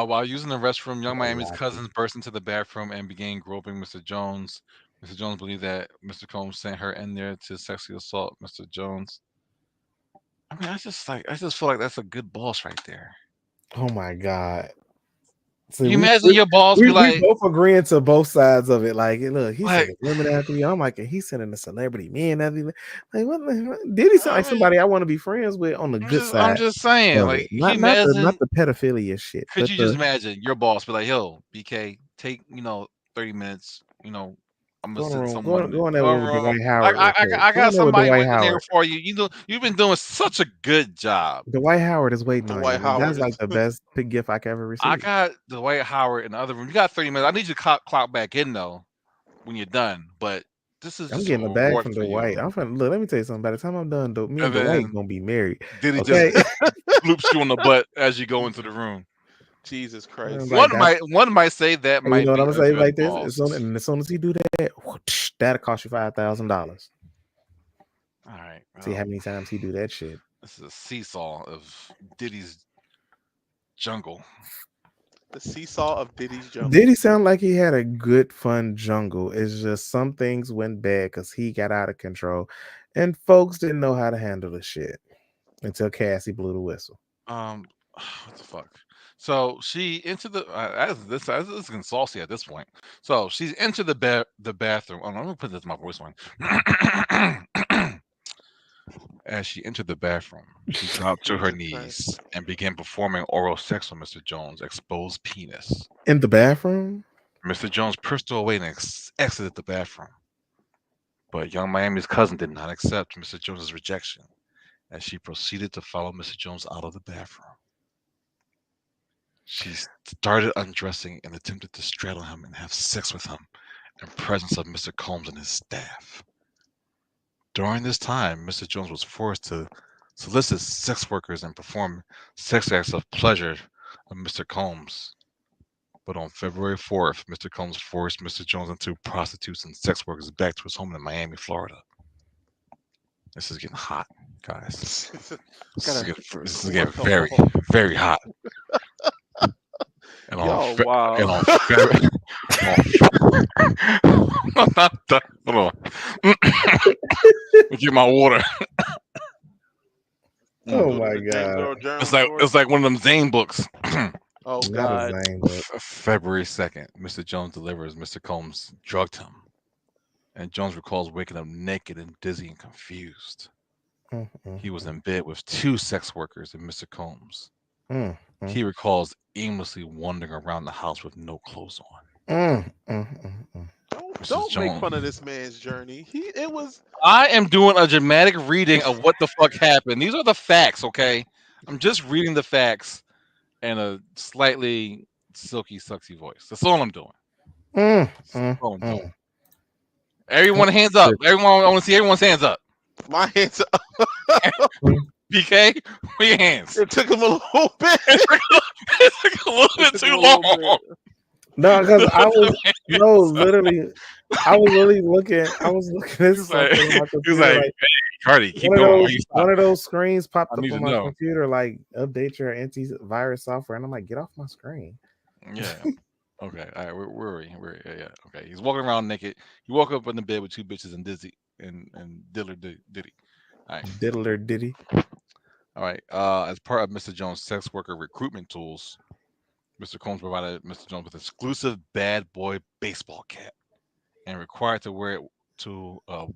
[SPEAKER 1] While using the restroom, Young
[SPEAKER 2] A
[SPEAKER 1] Miami's
[SPEAKER 2] lot of
[SPEAKER 1] cousins
[SPEAKER 2] people.
[SPEAKER 1] burst into the bathroom and began groping Mr. Jones. Mr. Jones believed that Mr. Combs sent her in there to sexually assault Mr. Jones. I mean, I just feel like that's a good boss right there.
[SPEAKER 2] Oh my god. See,
[SPEAKER 1] You imagine your boss be
[SPEAKER 2] we
[SPEAKER 1] like,
[SPEAKER 2] both agreeing to both sides of it. Like, look, he's
[SPEAKER 1] like,
[SPEAKER 2] sending women after you. I'm like, he's sending the celebrity men after you. Like, did he sound
[SPEAKER 1] I
[SPEAKER 2] like
[SPEAKER 1] mean,
[SPEAKER 2] somebody I want to be friends with on the good
[SPEAKER 1] I'm
[SPEAKER 2] side
[SPEAKER 1] just saying,
[SPEAKER 2] of it?
[SPEAKER 1] like, you
[SPEAKER 2] Not
[SPEAKER 1] imagine,
[SPEAKER 2] the pedophilia shit,
[SPEAKER 1] could
[SPEAKER 2] but
[SPEAKER 1] you just
[SPEAKER 2] the
[SPEAKER 1] imagine your boss be like, yo, BK, take 30 minutes, I'm gonna
[SPEAKER 2] go in the
[SPEAKER 1] send
[SPEAKER 2] room,
[SPEAKER 1] someone in the
[SPEAKER 2] go in that room with
[SPEAKER 1] room.
[SPEAKER 2] Dwight Howard real quick.
[SPEAKER 1] I
[SPEAKER 2] Go
[SPEAKER 1] got
[SPEAKER 2] in there with
[SPEAKER 1] somebody
[SPEAKER 2] Dwight
[SPEAKER 1] waiting there
[SPEAKER 2] Howard.
[SPEAKER 1] for you. You've been doing such a good job.
[SPEAKER 2] Dwight Howard is waiting on you.
[SPEAKER 3] Dwight
[SPEAKER 2] Like, that's
[SPEAKER 3] Howard
[SPEAKER 2] like
[SPEAKER 3] is
[SPEAKER 2] the best big gift I could ever
[SPEAKER 1] I
[SPEAKER 2] receive.
[SPEAKER 1] got Dwight Howard in the other room. You got 30 minutes. I need you to clock back in though when you're done. But this is
[SPEAKER 2] I'm
[SPEAKER 1] just a
[SPEAKER 2] getting a bag
[SPEAKER 1] reward
[SPEAKER 2] from
[SPEAKER 1] for you.
[SPEAKER 2] Dwight. I'm finna look. Let me tell you something. By the time I'm done, though, me and
[SPEAKER 1] And
[SPEAKER 2] Dwight
[SPEAKER 1] then
[SPEAKER 2] gonna be married.
[SPEAKER 1] Diddy just
[SPEAKER 2] Okay.
[SPEAKER 1] loops you on the butt as you go into the room.
[SPEAKER 3] Jesus
[SPEAKER 2] I'm
[SPEAKER 3] Christ.
[SPEAKER 2] like that.
[SPEAKER 1] One might say that
[SPEAKER 2] And you
[SPEAKER 1] might
[SPEAKER 2] know what
[SPEAKER 1] be
[SPEAKER 2] I'm
[SPEAKER 1] a
[SPEAKER 2] gonna say
[SPEAKER 1] good
[SPEAKER 2] like this?
[SPEAKER 1] boss.
[SPEAKER 2] As soon as he do that, whoosh, that'll cost you $5,000.
[SPEAKER 1] All right.
[SPEAKER 2] See
[SPEAKER 1] Well,
[SPEAKER 2] how many times he do that shit.
[SPEAKER 1] this is a seesaw of Diddy's jungle.
[SPEAKER 3] The seesaw of Diddy's
[SPEAKER 2] Did
[SPEAKER 3] jungle.
[SPEAKER 2] he sound like he had a good fun jungle? It's just some things went bad because he got out of control, and folks didn't know how to handle the shit until Cassie blew the whistle.
[SPEAKER 1] What the fuck? So she into the this is getting saucy at this point. So she's into the bathroom. Oh, no, I'm gonna put this in my voice one. As she entered the bathroom, she dropped to her
[SPEAKER 3] Jesus Christ.
[SPEAKER 1] knees and began performing oral sex on Mr. Jones' exposed penis.
[SPEAKER 2] In the bathroom?
[SPEAKER 1] Mr. Jones pushed her away and exited the bathroom. But young Miami's cousin did not accept Mr. Jones's rejection as she proceeded to follow Mr. Jones out of the bathroom. She started undressing and attempted to straddle him and have sex with him in presence of Mr. Combs and his staff. During this time, Mr. Jones was forced to solicit sex workers and perform sex acts of pleasure of Mr. Combs. But on February 4th, Mr. Combs forced Mr. Jones into prostitutes and sex workers back to his home in Miami, Florida. This is getting hot, guys.
[SPEAKER 3] Gotta
[SPEAKER 1] This is getting
[SPEAKER 3] work
[SPEAKER 1] very,
[SPEAKER 3] alcohol.
[SPEAKER 1] very hot. And on,
[SPEAKER 3] Yo,
[SPEAKER 1] Fe- and
[SPEAKER 3] wow.
[SPEAKER 1] on, Feb- I'm not done. Hold on. Let me get my water. Mm.
[SPEAKER 2] Oh
[SPEAKER 3] Go to
[SPEAKER 2] my
[SPEAKER 3] the James
[SPEAKER 2] god.
[SPEAKER 3] Earl Jones story.
[SPEAKER 1] It's like one of them Zane books.
[SPEAKER 3] Oh
[SPEAKER 2] Not a
[SPEAKER 3] God.
[SPEAKER 2] Zane book.
[SPEAKER 1] February 2nd, Mr. Jones delivers. Mr. Combs drugged him, and Jones recalls waking up naked and dizzy and confused.
[SPEAKER 2] Mm, mm,
[SPEAKER 1] He was
[SPEAKER 2] mm,
[SPEAKER 1] in bed with two sex workers and Mr. Combs.
[SPEAKER 2] mm, mm,
[SPEAKER 1] He recalls aimlessly wandering around the house with no clothes on.
[SPEAKER 2] mm.
[SPEAKER 1] Mrs.
[SPEAKER 3] Don't make
[SPEAKER 1] Jones,
[SPEAKER 3] fun of this man's journey. It was
[SPEAKER 1] I am doing a dramatic reading of what the fuck happened. These are the facts, okay? I'm just reading the facts in a slightly silky, sucksy voice. That's all I'm doing.
[SPEAKER 2] Mm,
[SPEAKER 1] That's
[SPEAKER 2] mm,
[SPEAKER 1] all I'm doing.
[SPEAKER 2] mm.
[SPEAKER 1] Everyone, hands up. Everyone, I want to see everyone's hands up.
[SPEAKER 3] my hands.
[SPEAKER 1] BK, where your hands?
[SPEAKER 3] It took him a little bit.
[SPEAKER 1] It took a little
[SPEAKER 3] It
[SPEAKER 1] bit
[SPEAKER 3] took
[SPEAKER 1] too
[SPEAKER 3] him a little
[SPEAKER 1] long.
[SPEAKER 3] bit.
[SPEAKER 2] No, because I
[SPEAKER 1] Put
[SPEAKER 2] was
[SPEAKER 1] your
[SPEAKER 2] no
[SPEAKER 1] hands up.
[SPEAKER 2] literally I was really looking I was looking at
[SPEAKER 1] He was like,
[SPEAKER 2] something on my
[SPEAKER 1] he was
[SPEAKER 2] computer
[SPEAKER 1] like,
[SPEAKER 2] like
[SPEAKER 1] hey, Cardi, keep going. Why you stop?
[SPEAKER 2] one of those screens
[SPEAKER 1] I
[SPEAKER 2] popped up
[SPEAKER 1] need
[SPEAKER 2] on
[SPEAKER 1] to
[SPEAKER 2] my
[SPEAKER 1] know.
[SPEAKER 2] computer like update your antivirus software and I'm like get off my screen.
[SPEAKER 1] Yeah. Okay. All right. Where are we? Yeah. Okay. He's walking around naked. He woke up in the bed with two bitches and Dizzy and Diddy. All right.
[SPEAKER 2] Diddler diddy.
[SPEAKER 1] All right. As part of Mr. Jones' sex worker recruitment tools, Mr. Combs provided Mr. Jones with exclusive bad boy baseball cap and required to wear it to a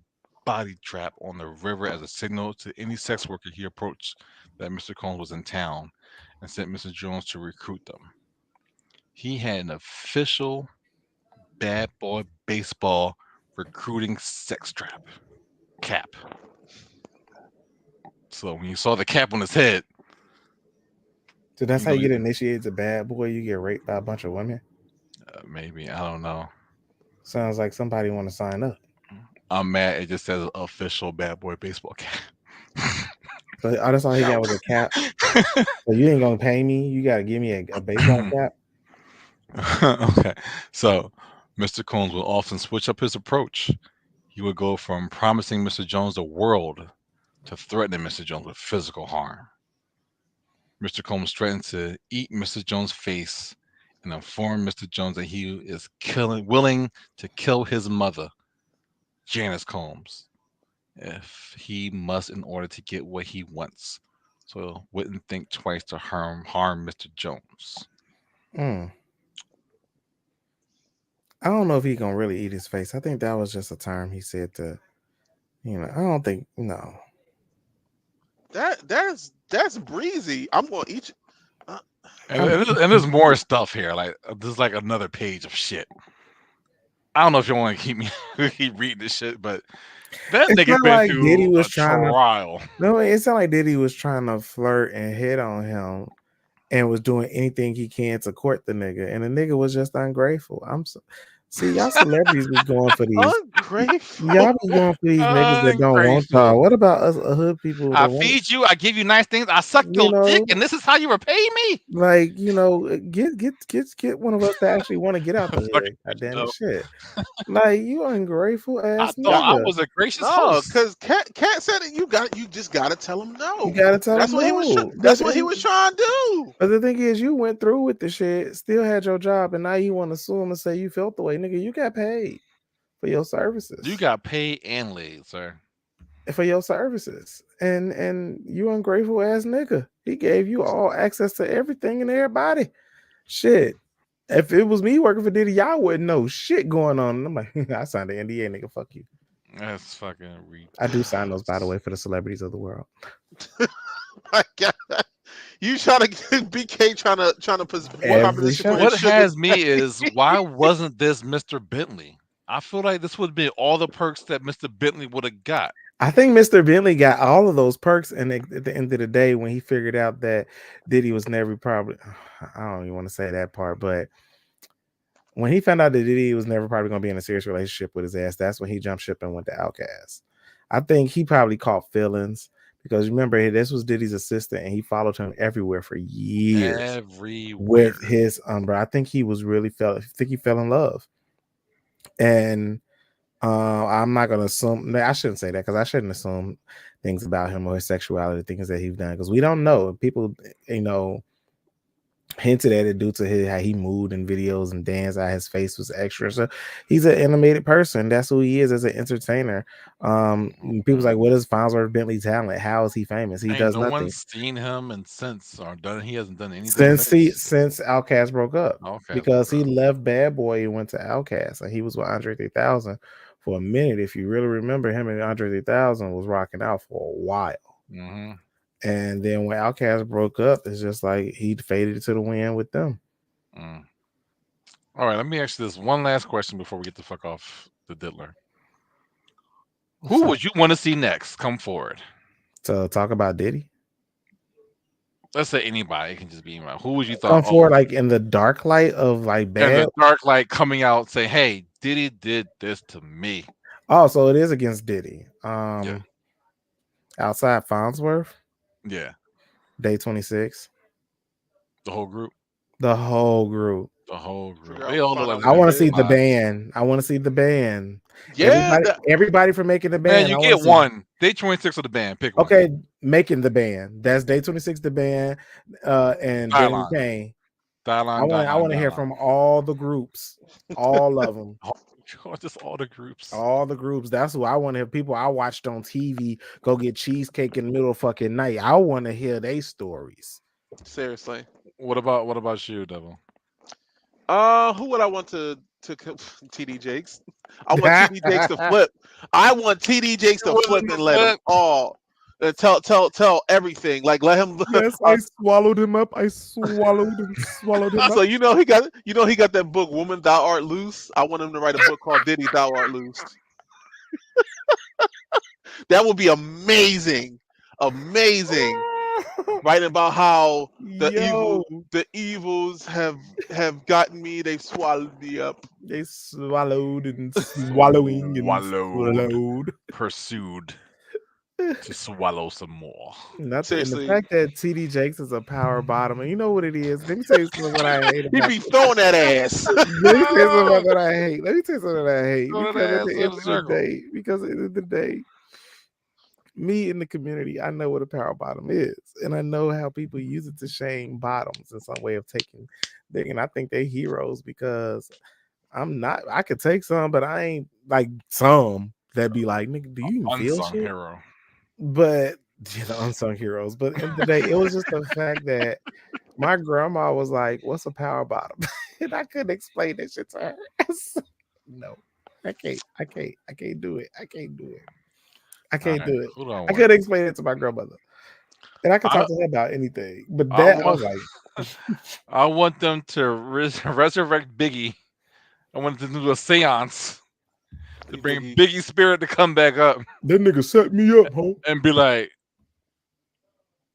[SPEAKER 1] body trap on the river as a signal to any sex worker he approached that Mr. Combs was in town and sent Mr. Jones to recruit them. He had an official bad boy baseball recruiting sex trap cap. So when you saw the cap on his head,
[SPEAKER 2] So that's
[SPEAKER 1] you
[SPEAKER 2] how
[SPEAKER 1] know,
[SPEAKER 2] you get initiated to bad boy. You get raped by a bunch of women.
[SPEAKER 1] maybe I don't know.
[SPEAKER 2] Sounds like somebody want to sign up.
[SPEAKER 1] I'm mad. It just says official bad boy baseball cap.
[SPEAKER 2] So that's all he got was a cap. So you ain't gonna pay me. You gotta give me a baseball cap.
[SPEAKER 1] Okay, so Mr. Combs will often switch up his approach. He would go from promising Mr. Jones the world to threatening Mr. Jones with physical harm. Mr. Combs threatened to eat Mr. Jones' face and inform Mr. Jones that he is willing to kill his mother Janice Combs if he must in order to get what he wants. So wouldn't think twice to harm Mr. Jones.
[SPEAKER 2] Mm. I don't know if he gonna really eat his face. I think that was just a term he said to, I don't think no.
[SPEAKER 3] That's breezy. I'm gonna eat you. Uh,
[SPEAKER 1] And,
[SPEAKER 2] I'm,
[SPEAKER 1] and there's more stuff here. Like there's like another page of shit. I don't know if you want to keep me keep reading this shit, but that
[SPEAKER 2] it's
[SPEAKER 1] nigga
[SPEAKER 2] not
[SPEAKER 1] been
[SPEAKER 2] like Diddy
[SPEAKER 1] through
[SPEAKER 2] was
[SPEAKER 1] a
[SPEAKER 2] trying to.
[SPEAKER 1] trial.
[SPEAKER 2] No, it's not like Diddy was trying to flirt and hit on him and was doing anything he can to court the nigga, and the nigga was just ungrateful. See, y'all celebrities be going for these.
[SPEAKER 3] ungrateful.
[SPEAKER 2] Y'all be going for these niggas that don't want y'all.
[SPEAKER 1] Ungrateful.
[SPEAKER 2] What about us hood people
[SPEAKER 1] I
[SPEAKER 2] that want?
[SPEAKER 1] feed you. I give you nice things. I suck
[SPEAKER 2] You
[SPEAKER 1] your dick,
[SPEAKER 2] know,
[SPEAKER 1] and this is how you repay me.
[SPEAKER 2] like get one of us that actually want to get out the
[SPEAKER 1] Fucking
[SPEAKER 2] hood. God damn it,
[SPEAKER 1] no.
[SPEAKER 2] shit. Like you ungrateful
[SPEAKER 1] I
[SPEAKER 2] ass
[SPEAKER 1] thought I
[SPEAKER 2] nigga.
[SPEAKER 1] was a gracious
[SPEAKER 3] No,
[SPEAKER 1] host.
[SPEAKER 3] because Cat said it. You just gotta tell him
[SPEAKER 2] You
[SPEAKER 3] no.
[SPEAKER 2] gotta tell them no.
[SPEAKER 3] That's what he was trying to do.
[SPEAKER 2] But the thing is, you went through with the shit, still had your job, and now you want to sue him and say you felt the way, nigga. You got paid for your
[SPEAKER 1] You
[SPEAKER 2] services,
[SPEAKER 1] got paid and laid, sir.
[SPEAKER 2] and you ungrateful ass nigga. He gave you all access to everything and everybody. Shit. If it was me working for Diddy, y'all wouldn't know shit going on. And I'm like, I signed the NDA, nigga. Fuck you.
[SPEAKER 1] That's fucking
[SPEAKER 2] I do sign those, by the
[SPEAKER 1] ridiculous.
[SPEAKER 2] way, for the celebrities of the world.
[SPEAKER 3] My God. You trying to get BK trying to more
[SPEAKER 2] Every
[SPEAKER 3] competition for
[SPEAKER 2] show.
[SPEAKER 3] his
[SPEAKER 1] What
[SPEAKER 3] sugar.
[SPEAKER 1] has me is why wasn't this Mr. Bentley? I feel like this would be all the perks that Mr. Bentley would have got.
[SPEAKER 2] I think Mr. Bentley got all of those perks, and at the end of the day, when he figured out that Diddy was never probably, I don't even want to say that part, but when he found out that Diddy was never probably going to be in a serious relationship with his ass, that's when he jumped ship and went to Outkast. I think he probably caught feelings because remember, this was Diddy's assistant, and he followed him everywhere for years with
[SPEAKER 1] Everywhere.
[SPEAKER 2] his umbrella. I think he was really I think he fell in love, and I'm not gonna assume. I shouldn't say that because I shouldn't assume things about him or his sexuality, things that he's done because we don't know. People, hinted at it due to how he moved in videos and danced. How his face was extra. So he's an animated person. That's who he is as an entertainer. People's like, what is Fonzworth Bentley talent? How is he famous? He
[SPEAKER 1] Ain't
[SPEAKER 2] does
[SPEAKER 1] no
[SPEAKER 2] nothing.
[SPEAKER 1] one's seen him and since or done. He hasn't done anything
[SPEAKER 2] Since
[SPEAKER 1] since.
[SPEAKER 2] since Outkast broke up
[SPEAKER 1] Okay,
[SPEAKER 2] because
[SPEAKER 1] broke
[SPEAKER 2] he
[SPEAKER 1] up.
[SPEAKER 2] left Bad Boy and went to Outkast, and he was with Andre 3000 for a minute. If you really remember, him and Andre 3000 was rocking out for a while.
[SPEAKER 1] Hmm.
[SPEAKER 2] And then when Outkast broke up, it's just like he faded to the wind with them.
[SPEAKER 1] Mm. All right, let me ask you this one last question before we get the fuck off the diddler. Who
[SPEAKER 2] So
[SPEAKER 1] would you want to see next? Come forward.
[SPEAKER 2] to talk about Diddy,
[SPEAKER 1] Let's say anybody. It can just be anybody. Who would you thought?
[SPEAKER 2] come
[SPEAKER 1] Oh,
[SPEAKER 2] forward like in the dark light of like
[SPEAKER 1] and
[SPEAKER 2] bad.
[SPEAKER 1] the dark light coming out, say, "Hey, Diddy did this to me."
[SPEAKER 2] Oh, so it is against Diddy.
[SPEAKER 1] Yeah,
[SPEAKER 2] Outside Farnsworth,
[SPEAKER 1] yeah.
[SPEAKER 2] Day 26,
[SPEAKER 1] The whole group.
[SPEAKER 2] the whole group.
[SPEAKER 1] The whole group.
[SPEAKER 3] Figure
[SPEAKER 1] They
[SPEAKER 3] out
[SPEAKER 1] all look
[SPEAKER 3] find
[SPEAKER 1] like
[SPEAKER 3] out
[SPEAKER 1] they
[SPEAKER 2] I
[SPEAKER 3] who
[SPEAKER 1] been
[SPEAKER 2] want
[SPEAKER 3] it
[SPEAKER 2] to see the
[SPEAKER 3] is.
[SPEAKER 1] victimized.
[SPEAKER 2] band. I want to see the band.
[SPEAKER 3] Yeah,
[SPEAKER 2] Everybody for making the
[SPEAKER 1] Man,
[SPEAKER 2] band.
[SPEAKER 1] you
[SPEAKER 2] I want
[SPEAKER 1] get
[SPEAKER 2] to see.
[SPEAKER 1] one. Day 26 of the band. Pick one.
[SPEAKER 2] Okay, making the band. That's Day 26, the band, and Danny
[SPEAKER 1] Dylon.
[SPEAKER 2] Kane.
[SPEAKER 1] Dylon,
[SPEAKER 2] I
[SPEAKER 1] Dylon,
[SPEAKER 2] want to hear
[SPEAKER 1] Dylon.
[SPEAKER 2] from all the groups, all of them,
[SPEAKER 1] Just all the groups.
[SPEAKER 2] all the groups. That's who I want to hear. People I watched on TV go get cheesecake in the middle of fucking night. I want to hear their stories.
[SPEAKER 3] seriously.
[SPEAKER 1] What about you, Devil?
[SPEAKER 3] Who would I want to TD Jakes? I want TD Jakes to flip. I want TD Jakes
[SPEAKER 1] You
[SPEAKER 3] to flip
[SPEAKER 1] willing to
[SPEAKER 3] and let him
[SPEAKER 1] flip?
[SPEAKER 3] all tell everything. Like let him.
[SPEAKER 2] Yes, I swallowed him up. I swallowed and swallowed him
[SPEAKER 3] So
[SPEAKER 2] up.
[SPEAKER 3] he got that book Woman Thou Art Loose. I want him to write a book called Diddy Thou Art Loose. That would be amazing. Amazing. Writing about how
[SPEAKER 2] Yo,
[SPEAKER 3] the evils have gotten me, they've swallowed me up.
[SPEAKER 2] they swallowed and swallowing and
[SPEAKER 1] Swallowed,
[SPEAKER 2] swallowed.
[SPEAKER 1] pursued to swallow some more.
[SPEAKER 2] Nothing. And the
[SPEAKER 3] Seriously.
[SPEAKER 2] fact that TD Jakes is a power bottom, and you know what it is. Let me tell you something what I hate
[SPEAKER 3] He
[SPEAKER 2] about
[SPEAKER 3] be
[SPEAKER 2] this.
[SPEAKER 3] throwing that ass.
[SPEAKER 2] Let me tell you something about what I hate. Let me tell you something that I hate.
[SPEAKER 1] Throw that
[SPEAKER 2] Because at
[SPEAKER 1] ass
[SPEAKER 2] the
[SPEAKER 1] in
[SPEAKER 2] end
[SPEAKER 1] a
[SPEAKER 2] of the
[SPEAKER 1] circle.
[SPEAKER 2] day, me in the community, I know what a power bottom is. And I know how people use it to shame bottoms in some way of taking and I think they're heroes because I'm not, I could take some, but I ain't like some. that be like, nigga, do you even feel
[SPEAKER 1] Unsung
[SPEAKER 2] shit?
[SPEAKER 1] hero.
[SPEAKER 2] But yeah, the unsung heroes. But in the day, it was just the fact that my grandma was like, "What's a power bottom?" And I couldn't explain that shit to her. No, I can't. I can't. I can't do it. I can't do it. I
[SPEAKER 1] All
[SPEAKER 2] can't
[SPEAKER 1] right,
[SPEAKER 2] do it.
[SPEAKER 1] hold on
[SPEAKER 2] I
[SPEAKER 1] one.
[SPEAKER 2] couldn't explain it to my grandmother, and I could
[SPEAKER 1] I
[SPEAKER 2] talk to her about anything. But
[SPEAKER 1] I
[SPEAKER 2] that I
[SPEAKER 1] want
[SPEAKER 2] was like,
[SPEAKER 1] I want them to resurrect Biggie. I want them to do a séance to
[SPEAKER 3] Free
[SPEAKER 1] bring
[SPEAKER 3] Biggie.
[SPEAKER 1] Biggie's spirit to come back up
[SPEAKER 2] "That nigga set me up, huh?"
[SPEAKER 1] and be like,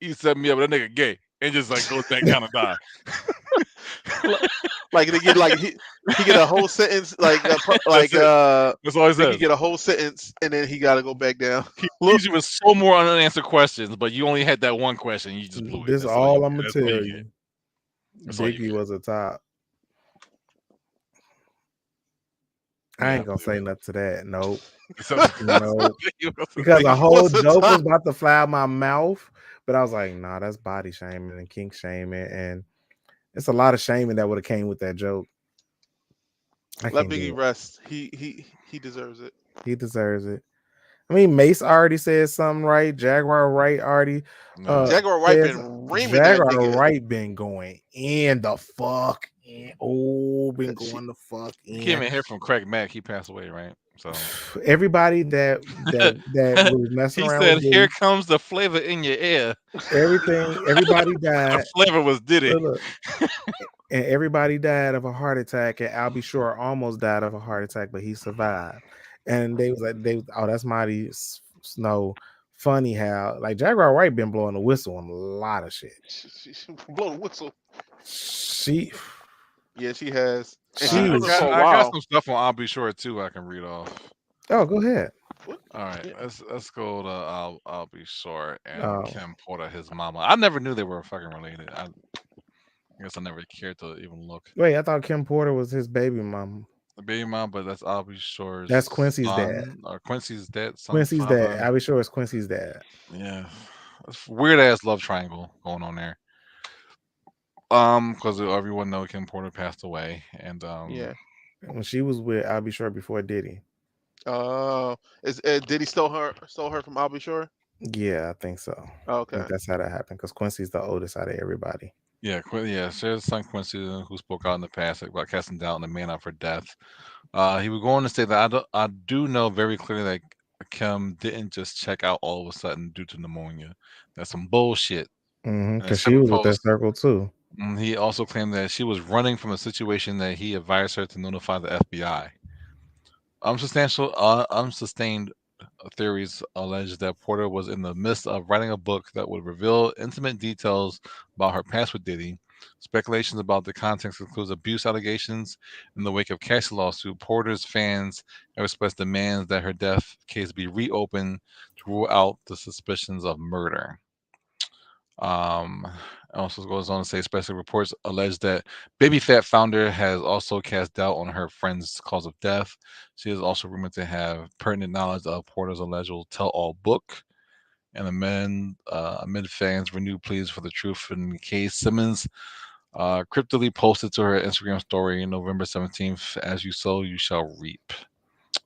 [SPEAKER 1] "You set me up, that nigga gay," and just like goes back down and die.
[SPEAKER 3] Like they get like he get a whole sentence
[SPEAKER 1] That's it. That's all he
[SPEAKER 3] Biggie
[SPEAKER 1] says.
[SPEAKER 3] get a whole sentence and then he got to go back down.
[SPEAKER 1] He
[SPEAKER 3] Look,
[SPEAKER 1] leaves you with so more unanswered questions, but you only had that one question. You just blew it.
[SPEAKER 2] This all I'm gonna
[SPEAKER 1] That's all
[SPEAKER 2] tell
[SPEAKER 1] you get.
[SPEAKER 2] you.
[SPEAKER 1] That's all you
[SPEAKER 2] Biggie
[SPEAKER 1] get.
[SPEAKER 2] was a top. I
[SPEAKER 1] Yeah.
[SPEAKER 2] ain't gonna say nothing to that. Nope.
[SPEAKER 1] So,
[SPEAKER 2] Nope.
[SPEAKER 1] Biggie was
[SPEAKER 2] Because a
[SPEAKER 3] Biggie
[SPEAKER 2] whole
[SPEAKER 3] was a
[SPEAKER 2] joke was
[SPEAKER 3] top.
[SPEAKER 2] about to fly out my mouth, but I was like, nah, that's body shaming and kink shaming, and it's a lot of shaming that would have came with that joke. I
[SPEAKER 3] Let
[SPEAKER 2] can't do
[SPEAKER 3] Biggie
[SPEAKER 2] it.
[SPEAKER 3] rest. He deserves it.
[SPEAKER 2] He deserves it. I mean, Mace already said something right. Jaguar Wright already
[SPEAKER 1] no.
[SPEAKER 3] Jaguar Wright
[SPEAKER 2] says
[SPEAKER 3] been reaming that
[SPEAKER 2] Jaguar
[SPEAKER 3] nigga.
[SPEAKER 2] Wright been going in the fuck in. Oh, been
[SPEAKER 3] She,
[SPEAKER 2] going the fuck
[SPEAKER 1] You can't
[SPEAKER 2] in.
[SPEAKER 1] even hear from Craig Mack. He passed away, right? So
[SPEAKER 2] Everybody that was messing
[SPEAKER 1] he
[SPEAKER 2] around with
[SPEAKER 1] said, "Here
[SPEAKER 2] Diddy,
[SPEAKER 1] comes the flavor in your ear."
[SPEAKER 2] everybody
[SPEAKER 1] The
[SPEAKER 2] died.
[SPEAKER 1] flavor was Diddy.
[SPEAKER 2] Look, and everybody died of a heart attack, and Albie Shore almost died of a heart attack, but he survived. And they was like, oh, that's mighty Snow. Funny how like Jaguar Wright been blowing the whistle on a lot of shit.
[SPEAKER 3] she blow the whistle.
[SPEAKER 2] She
[SPEAKER 3] Yeah, she has, and she
[SPEAKER 2] she
[SPEAKER 3] been
[SPEAKER 1] I
[SPEAKER 3] doing it
[SPEAKER 2] is
[SPEAKER 3] for a
[SPEAKER 1] got I got
[SPEAKER 3] while.
[SPEAKER 1] some stuff on I'll Be Sure too I can read off.
[SPEAKER 2] oh, go ahead.
[SPEAKER 3] What?
[SPEAKER 1] All right,
[SPEAKER 3] Yeah.
[SPEAKER 1] let's go to I'll Be Sure and
[SPEAKER 2] Oh,
[SPEAKER 1] Kim Porter, his mama. I never knew they were fucking related. I guess I never cared to even look.
[SPEAKER 2] wait, I thought Kim Porter was his baby mom.
[SPEAKER 1] The baby mom, but that's I'll Be Sure's
[SPEAKER 2] That's Quincy's dad.
[SPEAKER 1] son or Quincy's dad, son,
[SPEAKER 2] Quincy's dad.
[SPEAKER 1] father.
[SPEAKER 2] I'll be sure it's Quincy's dad.
[SPEAKER 1] Yeah, that's weird ass love triangle going on there. Because everyone know Kim Porter passed away, and
[SPEAKER 3] Yeah.
[SPEAKER 2] When she was with I'll be sure before Diddy.
[SPEAKER 3] Is did he stole her from I'll Be Sure?
[SPEAKER 2] Yeah, I think so. I
[SPEAKER 3] Okay.
[SPEAKER 2] think that's how that happened because Quincy's the oldest out of everybody.
[SPEAKER 1] yeah, Cher's son Quincy, who spoke out in the past about casting doubt on the man out for death. He was going to say that I do know very clearly that Kim didn't just check out all of a sudden due to pneumonia. That's some bullshit. In a
[SPEAKER 2] Because she
[SPEAKER 1] separate
[SPEAKER 2] was with that
[SPEAKER 1] post,
[SPEAKER 2] circle too.
[SPEAKER 1] he also claimed that she was running from a situation that he advised her to notify the FBI. Unsustained theories allege that Porter was in the midst of writing a book that would reveal intimate details about her past with Diddy. Speculations about the context includes abuse allegations. In the wake of Cassie lawsuit, Porter's fans have expressed demands that her death case be reopened to rule out the suspicions of murder. Um, it also goes on to say special reports allege that Baby Fat founder has also cast doubt on her friend's cause of death. She is also rumored to have pertinent knowledge of Porter's alleged tell-all book. And amid fans' renewed pleas for the truth in the case, Simmons cryptically posted to her Instagram story November 17th, "As you sow, you shall reap."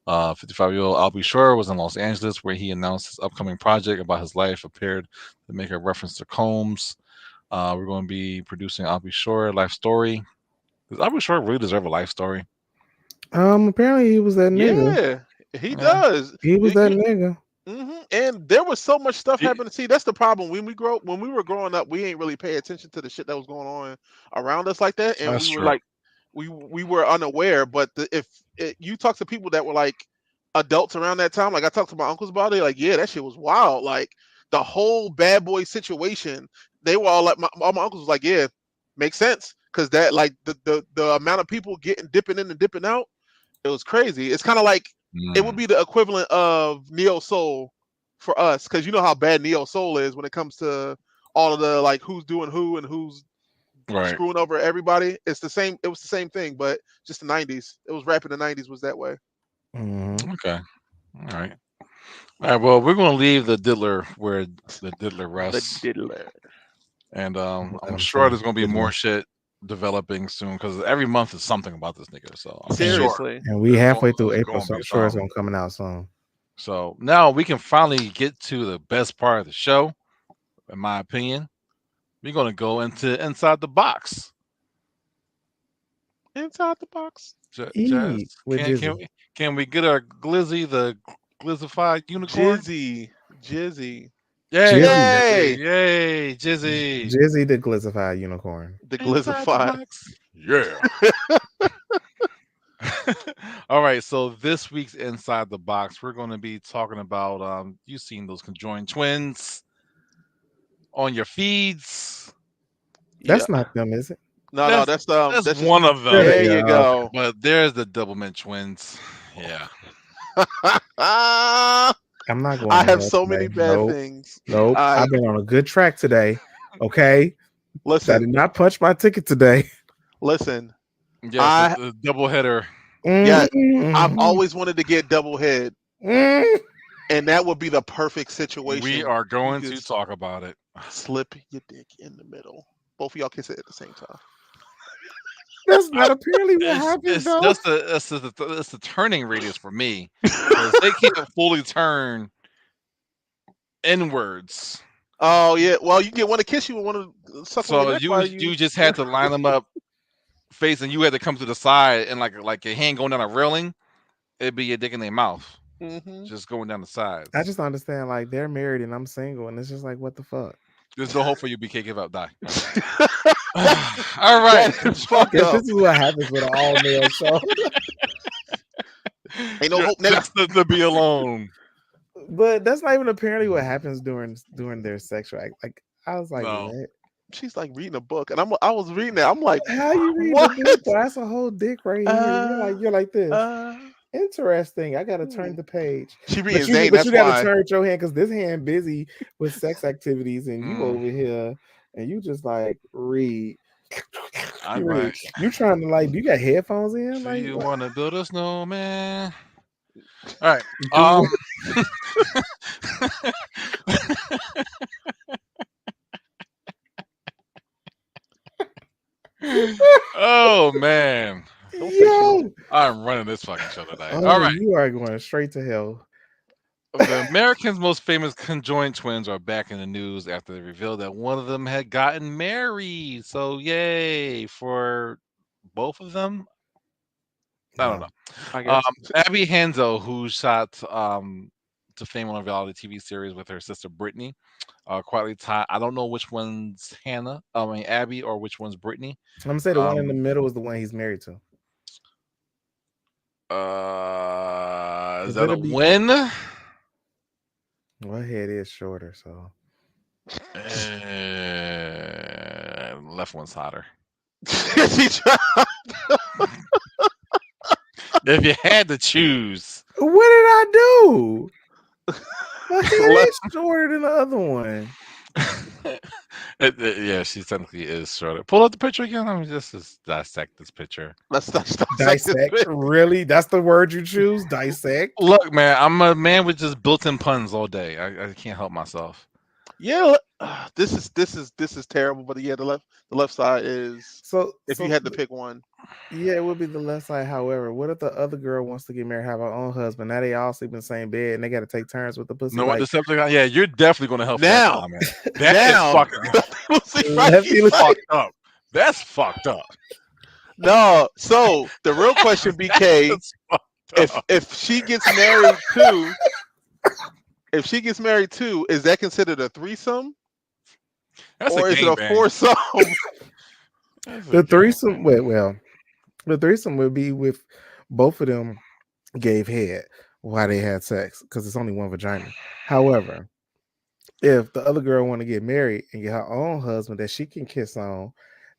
[SPEAKER 1] 55-year-old Albie Shore was in Los Angeles, where he announced his upcoming project about his life, appeared to make a reference to Combs. We're going to be producing Albie Shore life story. Does Albie Shore really deserve a life story?
[SPEAKER 2] Apparently he was that nigga.
[SPEAKER 3] Yeah, he
[SPEAKER 1] Yeah,
[SPEAKER 3] does.
[SPEAKER 2] He was that nigga.
[SPEAKER 3] And there was so much stuff
[SPEAKER 1] he,
[SPEAKER 3] happening. See, that's the problem. When we were growing up, we ain't really pay attention to the shit that was going on around us like that, and
[SPEAKER 1] that's
[SPEAKER 3] we were
[SPEAKER 1] true.
[SPEAKER 3] like, we were unaware. But if you talk to people that were like adults around that time, like I talked to my uncles about it, like yeah, that shit was wild. Like the whole bad boy situation, they were all like, all my uncles was like, yeah, makes sense, because that like the amount of people getting dipping in and dipping out, it was crazy. It's kind of like it would
[SPEAKER 1] Mm,
[SPEAKER 3] be the equivalent of neo soul for us, because you know how bad neo soul is when it comes to all of the like who's doing who and who's
[SPEAKER 1] right.
[SPEAKER 3] screwing over everybody. It's the same. It was the same thing, but just the '90s. It was rap in the '90s was that way.
[SPEAKER 2] Mm-hmm.
[SPEAKER 1] Okay. All right. All right. Well, we're going to leave the diddler where the diddler
[SPEAKER 3] The
[SPEAKER 1] rests,
[SPEAKER 3] diddler.
[SPEAKER 1] and
[SPEAKER 2] Let
[SPEAKER 1] I'm
[SPEAKER 2] him
[SPEAKER 1] sure
[SPEAKER 2] say
[SPEAKER 1] there's going to be more
[SPEAKER 2] diddler.
[SPEAKER 1] shit developing soon because every month is something about this nigga. So I'm
[SPEAKER 2] And
[SPEAKER 1] sure
[SPEAKER 3] Seriously.
[SPEAKER 2] and we halfway through
[SPEAKER 1] there's
[SPEAKER 2] April,
[SPEAKER 1] going to
[SPEAKER 2] so
[SPEAKER 1] be
[SPEAKER 2] I'm sure it's
[SPEAKER 1] some.
[SPEAKER 2] gonna coming out soon.
[SPEAKER 1] So now we can finally get to the best part of the show, in my opinion. We're gonna go into inside the box.
[SPEAKER 3] Inside the box.
[SPEAKER 1] Jazz,
[SPEAKER 2] With Jizzy.
[SPEAKER 1] can we get our Glizzy, the glizzified unicorn?
[SPEAKER 3] Jizzy. Jizzy.
[SPEAKER 1] Yay,
[SPEAKER 2] Jizzy.
[SPEAKER 3] Yay!
[SPEAKER 1] Jizzy! Yay, Jizzy!
[SPEAKER 2] Jizzy the Glissified Unicorn.
[SPEAKER 3] The
[SPEAKER 1] Inside the
[SPEAKER 3] glizzified.
[SPEAKER 1] box. Yeah. All right, so this week's inside the box, we're going to be talking about you've seen those conjoined twins on your feeds.
[SPEAKER 3] Yeah.
[SPEAKER 2] That's not them, is it?
[SPEAKER 3] No,
[SPEAKER 1] That's
[SPEAKER 3] that's just
[SPEAKER 1] one of
[SPEAKER 2] There
[SPEAKER 1] them,
[SPEAKER 3] there
[SPEAKER 2] they
[SPEAKER 3] you
[SPEAKER 2] are.
[SPEAKER 3] go.
[SPEAKER 1] but there's the Doublemint twins. Yeah.
[SPEAKER 3] I
[SPEAKER 2] I'm not going to
[SPEAKER 3] have
[SPEAKER 2] hell
[SPEAKER 3] so many
[SPEAKER 2] today.
[SPEAKER 3] bad
[SPEAKER 2] Nope.
[SPEAKER 3] things.
[SPEAKER 2] Nope.
[SPEAKER 3] I
[SPEAKER 2] I've been on a good track today. Okay. I
[SPEAKER 3] listen,
[SPEAKER 2] did not punch my ticket today.
[SPEAKER 3] listen.
[SPEAKER 1] Yes,
[SPEAKER 3] I
[SPEAKER 1] the double header.
[SPEAKER 3] yeah, I've
[SPEAKER 2] Mm-hmm.
[SPEAKER 3] always wanted to get double head,
[SPEAKER 2] Mm.
[SPEAKER 3] and that would be the perfect
[SPEAKER 1] We
[SPEAKER 3] situation.
[SPEAKER 1] are
[SPEAKER 3] You
[SPEAKER 1] going to
[SPEAKER 3] just
[SPEAKER 1] talk about it.
[SPEAKER 3] slip your dick in the middle. Both of y'all kiss it at the same time.
[SPEAKER 2] That's not apparently what happens,
[SPEAKER 1] It's
[SPEAKER 2] though.
[SPEAKER 1] just it's the turning radius for me because they can't fully turn inwards.
[SPEAKER 3] Oh yeah. Well, you get one to kiss you and one to suck on your
[SPEAKER 1] So
[SPEAKER 3] neck while you.
[SPEAKER 1] you just had to line them up face, and you had to come to the side and like your hand going down a railing. It'd be your dick in their mouth,
[SPEAKER 3] Hmm.
[SPEAKER 1] just going down the
[SPEAKER 2] I
[SPEAKER 1] sides.
[SPEAKER 2] just don't understand. Like, they're married and I'm single, and it's just like, what the fuck?
[SPEAKER 1] There's no hope for you, BK. Give up, die. All right.
[SPEAKER 3] That is fucked
[SPEAKER 2] Guess
[SPEAKER 3] up.
[SPEAKER 2] this is what happens with an all male show.
[SPEAKER 3] Ain't no
[SPEAKER 1] You're
[SPEAKER 3] hope, nigga.
[SPEAKER 1] destined to be alone.
[SPEAKER 2] But that's not even apparently what happens during their sexual act. Like, I was like,
[SPEAKER 1] No.
[SPEAKER 2] what?
[SPEAKER 3] She's like reading a book, and I was reading that. I'm like,
[SPEAKER 2] How you read the
[SPEAKER 3] what?
[SPEAKER 2] book? Well, that's a whole dick right here.
[SPEAKER 3] Uh,
[SPEAKER 2] You're like this.
[SPEAKER 3] uh.
[SPEAKER 2] Interesting. I gotta turn
[SPEAKER 3] Hmm.
[SPEAKER 2] the page.
[SPEAKER 3] She
[SPEAKER 2] But
[SPEAKER 3] reading
[SPEAKER 2] you
[SPEAKER 3] Zane.
[SPEAKER 2] but you
[SPEAKER 3] That's
[SPEAKER 2] gotta
[SPEAKER 3] why.
[SPEAKER 2] turn your hand because this hand busy with sex activities and you
[SPEAKER 1] Mm,
[SPEAKER 2] over here and you just like read.
[SPEAKER 1] all right.
[SPEAKER 2] You trying to like you got headphones in?
[SPEAKER 1] Do
[SPEAKER 2] Like
[SPEAKER 1] you
[SPEAKER 2] what?
[SPEAKER 1] want to build a snowman? All right.
[SPEAKER 2] Do
[SPEAKER 1] Oh man,
[SPEAKER 3] Don't say she won't.
[SPEAKER 2] Yo,
[SPEAKER 1] I'm running this fucking show today. All
[SPEAKER 2] oh,
[SPEAKER 1] right.
[SPEAKER 2] you are going straight to hell.
[SPEAKER 1] The Americans' most famous conjoined twins are back in the news after they revealed that one of them had gotten married. So yay for both of them. I don't
[SPEAKER 2] No.
[SPEAKER 1] know.
[SPEAKER 3] I guess.
[SPEAKER 1] Abby Hanzo, who shot to fame on a reality TV series with her sister Brittany, quietly tied. I don't know which one's Hannah. I mean Abby, or which one's Brittany.
[SPEAKER 2] I'm gonna say the one in the
[SPEAKER 1] Um,
[SPEAKER 2] middle is the one he's married to.
[SPEAKER 1] is
[SPEAKER 2] Is
[SPEAKER 1] that
[SPEAKER 2] it
[SPEAKER 1] a
[SPEAKER 2] a B?
[SPEAKER 1] win?
[SPEAKER 2] Well, her head is shorter, so
[SPEAKER 1] Left one's hotter.
[SPEAKER 3] She tried-
[SPEAKER 1] If you had to choose,
[SPEAKER 2] what did I do? My hair
[SPEAKER 3] left.
[SPEAKER 2] is shorter than the other one.
[SPEAKER 1] yeah, she technically is shorter. Pull up the picture again. Let me just dissect this picture.
[SPEAKER 3] Let's dissect this
[SPEAKER 2] Dissect?
[SPEAKER 3] bit.
[SPEAKER 2] Really? That's the word you choose? Dissect?
[SPEAKER 1] Look, man, I'm a man with just built-in puns all day. I can't help myself.
[SPEAKER 3] Yeah. This is terrible. But yeah, the left side is.
[SPEAKER 2] So,
[SPEAKER 3] If you
[SPEAKER 2] so
[SPEAKER 3] had to pick one,
[SPEAKER 2] yeah, it would be the left side. However, what if the other girl wants to get married, have her own husband? Now they all sleep in the same bed and they got to take turns with the pussy.
[SPEAKER 1] Know what
[SPEAKER 2] Like,
[SPEAKER 1] Decepticon? Yeah, you're definitely gonna help that
[SPEAKER 3] now,
[SPEAKER 1] comment. That is
[SPEAKER 3] now,
[SPEAKER 1] fucking up.
[SPEAKER 2] Lefty
[SPEAKER 3] right?
[SPEAKER 1] Fucked up. That's fucked up.
[SPEAKER 3] No. So the real question, BK,
[SPEAKER 1] That's fucked up.
[SPEAKER 3] if she gets married too, if she gets married too, is that considered a threesome
[SPEAKER 1] That's
[SPEAKER 3] or
[SPEAKER 1] a
[SPEAKER 3] is it a
[SPEAKER 1] gangbang.
[SPEAKER 3] foursome?
[SPEAKER 1] That's a
[SPEAKER 2] the threesome,
[SPEAKER 1] gangbang.
[SPEAKER 2] well, the threesome would be with both of them gave head while they had sex because it's only one vagina. However, if the other girl want to get married and get her own husband that she can kiss on,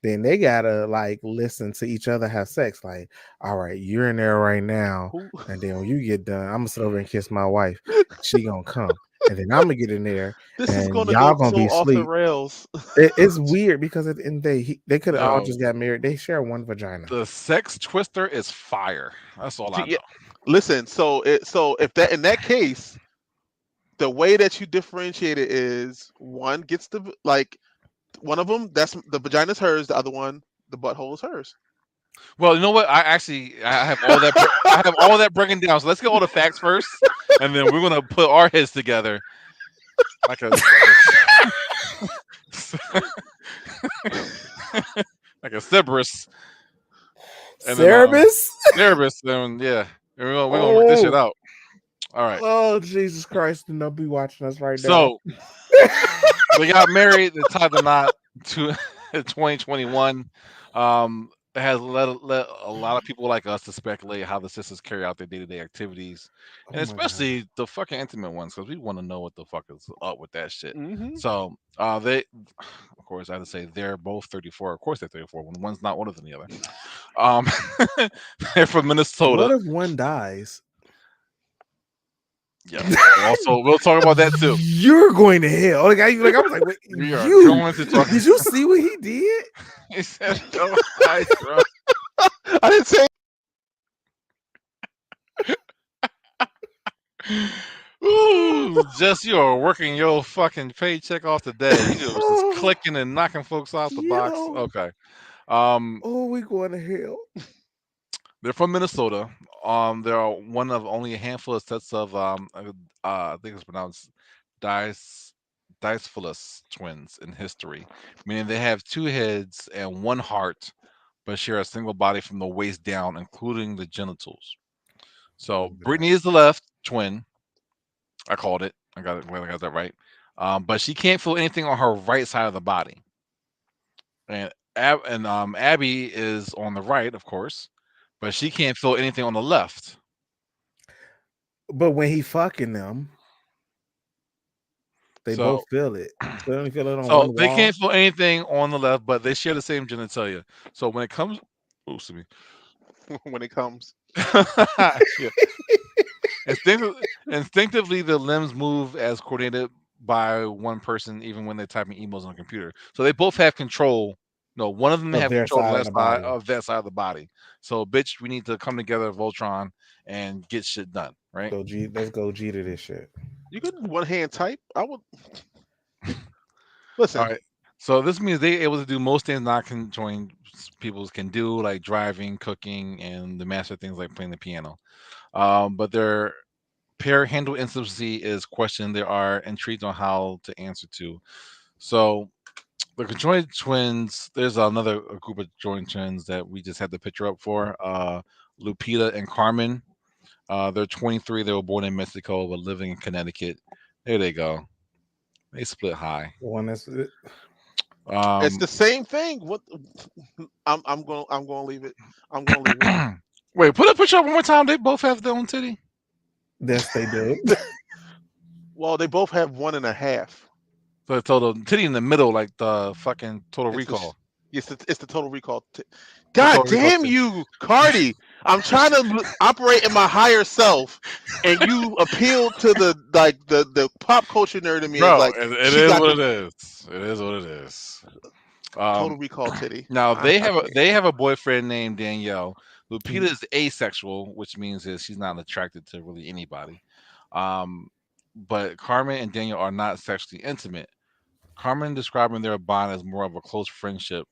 [SPEAKER 2] then they gotta like listen to each other have sex. Like, all right, you're in there right now,
[SPEAKER 3] Who-
[SPEAKER 2] and then when you get done, I'm gonna sit over and kiss my wife. She gonna come, and then I'm gonna get in there,
[SPEAKER 3] This is
[SPEAKER 2] and
[SPEAKER 3] going to
[SPEAKER 2] y'all
[SPEAKER 3] go
[SPEAKER 2] gonna
[SPEAKER 3] so
[SPEAKER 2] be
[SPEAKER 3] off the
[SPEAKER 2] asleep.
[SPEAKER 3] rails.
[SPEAKER 2] It's weird because at the end of the day, they could have all
[SPEAKER 1] Yo,
[SPEAKER 2] just got married. They share one vagina.
[SPEAKER 1] the sex twister is fire. That's all I
[SPEAKER 3] Yeah,
[SPEAKER 1] know.
[SPEAKER 3] listen, so if that in that case, the way that you differentiate it is one gets the like one of them that's the vagina's hers, the other one the butthole is hers.
[SPEAKER 1] Well, you know what? I have all that. I have all that broken down. So let's get all the facts first. and then we're gonna put our heads together like a like a Cerberus, and then
[SPEAKER 2] Cerebus?
[SPEAKER 1] Cerberus, and yeah, and we're gonna work this shit
[SPEAKER 2] Oh,
[SPEAKER 1] out. All right.
[SPEAKER 2] oh, Jesus Christ! And they'll be watching us right now.
[SPEAKER 1] So they got married. They tied the knot to 2021. It has let a lot of people like us to speculate how the sisters carry out their day-to-day activities,
[SPEAKER 2] Oh
[SPEAKER 1] and
[SPEAKER 2] my God.
[SPEAKER 1] especially the fucking intimate ones, because we want to know what the fuck is up with that shit.
[SPEAKER 3] Mm-hmm.
[SPEAKER 1] So they, of course, I had to say they're both 34. Of course, they're 34. When one's not older than the other. Um, they're from Minnesota.
[SPEAKER 2] What if one dies?
[SPEAKER 1] Yeah. Also, we'll talk about that too.
[SPEAKER 2] You're going to hell. Like I was like, wait,
[SPEAKER 1] We are
[SPEAKER 2] you
[SPEAKER 1] going to talk.
[SPEAKER 2] did you see what he did?
[SPEAKER 1] He said, "Go ice, bro."
[SPEAKER 3] I didn't say.
[SPEAKER 1] Ooh, just you are working your fucking paycheck off today. You was just
[SPEAKER 2] Oh,
[SPEAKER 1] clicking and knocking folks out the box.
[SPEAKER 2] yo.
[SPEAKER 1] Okay. Um,
[SPEAKER 2] Oh, we going to hell.
[SPEAKER 1] they're from Minnesota. They are one of only a handful of sets of I think it's pronounced dice dicephalus twins in history, meaning they have two heads and one heart, but share a single body from the waist down, including the genitals. So
[SPEAKER 2] Believe that.
[SPEAKER 1] Brittany is the left twin. I called it. I got it. Glad I got that right. But she can't feel anything on her right side of the body, and Abby is on the right, of course, but she can't feel anything on the left.
[SPEAKER 2] But when he fucking them, they both
[SPEAKER 1] So,
[SPEAKER 2] feel it. So they only feel it on
[SPEAKER 1] so
[SPEAKER 2] one
[SPEAKER 1] they
[SPEAKER 2] wall.
[SPEAKER 1] can't feel anything on the left, but they share the same genitalia. So when it comes, oh, excuse
[SPEAKER 3] When it comes.
[SPEAKER 1] me. Yeah. Instinctively, the limbs move as coordinated by one person, even when they're typing emails on a computer. So they both have control. No, one of them
[SPEAKER 2] Of
[SPEAKER 1] have
[SPEAKER 2] their
[SPEAKER 1] control of the
[SPEAKER 2] side of
[SPEAKER 1] left
[SPEAKER 2] the
[SPEAKER 1] side
[SPEAKER 2] body.
[SPEAKER 1] of that side of the body. So, bitch, we need to come together, Voltron, and get shit done, right?
[SPEAKER 2] Go G. Let's go G to this shit.
[SPEAKER 3] You could one hand type. I would
[SPEAKER 1] All
[SPEAKER 3] listen.
[SPEAKER 1] right. So this means they're able to do most things not conjoined peoples can do, like driving, cooking, and the master things like playing the piano. But their pair handle intimacy is questioned. There are intrigued on how to answer to. So the conjoined twins, there's another group of joined twins that we just had the picture up for. Lupita and Carmen. They're 23. They were born in Mexico but living in Connecticut. There they go. They split high.
[SPEAKER 2] The one that's
[SPEAKER 3] It's
[SPEAKER 1] Um,
[SPEAKER 3] the same thing. What I'm gonna leave it. I'm gonna leave it.
[SPEAKER 1] wait, put a picture up one more time. They both have their own titty.
[SPEAKER 2] yes, they do.
[SPEAKER 3] Well, they both have one and a half.
[SPEAKER 1] So the total titty in the middle, like the fucking Total
[SPEAKER 3] It's the
[SPEAKER 1] Recall.
[SPEAKER 3] it's the total recall.
[SPEAKER 1] The
[SPEAKER 3] God
[SPEAKER 1] Total Recall
[SPEAKER 3] damn
[SPEAKER 1] titty.
[SPEAKER 3] you, Cardi! I'm trying to operate in my higher self, and you appeal to the the pop culture nerd in me is
[SPEAKER 1] Bro,
[SPEAKER 3] like
[SPEAKER 1] it
[SPEAKER 3] she
[SPEAKER 1] is
[SPEAKER 3] got
[SPEAKER 1] what
[SPEAKER 3] the
[SPEAKER 1] it is. It is what it is.
[SPEAKER 3] total
[SPEAKER 1] Um,
[SPEAKER 3] recall titty.
[SPEAKER 1] now
[SPEAKER 3] I
[SPEAKER 1] they have a boyfriend named Danielle. Lupita
[SPEAKER 2] Mhm.
[SPEAKER 1] is asexual, which means that she's not attracted to really anybody. Um, but Carmen and Daniel are not sexually intimate. Carmen describing their bond as more of a close friendship.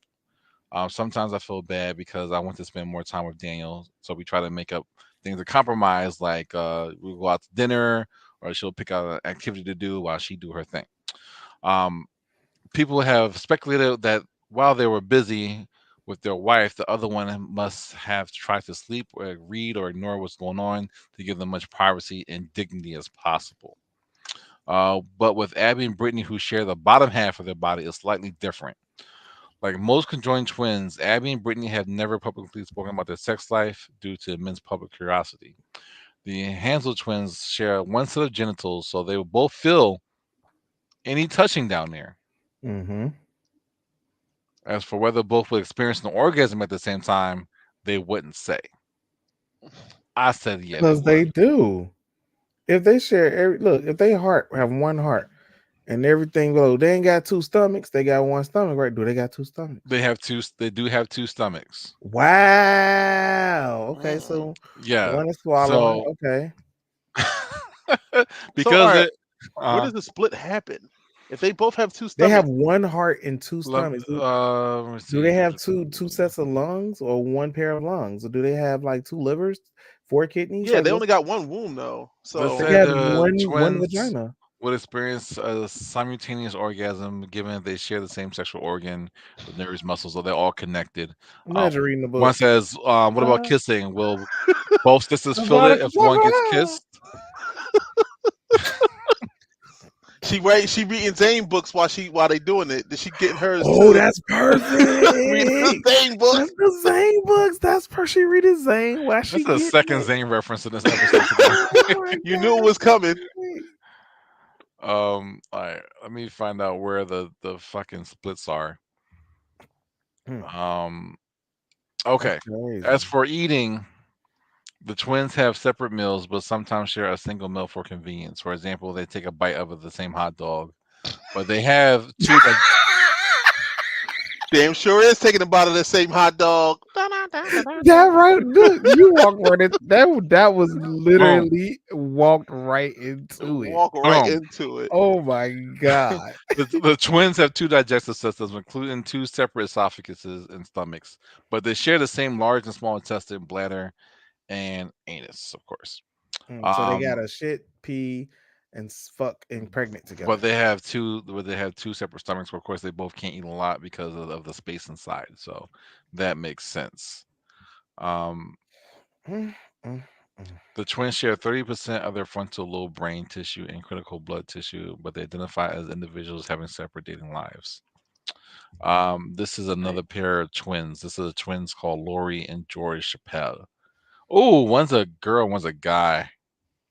[SPEAKER 1] Sometimes I feel bad because I want to spend more time with Daniel, so we try to make up things to compromise, like we go out to dinner, or she'll pick out an activity to do while she do her thing. Um, People have speculated that while they were busy with their wife, the other one must have tried to sleep or read or ignore what's going on to give them much privacy and dignity as possible. But with Abby and Brittany, who share the bottom half of their body, is slightly different. Like most conjoined twins, Abby and Brittany have never publicly spoken about their sex life due to immense public curiosity. The Hansel twins share one set of genitals, so they will both feel any touching down there.
[SPEAKER 2] Mhm.
[SPEAKER 1] As for whether both will experience an orgasm at the same time, they wouldn't say. I said, yeah, they
[SPEAKER 2] Because
[SPEAKER 1] would.
[SPEAKER 2] they do. If they share every look, if they heart have one heart and everything goes, they ain't got two stomachs. They got one stomach, right? Do they got two stomachs?
[SPEAKER 1] They have two. They do have two stomachs.
[SPEAKER 2] Wow. Okay,
[SPEAKER 3] Mm.
[SPEAKER 2] so
[SPEAKER 1] Yeah.
[SPEAKER 2] one is swallowing.
[SPEAKER 1] So
[SPEAKER 2] Okay,
[SPEAKER 3] So all
[SPEAKER 1] because
[SPEAKER 3] right,
[SPEAKER 1] it,
[SPEAKER 3] where
[SPEAKER 1] uh,
[SPEAKER 3] does the split happen? If they both have two
[SPEAKER 2] they have
[SPEAKER 3] stomachs,
[SPEAKER 2] one heart and two stomachs.
[SPEAKER 1] let me
[SPEAKER 2] Do they
[SPEAKER 1] see.
[SPEAKER 2] have two sets of lungs or one pair of lungs, or do they have like two livers, 4 kidneys.
[SPEAKER 3] Yeah,
[SPEAKER 2] Like
[SPEAKER 3] they
[SPEAKER 2] what?
[SPEAKER 3] only got one womb though.
[SPEAKER 1] They
[SPEAKER 2] They
[SPEAKER 3] So
[SPEAKER 1] said
[SPEAKER 2] had
[SPEAKER 1] the
[SPEAKER 2] one
[SPEAKER 1] twins
[SPEAKER 2] vagina.
[SPEAKER 1] would experience a simultaneous orgasm given that they share the same sexual organ, the nerves, muscles, so they're all connected. Uh,
[SPEAKER 2] Imagine reading the
[SPEAKER 1] One
[SPEAKER 2] book.
[SPEAKER 1] says, "What about
[SPEAKER 2] Uh,
[SPEAKER 1] kissing? Will both sisters feel
[SPEAKER 2] about
[SPEAKER 1] it
[SPEAKER 2] a
[SPEAKER 1] if one gets kissed?"
[SPEAKER 3] she reading Zane books while they doing it. Is she getting hers
[SPEAKER 2] Oh,
[SPEAKER 3] too?
[SPEAKER 2] that's
[SPEAKER 3] Reading the
[SPEAKER 2] perfect.
[SPEAKER 3] Zane books.
[SPEAKER 2] That's the Zane books. That's per she reading Zane. Why she
[SPEAKER 1] That's the
[SPEAKER 2] getting
[SPEAKER 1] second
[SPEAKER 2] it?
[SPEAKER 1] Zane reference in this episode today.
[SPEAKER 2] Oh my
[SPEAKER 3] You knew it
[SPEAKER 2] god.
[SPEAKER 3] was coming.
[SPEAKER 1] All right, let me find out where the fucking splits are.
[SPEAKER 2] Hmm,
[SPEAKER 1] Um,
[SPEAKER 2] that's
[SPEAKER 1] okay. As
[SPEAKER 2] crazy.
[SPEAKER 1] for eating, the twins have separate meals, but sometimes share a single meal for convenience. For example, they take a bite of the same hot dog, but they have two.
[SPEAKER 3] Damn sure is taking a bite of the same hot dog.
[SPEAKER 2] That right, look, you walked right in. That was
[SPEAKER 1] Boom,
[SPEAKER 2] literally walked right into it.
[SPEAKER 3] Walk right
[SPEAKER 1] boom.
[SPEAKER 3] into it.
[SPEAKER 2] Oh my god.
[SPEAKER 1] The twins have two digestive systems, including two separate esophaguses and stomachs, but they share the same large and small intestine, bladder, and anus, of course.
[SPEAKER 2] So they got
[SPEAKER 1] Um,
[SPEAKER 2] a shit, pee, and fuck and pregnant
[SPEAKER 1] but
[SPEAKER 2] together.
[SPEAKER 1] they have two separate stomachs. But of course, they both can't eat a lot because of the space inside. So that makes sense. Um,
[SPEAKER 2] Mm, mm, mm.
[SPEAKER 1] the twins share 30% of their frontal lobe brain tissue and critical blood tissue, but they identify as individuals having separate dating lives. This is
[SPEAKER 3] Right.
[SPEAKER 1] another pair of twins. This is a twins called Lori and George Chappelle. Oh, one's a girl, one's a guy.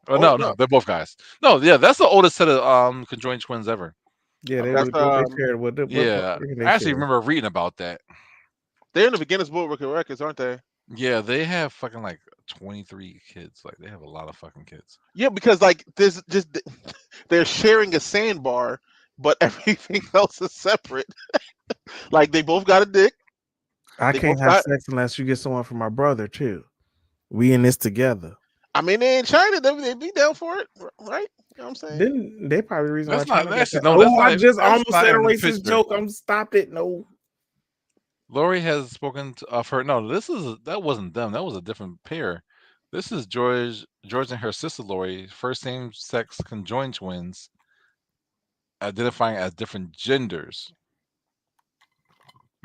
[SPEAKER 1] Oh
[SPEAKER 3] Oh
[SPEAKER 1] no,
[SPEAKER 3] no,
[SPEAKER 1] no, they're both guys. No, yeah, that's the oldest set of conjoined twins ever.
[SPEAKER 2] Yeah,
[SPEAKER 1] Uh,
[SPEAKER 2] they
[SPEAKER 3] that's
[SPEAKER 2] would. What they shared? What
[SPEAKER 1] yeah,
[SPEAKER 2] organ they
[SPEAKER 1] I actually
[SPEAKER 2] share?
[SPEAKER 1] remember reading about that.
[SPEAKER 3] they're in the Guinness Book of Records, aren't they?
[SPEAKER 1] Yeah, they have fucking like 23 kids. Like they have a lot of fucking kids.
[SPEAKER 3] Yeah, because like this just they're sharing a sandbar, but everything else is separate. Like they both got a dick.
[SPEAKER 2] I
[SPEAKER 3] They
[SPEAKER 2] can't
[SPEAKER 3] both
[SPEAKER 2] have
[SPEAKER 3] got.
[SPEAKER 2] sex unless you get someone from my brother too. We in this together.
[SPEAKER 3] I mean, they in China, they be down for it, right? You know what I'm saying?
[SPEAKER 2] Then they probably the reason why
[SPEAKER 1] That's not
[SPEAKER 2] China got
[SPEAKER 1] actually
[SPEAKER 2] that.
[SPEAKER 1] no.
[SPEAKER 2] Oh, I just
[SPEAKER 1] That's
[SPEAKER 2] almost
[SPEAKER 1] not
[SPEAKER 2] said a
[SPEAKER 1] even the
[SPEAKER 2] racist
[SPEAKER 1] picture.
[SPEAKER 2] joke. I'm stopped it. No.
[SPEAKER 1] Lori has spoken of her. No, that wasn't them. That was a different pair. This is George and her sister Lori, first same-sex conjoined twins, identifying as different genders.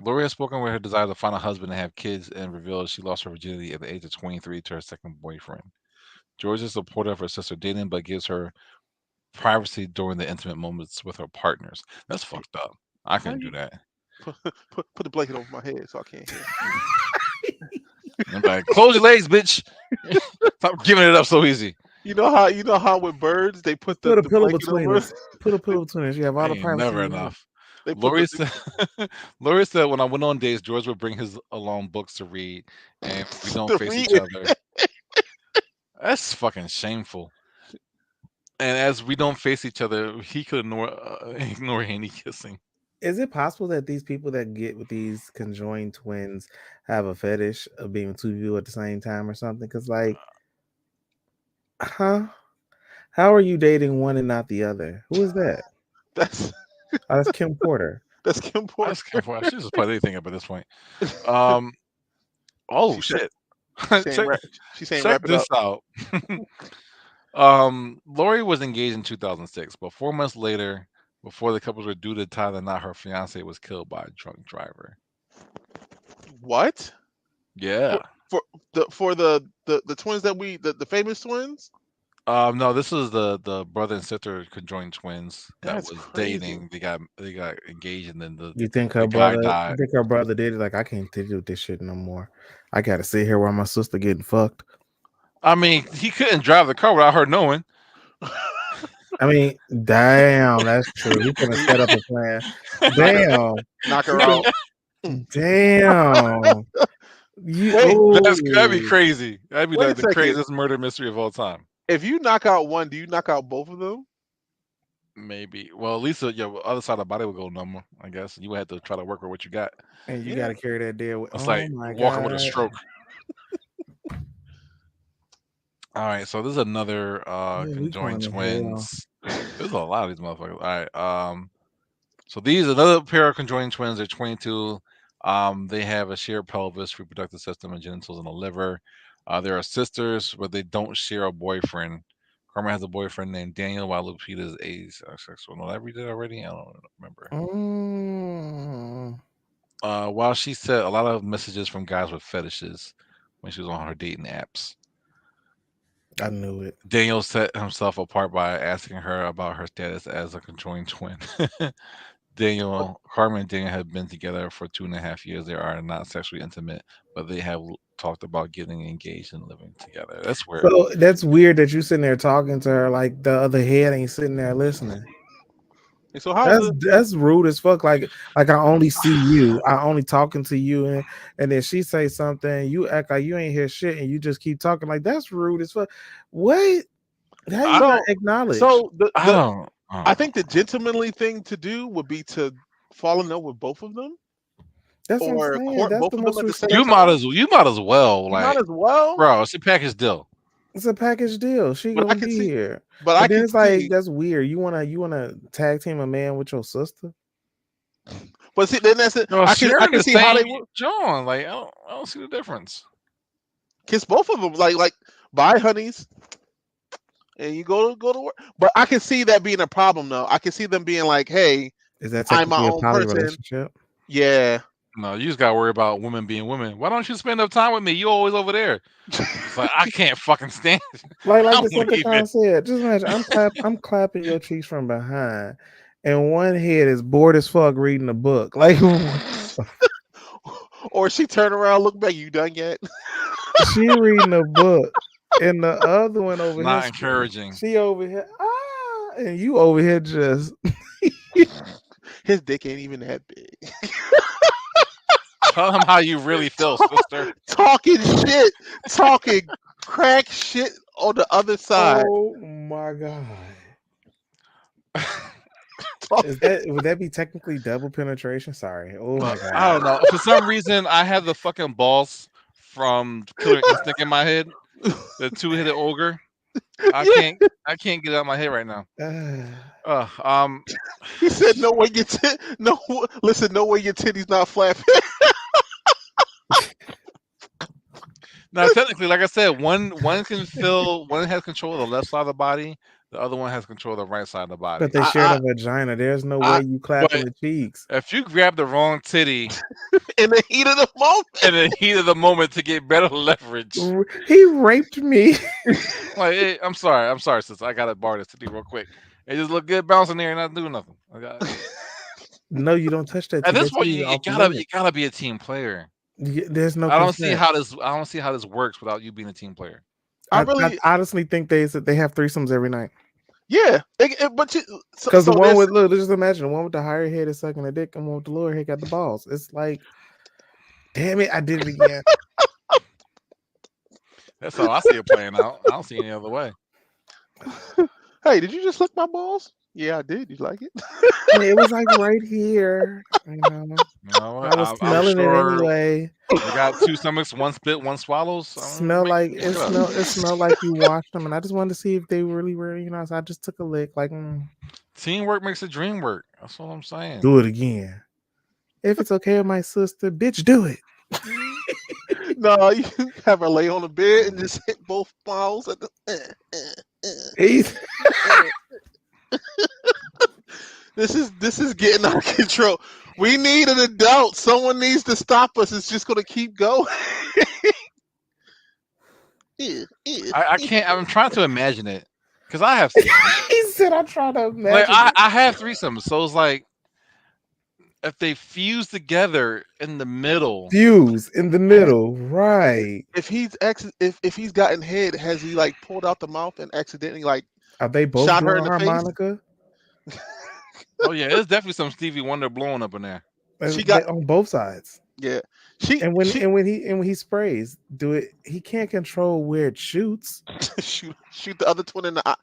[SPEAKER 1] Lori has spoken with her desire to find a husband and have kids, and revealed she lost her virginity at the age of 23 to her second boyfriend. George is supportive of her sister dating, but gives her privacy during the intimate moments with her partners. That's fucked up. I
[SPEAKER 3] How
[SPEAKER 1] couldn't do
[SPEAKER 3] you
[SPEAKER 1] that.
[SPEAKER 3] put the blanket over my head so I can't hear?
[SPEAKER 1] I'm like, close your legs, bitch. Stop giving it up so easy.
[SPEAKER 3] You know how with birds they put
[SPEAKER 2] Just put a
[SPEAKER 3] the
[SPEAKER 2] pillow
[SPEAKER 3] blanket
[SPEAKER 2] between
[SPEAKER 3] over.
[SPEAKER 2] us. Put a
[SPEAKER 3] They,
[SPEAKER 2] pillow between us. You have all the
[SPEAKER 1] Ain't
[SPEAKER 2] privacy
[SPEAKER 1] never
[SPEAKER 2] you want.
[SPEAKER 1] enough.
[SPEAKER 3] they put
[SPEAKER 1] Lori said, Lori said, when I went on dates, George would bring his alone books to read, and we don't
[SPEAKER 3] the
[SPEAKER 1] face
[SPEAKER 3] reed.
[SPEAKER 1] each other. That's fucking shameful. And as we don't face each other, he could ignore any kissing.
[SPEAKER 2] Is it possible that these people that get with these conjoined twins have a fetish of being with two people at the same time or something? Because, like, huh? How are you dating one and not the other? Who is that?
[SPEAKER 3] That's
[SPEAKER 2] Oh, that's Kim Porter.
[SPEAKER 3] that's Kim
[SPEAKER 1] I
[SPEAKER 3] Porter.
[SPEAKER 1] was careful. She just played anything up at this point. Um. Oh
[SPEAKER 3] She said
[SPEAKER 1] shit.
[SPEAKER 3] she's saying
[SPEAKER 1] check
[SPEAKER 3] wrap. She's saying
[SPEAKER 1] check
[SPEAKER 3] wrap it
[SPEAKER 1] this
[SPEAKER 3] up.
[SPEAKER 1] out. Lori was engaged in 2006, but 4 months later, before the couples were due to tie the knot, her fiance was killed by a drunk driver.
[SPEAKER 3] What for
[SPEAKER 1] Yeah.
[SPEAKER 3] for the twins that the famous twins?
[SPEAKER 1] No, this is the brother and sister conjoined twins that
[SPEAKER 3] That's
[SPEAKER 1] was
[SPEAKER 3] crazy.
[SPEAKER 1] dating. They got engaged, and then the
[SPEAKER 2] You think her
[SPEAKER 1] the guy
[SPEAKER 2] brother? You
[SPEAKER 1] died.
[SPEAKER 2] think her brother did it? Like, I can't deal with this shit no more. I gotta sit here while my sister getting fucked.
[SPEAKER 1] I mean, he couldn't drive the car without her knowing.
[SPEAKER 2] I mean, damn, that's true. He gonna set up a plan.
[SPEAKER 3] knock her
[SPEAKER 2] Damn,
[SPEAKER 3] knock
[SPEAKER 2] he
[SPEAKER 3] her
[SPEAKER 2] gonna.
[SPEAKER 3] out. Mm.
[SPEAKER 2] Damn, you.
[SPEAKER 3] Wait
[SPEAKER 1] That'd be
[SPEAKER 2] Oh,
[SPEAKER 1] crazy. That'd be
[SPEAKER 3] wait a
[SPEAKER 1] like the
[SPEAKER 3] second.
[SPEAKER 1] craziest murder mystery of all time.
[SPEAKER 3] If you knock out one, do you knock out both of them?
[SPEAKER 1] Maybe. Well, at least your other side of the body would go numb. I guess you would have to try to work with what you got.
[SPEAKER 2] and you
[SPEAKER 3] Yeah.
[SPEAKER 2] gotta carry that deal with.
[SPEAKER 1] It's
[SPEAKER 2] Oh
[SPEAKER 1] like
[SPEAKER 2] my
[SPEAKER 1] walking with a
[SPEAKER 2] god,
[SPEAKER 1] stroke. All right, so this is another
[SPEAKER 2] yeah, we
[SPEAKER 1] conjoined
[SPEAKER 2] going to hell.
[SPEAKER 1] twins. There's a lot of these motherfuckers. All right. So these another pair of conjoined twins. They're 22. They have a shared pelvis, reproductive system, and genitals, and a liver. They are sisters, but they don't share a boyfriend. Carmen has a boyfriend named Daniel, while Lupita is asexual. No, did I read it already? I don't remember.
[SPEAKER 2] Mm,
[SPEAKER 1] While she said a lot of messages from guys with fetishes when she was on her dating apps.
[SPEAKER 2] I knew it.
[SPEAKER 1] Daniel set himself apart by asking her about her status as a conjoined twin. Carmen and Daniel have been together for 2.5 years. They are not sexually intimate, but they have talked about getting engaged and living together. That's weird.
[SPEAKER 2] So that's weird that you sitting there talking to her like the other head ain't sitting there listening.
[SPEAKER 3] And so how's it?
[SPEAKER 2] That's rude as fuck. Like I only see you. I only talking to you, and then she say something. You act like you ain't hear shit, and you just keep talking. Like that's rude as fuck. What? How
[SPEAKER 1] I
[SPEAKER 2] you not
[SPEAKER 3] So
[SPEAKER 2] acknowledge?
[SPEAKER 3] so the,
[SPEAKER 1] I
[SPEAKER 3] the
[SPEAKER 1] don't. I
[SPEAKER 3] I
[SPEAKER 1] don't know.
[SPEAKER 3] think the gentlemanly thing to do would be to fall in love with both of them
[SPEAKER 2] That's what I'm
[SPEAKER 3] or
[SPEAKER 2] saying.
[SPEAKER 3] court
[SPEAKER 2] That's
[SPEAKER 3] both
[SPEAKER 2] the
[SPEAKER 3] of them
[SPEAKER 2] most
[SPEAKER 3] at the
[SPEAKER 2] respect.
[SPEAKER 3] same time.
[SPEAKER 1] You might as well,
[SPEAKER 3] You might
[SPEAKER 1] like,
[SPEAKER 3] as well.
[SPEAKER 1] bro. It's a package deal.
[SPEAKER 2] It's a package deal. She
[SPEAKER 3] But I
[SPEAKER 2] gonna
[SPEAKER 3] can
[SPEAKER 2] be
[SPEAKER 3] see.
[SPEAKER 2] here,
[SPEAKER 3] But I
[SPEAKER 2] but then
[SPEAKER 3] can
[SPEAKER 2] it's like
[SPEAKER 3] see.
[SPEAKER 2] that's weird. You wanna tag team a man with your sister?
[SPEAKER 3] But see, then that's it.
[SPEAKER 1] No,
[SPEAKER 3] I
[SPEAKER 1] sharing
[SPEAKER 3] can
[SPEAKER 1] the
[SPEAKER 3] see how they
[SPEAKER 1] same
[SPEAKER 3] would
[SPEAKER 1] John. Like, I don't see the difference.
[SPEAKER 3] kiss both of them. Like bye, honeys, and you go to work. But I can see that being a problem, though. I can see them being like, "Hey,
[SPEAKER 2] Is that
[SPEAKER 3] I'm my
[SPEAKER 2] technically a
[SPEAKER 3] own
[SPEAKER 2] poly
[SPEAKER 3] person."
[SPEAKER 2] relationship?
[SPEAKER 3] Yeah.
[SPEAKER 1] No, you just gotta worry about women being women. Why don't you spend enough time with me? You always over there. It's like I can't fucking stand it.
[SPEAKER 2] Like
[SPEAKER 1] I'm leaving.
[SPEAKER 2] Decepticon said, just imagine I'm clapping your cheeks from behind, and one head is bored as fuck reading a book. Like what the
[SPEAKER 3] Or she turn around, look back. You done yet?
[SPEAKER 2] she reading a book, and the other one over here,
[SPEAKER 1] Not encouraging.
[SPEAKER 2] she over here, and you over here just
[SPEAKER 3] His dick ain't even that big.
[SPEAKER 1] Tell them how you really feel, sister.
[SPEAKER 3] Talking shit, talking crack shit on the other side.
[SPEAKER 2] oh my god.
[SPEAKER 3] Talk-
[SPEAKER 2] Would that be technically double penetration? Sorry. Oh my
[SPEAKER 1] I
[SPEAKER 2] god.
[SPEAKER 1] don't know. For some reason, I have the fucking balls from Killer Instinct in my head. The two-headed ogre. I
[SPEAKER 3] yeah,
[SPEAKER 1] can't. I can't get it out of my head right now.
[SPEAKER 2] Ah.
[SPEAKER 1] Uh, um.
[SPEAKER 3] he said, "No way your no listen, no way your titties not flapping."
[SPEAKER 1] Now, technically, like I said, one can feel. One has control of the left side of the body. The other one has control of the right side of the
[SPEAKER 2] But
[SPEAKER 1] body.
[SPEAKER 2] they shared a vagina. There's no way
[SPEAKER 3] I
[SPEAKER 2] you clapping
[SPEAKER 1] But
[SPEAKER 2] the cheeks.
[SPEAKER 1] if you grab the wrong titty
[SPEAKER 3] in the heat of the moment.
[SPEAKER 1] in the heat of the moment to get better leverage,
[SPEAKER 2] He raped me.
[SPEAKER 1] like, hey, I'm sorry, sis. I gotta borrow this titty real quick. It just look good bouncing there and not doing nothing.
[SPEAKER 2] No, you don't touch that
[SPEAKER 1] At
[SPEAKER 2] titty.
[SPEAKER 1] this
[SPEAKER 2] That
[SPEAKER 1] point,
[SPEAKER 2] titty's off
[SPEAKER 1] you
[SPEAKER 2] limit.
[SPEAKER 1] gotta be a team player.
[SPEAKER 2] There's no
[SPEAKER 1] I don't see
[SPEAKER 2] consent.
[SPEAKER 1] how this. I don't see how this works without you being a team player.
[SPEAKER 3] I
[SPEAKER 2] I
[SPEAKER 3] really,
[SPEAKER 2] honestly think they have threesomes every night.
[SPEAKER 3] yeah. But
[SPEAKER 2] Because the
[SPEAKER 3] so
[SPEAKER 2] one
[SPEAKER 3] there's
[SPEAKER 2] with look, just imagine the one with the higher head is sucking the dick, and one with the lower head got the balls. It's like, damn it, I did it again.
[SPEAKER 1] That's how I see it playing out. I don't see any other way.
[SPEAKER 3] hey, did you just lick my balls? Yeah, I did. You like it?
[SPEAKER 2] And it was like right here.
[SPEAKER 1] You know,
[SPEAKER 2] I was
[SPEAKER 1] I'm
[SPEAKER 2] smelling it
[SPEAKER 1] sure
[SPEAKER 2] anyway.
[SPEAKER 1] we got two stomachs, one spit, one swallows. I mean, make it up.
[SPEAKER 2] It smelled like you washed them, and I just wanted to see if they really were, so I just took a lick, like
[SPEAKER 1] Teamwork makes the dream work. That's all I'm saying.
[SPEAKER 2] do it again. If it's okay with my sister, bitch, do it.
[SPEAKER 3] No, you have her lay on the bed and just hit both balls at the.
[SPEAKER 2] He's-
[SPEAKER 3] This is getting out of control. We need an adult. Someone needs to stop us. It's just gonna keep going.
[SPEAKER 1] I can't. I'm trying to imagine it because I have threesomes.
[SPEAKER 2] he said, "I try to
[SPEAKER 1] Like
[SPEAKER 2] imagine it."
[SPEAKER 1] I have threesomes, so it's like if they fuse together in the middle.
[SPEAKER 2] Fuse in the middle, right?
[SPEAKER 3] If he's gotten hit, has he like pulled out the mouth and accidentally like
[SPEAKER 2] Are they both
[SPEAKER 3] shot her
[SPEAKER 2] doing
[SPEAKER 3] in
[SPEAKER 2] a
[SPEAKER 3] the face?
[SPEAKER 2] harmonica?
[SPEAKER 1] Oh yeah, there's definitely some Stevie Wonder blowing up in there.
[SPEAKER 3] She got
[SPEAKER 2] On both sides.
[SPEAKER 3] yeah.
[SPEAKER 2] And
[SPEAKER 3] She
[SPEAKER 2] when he sprays, do it. He can't control where it shoots.
[SPEAKER 3] shoot the other twin in the eye.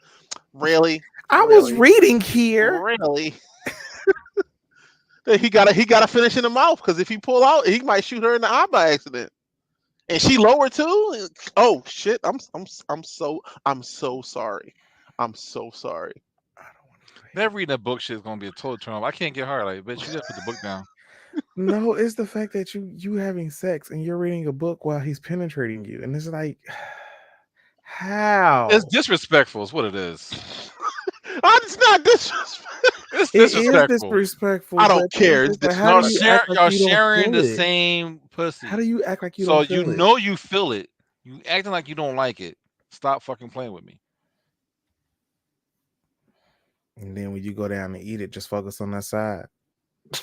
[SPEAKER 3] Really,
[SPEAKER 2] I was
[SPEAKER 3] really,
[SPEAKER 2] reading here.
[SPEAKER 3] really. He gotta finish in the mouth because if he pull out, he might shoot her in the eye by accident. And she lower too. Oh shit! I'm so sorry. I'm so sorry.
[SPEAKER 2] I don't want to play.
[SPEAKER 1] That reading a book shit is gonna be a total turn off. I can't get hard. Like, bitch, you gotta put the book down.
[SPEAKER 2] No, it's the fact that you having sex and you're reading a book while he's penetrating you, and it's like,
[SPEAKER 1] It's
[SPEAKER 2] how?
[SPEAKER 1] disrespectful. Is what it is.
[SPEAKER 3] It's not disrespect.
[SPEAKER 1] It's
[SPEAKER 2] It is
[SPEAKER 1] disrespectful.
[SPEAKER 2] disrespectful,
[SPEAKER 3] I
[SPEAKER 2] but
[SPEAKER 3] don't care. It's
[SPEAKER 2] it's like, how
[SPEAKER 1] Y'all
[SPEAKER 2] do you
[SPEAKER 3] disrespect.
[SPEAKER 1] share.
[SPEAKER 2] act like
[SPEAKER 1] Y'all
[SPEAKER 2] you don't
[SPEAKER 1] sharing
[SPEAKER 2] feel
[SPEAKER 1] the
[SPEAKER 2] it?
[SPEAKER 1] same
[SPEAKER 2] How do
[SPEAKER 1] pussy,
[SPEAKER 2] you act like you
[SPEAKER 1] so
[SPEAKER 2] don't
[SPEAKER 1] you
[SPEAKER 2] feel it?
[SPEAKER 1] know you feel it. You acting like you don't like it. Stop fucking playing with me.
[SPEAKER 2] And then when you go down and eat it, just focus on that side.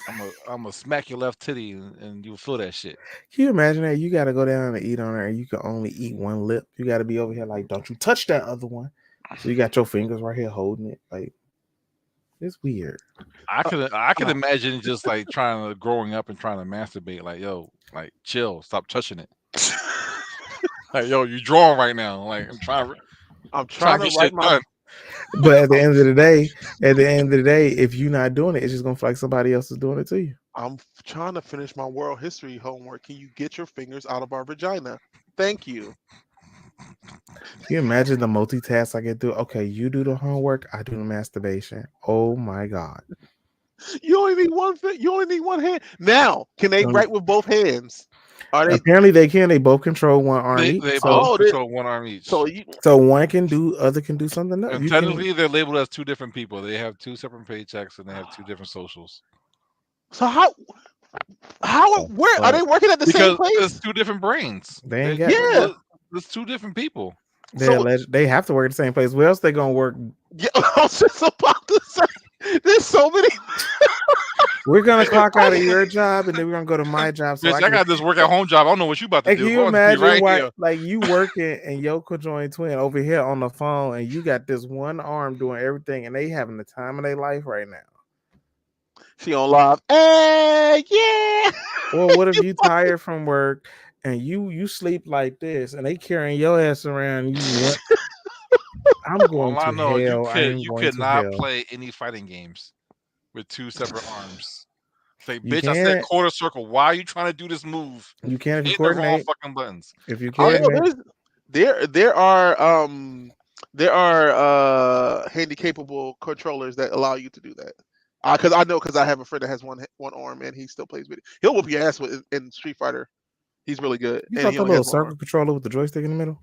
[SPEAKER 1] I'm gonna smack your left titty and you'll feel that shit.
[SPEAKER 2] Can you imagine that? You got to go down and eat on there, and you can only eat one lip. You got to be over here like, don't you touch that other one. So you got your fingers right here holding it. Like, it's weird.
[SPEAKER 1] I could imagine just like trying to growing up and trying to masturbate. Like yo, like chill, stop touching it. Like yo, you drawing right now. Like
[SPEAKER 3] I'm
[SPEAKER 1] trying
[SPEAKER 3] trying
[SPEAKER 1] to
[SPEAKER 3] to
[SPEAKER 1] get
[SPEAKER 3] write
[SPEAKER 1] shit
[SPEAKER 3] my.
[SPEAKER 1] done.
[SPEAKER 2] But at the end of the day, if you're not doing it, it's just gonna feel like somebody else is doing it to you.
[SPEAKER 3] I'm trying to finish my world history homework. Can you get your fingers out of our vagina? Thank you.
[SPEAKER 2] Can you imagine the multitask I get through? Okay, you do the homework, I do the masturbation. Oh my god.
[SPEAKER 3] You only need one. You only need one hand. Now, can they
[SPEAKER 2] Um,
[SPEAKER 3] write with both hands? Are they?
[SPEAKER 2] apparently they can. They both control one arm each.
[SPEAKER 1] They both
[SPEAKER 3] Oh,
[SPEAKER 1] control one arm
[SPEAKER 3] so
[SPEAKER 1] each.
[SPEAKER 3] you.
[SPEAKER 2] So one can do, other can do something else.
[SPEAKER 1] And
[SPEAKER 2] You can.
[SPEAKER 1] technically, they're labeled as two different people. They have two separate paychecks and they have two different socials
[SPEAKER 3] So how?
[SPEAKER 2] Oh,
[SPEAKER 3] Where are
[SPEAKER 2] fuck.
[SPEAKER 3] they working at the same
[SPEAKER 1] because it's
[SPEAKER 3] place?
[SPEAKER 1] two different brains.
[SPEAKER 2] They ain't
[SPEAKER 1] They,
[SPEAKER 2] got.
[SPEAKER 3] Yeah.
[SPEAKER 1] it's two different people.
[SPEAKER 3] So
[SPEAKER 2] They have to work at the same place. Where else they gonna work?
[SPEAKER 3] yeah, I was just about to say. There's so many.
[SPEAKER 2] We're gonna clock out of your job, and then we're gonna go to my job, so
[SPEAKER 1] Bitch,
[SPEAKER 2] I
[SPEAKER 1] I
[SPEAKER 2] can.
[SPEAKER 1] got this work at home job. I don't know what you about to
[SPEAKER 2] Hey, can
[SPEAKER 1] do.
[SPEAKER 2] you
[SPEAKER 1] Go and be
[SPEAKER 2] imagine
[SPEAKER 1] right
[SPEAKER 2] why,
[SPEAKER 1] here.
[SPEAKER 2] like, you working and your conjoined twin over here on the phone, and you got this one arm doing everything, and they having the time of their life right now?
[SPEAKER 3] She on live. Hey, yeah.
[SPEAKER 2] Or what if you tired from work and you sleep like this, and they carrying your ass around? You want? I'm going
[SPEAKER 1] All I
[SPEAKER 2] to
[SPEAKER 1] know,
[SPEAKER 2] hell. I am
[SPEAKER 1] you
[SPEAKER 2] going
[SPEAKER 1] could
[SPEAKER 2] to
[SPEAKER 1] not
[SPEAKER 2] hell.
[SPEAKER 1] play any fighting games with two separate arms. Say,
[SPEAKER 2] You
[SPEAKER 1] bitch, I said
[SPEAKER 2] can.
[SPEAKER 1] quarter circle. Why are you trying to do this move?
[SPEAKER 2] You
[SPEAKER 1] You
[SPEAKER 2] can if you
[SPEAKER 1] hitting the wrong
[SPEAKER 2] coordinate.
[SPEAKER 1] fucking buttons.
[SPEAKER 2] If you
[SPEAKER 3] Oh no,
[SPEAKER 2] coordinate.
[SPEAKER 3] there are handy capable controllers that allow you to do that. Because I know, because I have a friend that has one arm and he still plays with it. He'll whoop your ass with in Street Fighter. He's really good,
[SPEAKER 2] You
[SPEAKER 3] and
[SPEAKER 2] thought
[SPEAKER 3] he
[SPEAKER 2] the
[SPEAKER 3] only
[SPEAKER 2] little
[SPEAKER 3] has one arm.
[SPEAKER 2] circle controller with the joystick in the middle?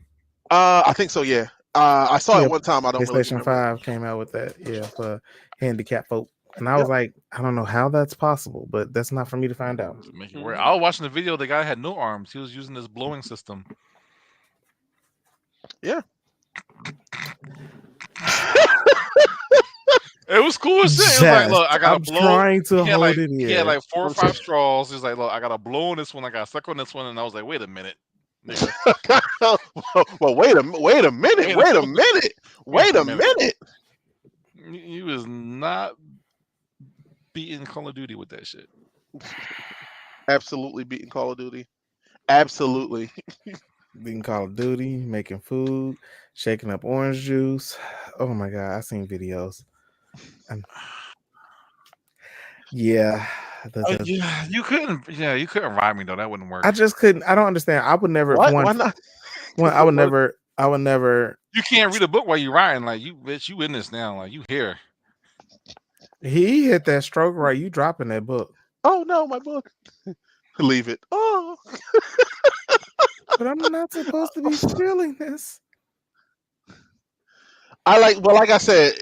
[SPEAKER 3] I think so. Yeah. I saw it
[SPEAKER 2] Yep.
[SPEAKER 3] one time. I don't really
[SPEAKER 2] PlayStation
[SPEAKER 3] remember.
[SPEAKER 2] 5 came out with that, yeah, for handicap folk. And I was
[SPEAKER 3] Yep.
[SPEAKER 2] like, I don't know how that's possible, but that's not for me to find out.
[SPEAKER 1] To make it work.
[SPEAKER 3] Mhm.
[SPEAKER 1] I was watching the video. The guy had no arms. He was using this blowing system.
[SPEAKER 3] Yeah.
[SPEAKER 1] It was cool as shit. It was like,
[SPEAKER 2] Just,
[SPEAKER 1] look, I gotta
[SPEAKER 2] I'm
[SPEAKER 1] blow.
[SPEAKER 2] trying to hold it
[SPEAKER 1] He had
[SPEAKER 2] in.
[SPEAKER 1] like 4 or 5 straws. He's like, look, I gotta blow on this one. I gotta suck on this one. And I was like, wait a minute, nigga.
[SPEAKER 3] Well, wait a minute. Wait a minute.
[SPEAKER 1] Wait a
[SPEAKER 3] Wait a
[SPEAKER 1] minute.
[SPEAKER 3] minute.
[SPEAKER 1] You was not beating Call of Duty with that shit.
[SPEAKER 3] Absolutely beating Call of Duty. Absolutely.
[SPEAKER 2] Being Call of Duty, making food, shaking up orange juice. Oh my god, I seen videos. And yeah,
[SPEAKER 1] Yeah, you couldn't. Yeah, you couldn't ride me though. That wouldn't work.
[SPEAKER 2] I just couldn't. I don't understand. I would never.
[SPEAKER 3] What? Why not?
[SPEAKER 2] I would never. I would never.
[SPEAKER 1] You can't read a book while you riding. Like you, bitch, you in this now. Like you here.
[SPEAKER 2] He hit that stroke right. You dropping that book.
[SPEAKER 3] Oh no, my book. Leave it. Oh.
[SPEAKER 2] But I'm not supposed to be feeling this.
[SPEAKER 3] Like I said,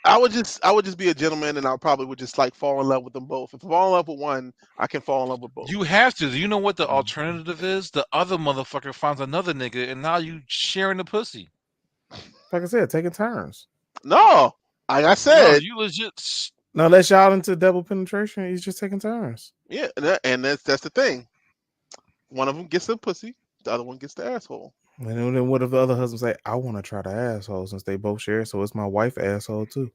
[SPEAKER 3] I would just be a gentleman, and I probably would just like fall in love with them both. If I fall in love with one, I can fall in love with both.
[SPEAKER 1] You have to. You know what the alternative is? The other motherfucker finds another nigga, and now you sharing the pussy.
[SPEAKER 2] Like I said, taking turns.
[SPEAKER 3] No, like I
[SPEAKER 1] No,
[SPEAKER 3] said,
[SPEAKER 1] you legit.
[SPEAKER 2] No, unless y'all into double penetration, he's just taking turns.
[SPEAKER 3] yeah, and that's the thing. One of them gets the pussy, the other one gets the asshole.
[SPEAKER 2] And then what if the other husband say, I want to try the asshole since they both share, so it's my wife asshole too.